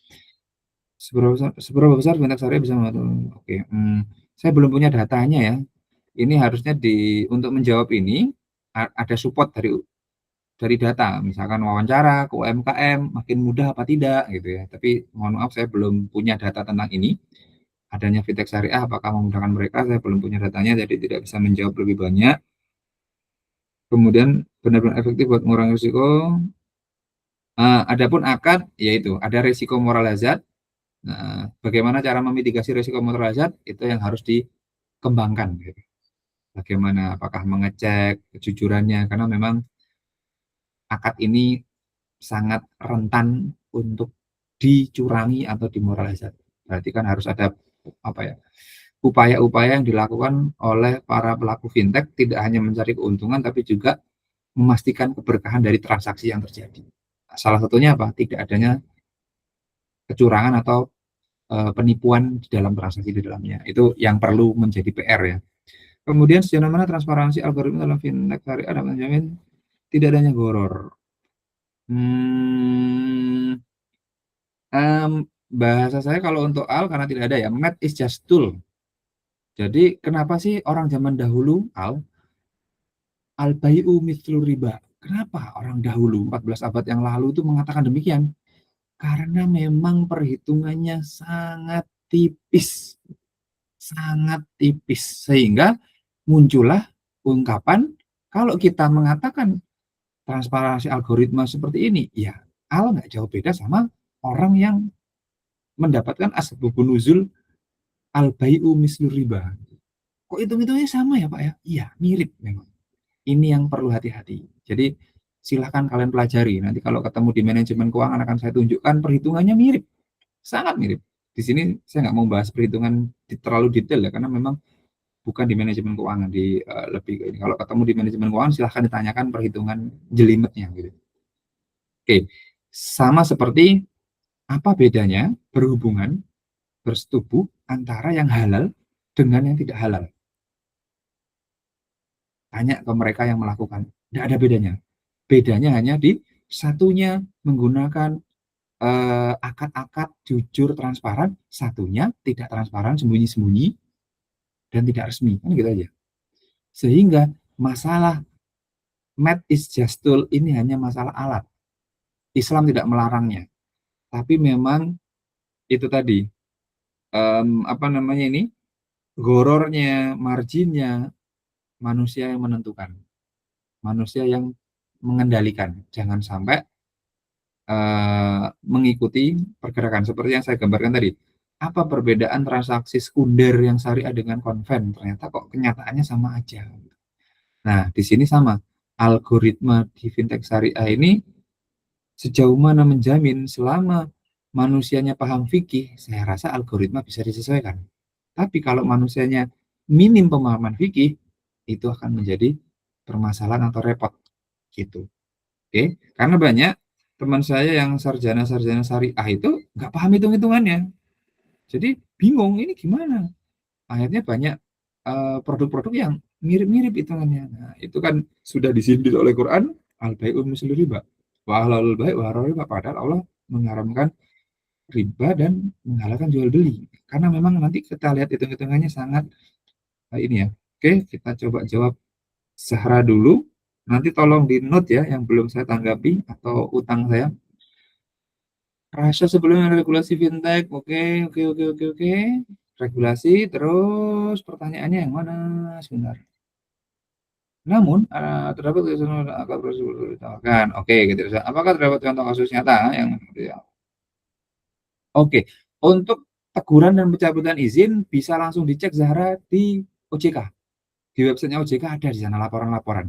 Seberapa besar fintech syariah bisa membantu? Oke, saya belum punya datanya ya. Ini harusnya untuk menjawab ini ada support dari data, misalkan wawancara ke UMKM makin mudah apa tidak gitu ya. Tapi mohon maaf saya belum punya data tentang ini. Adanya fintech syariah apakah memudahkan mereka? Saya belum punya datanya, jadi tidak bisa menjawab lebih banyak. Kemudian benar-benar efektif buat mengurangi risiko. Adapun akad, yaitu ada risiko moral hazard. Nah, bagaimana cara memitigasi risiko moral hazard itu yang harus dikembangkan. Gitu. Bagaimana, apakah mengecek kejujurannya, karena memang akad ini sangat rentan untuk dicurangi atau dimoral hazard. Berarti kan harus ada apa ya? Upaya-upaya yang dilakukan oleh para pelaku fintech tidak hanya mencari keuntungan tapi juga memastikan keberkahan dari transaksi yang terjadi. Salah satunya apa? Tidak adanya kecurangan atau penipuan di dalam transaksi di dalamnya. Itu yang perlu menjadi PR ya. Kemudian sejauh mana transparansi algoritma dalam fintech syariah dapat menjamin tidak adanya goror. Bahasa saya kalau untuk al karena tidak ada ya, math is just tool. Jadi kenapa sih orang zaman dahulu al Al-bai'u mithlu riba. Kenapa orang dahulu 14 abad yang lalu itu mengatakan demikian? Karena memang perhitungannya sangat tipis. Sangat tipis. Sehingga muncullah ungkapan kalau kita mengatakan transparansi algoritma seperti ini, ya nggak jauh beda sama orang yang mendapatkan asbabun nuzul al-bai'u mislu riba. Kok hitung-hitungnya sama ya Pak ya? Iya, mirip memang. Ini yang perlu hati-hati. Jadi silahkan kalian pelajari. Nanti kalau ketemu di manajemen keuangan akan saya tunjukkan perhitungannya mirip. Sangat mirip. Di sini saya nggak mau bahas perhitungan terlalu detail ya, karena memang bukan di manajemen keuangan, lebih ke ini. Kalau ketemu di manajemen keuangan silahkan ditanyakan perhitungan jelimetnya gitu. Oke, sama seperti apa bedanya berhubungan, bersetubuh antara yang halal dengan yang tidak halal. Tanya ke mereka yang melakukan, tidak ada bedanya. Bedanya hanya di satunya menggunakan akad-akad jujur transparan, satunya tidak transparan, sembunyi-sembunyi, dan tidak resmi, kan gitu aja. Sehingga masalah math is just tool ini hanya masalah alat. Islam tidak melarangnya, tapi memang itu tadi gorornya, marginnya manusia yang menentukan, manusia yang mengendalikan. Jangan sampai mengikuti pergerakan seperti yang saya gambarkan tadi. Apa perbedaan transaksi sekunder yang syariah dengan konven? Ternyata kok kenyataannya sama aja. Nah, di sini sama. Algoritma di fintech syariah ini sejauh mana menjamin selama manusianya paham fikih, saya rasa algoritma bisa disesuaikan. Tapi kalau manusianya minim pemahaman fikih, itu akan menjadi permasalahan atau repot gitu. Oke, karena banyak teman saya yang sarjana-sarjana syariah itu nggak paham hitung-hitungannya. Jadi bingung ini gimana. Akhirnya banyak produk-produk yang mirip-mirip hitungannya. Nah, itu kan sudah disindir oleh Quran, al-bai'u mislu riba. Wa halalul bai' wa haramul riba. Padahal Allah mengharamkan riba dan menghalalkan jual beli. Karena memang nanti kita lihat hitung-hitungannya sangat ini ya. Oke, kita coba jawab Zahra dulu. Nanti tolong di note ya yang belum saya tanggapi atau utang saya. Rasio sebelumnya regulasi fintech. Oke. Regulasi, terus pertanyaannya yang mana? Sebentar. Namun, terdapat akad prosedur ditawarkan. Oke, gitu. Apakah terdapat contoh kasus nyata yang Oke, untuk teguran dan pencabutan izin bisa langsung dicek Zahra di OJK. Di websitenya OJK ada di sana laporan-laporan.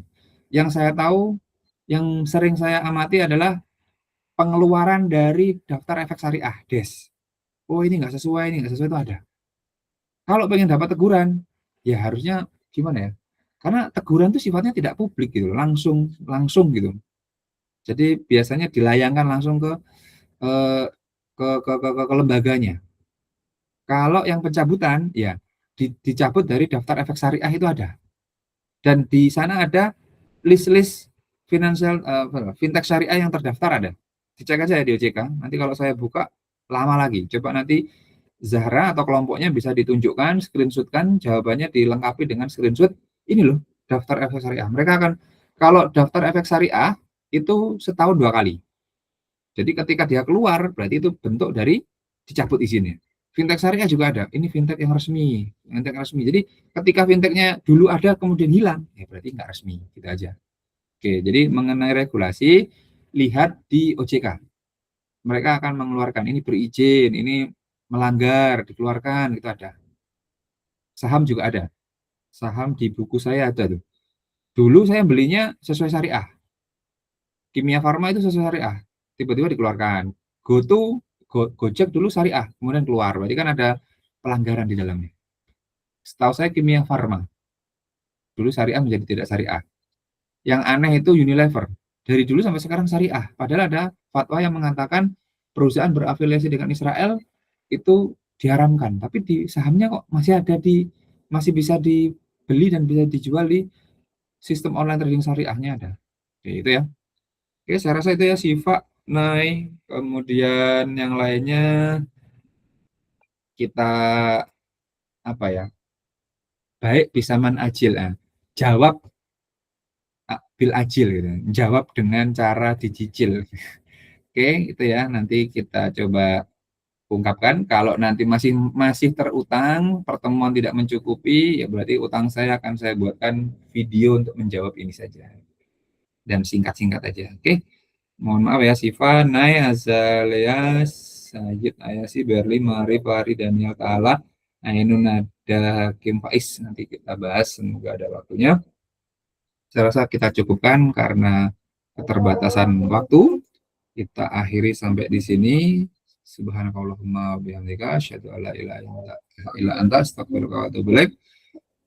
Yang saya tahu, yang sering saya amati adalah pengeluaran dari daftar efek syariah, DES. Oh ini nggak sesuai itu ada. Kalau pengen dapat teguran, ya harusnya gimana ya? Karena teguran itu sifatnya tidak publik gitu, langsung gitu. Jadi biasanya dilayangkan langsung ke lembaganya. Kalau yang pencabutan, ya dicabut dari daftar efek syariah itu ada. Dan di sana ada list-list financial fintech syariah yang terdaftar ada. Dicek aja ya di OJK. Nanti kalau saya buka lama lagi. Coba nanti Zahra atau kelompoknya bisa ditunjukkan, screenshotkan, jawabannya dilengkapi dengan screenshot. Ini loh daftar efek syariah. Mereka akan, kalau daftar efek syariah itu setahun 2 kali. Jadi ketika dia keluar, berarti itu bentuk dari dicabut izinnya. Fintech syariah juga ada. Ini fintech yang resmi. Jadi ketika fintechnya dulu ada kemudian hilang, ya berarti nggak resmi. Gitu aja. Oke, jadi mengenai regulasi, lihat di OJK. Mereka akan mengeluarkan ini berizin, ini melanggar, dikeluarkan, itu ada. Saham juga ada. Saham di buku saya ada tuh. Dulu saya belinya sesuai syariah. Kimia Farma itu sesuai syariah. Tiba-tiba dikeluarkan. Gojek dulu syariah, kemudian keluar. Berarti kan ada pelanggaran di dalamnya. Setahu saya Kimia Farma. Dulu syariah menjadi tidak syariah. Yang aneh itu Unilever. Dari dulu sampai sekarang syariah. Padahal ada fatwa yang mengatakan perusahaan berafiliasi dengan Israel itu diharamkan. Tapi di sahamnya kok masih bisa dibeli dan bisa dijual di sistem online trading syariahnya ada. Oke, itu ya. Oke, saya rasa itu ya Siva, Nay, kemudian yang lainnya kita baik bisa manajil. Jawab bil ajil gitu. Jawab dengan cara dicicil. Oke, itu ya. Nanti kita coba ungkapkan. Kalau nanti masih terutang, pertemuan tidak mencukupi, ya berarti utang saya akan saya buatkan video untuk menjawab ini saja. Dan singkat-singkat aja. Oke. Mohon maaf ya, Siva, Nay, Azalea, Sajid, Ayasi, Berli, Mari, Fahri, Daniel, Ta'ala, Ainun, ada Hakim, Faiz. Nanti kita bahas, semoga ada waktunya. Saya rasa kita cukupkan karena keterbatasan waktu. Kita akhiri sampai di sini. Subhanakallahumma bihamdika asyhadu an la ilaha illa anta astaghfiruka wa atubu ilaik.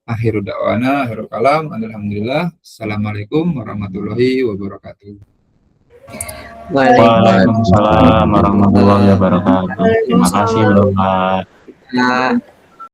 Akhiru da'wana, akhirul kalam, alhamdulillah. Assalamualaikum warahmatullahi wabarakatuh. Waalaikumsalam warahmatullahi wabarakatuh. Terima kasih, Bapak.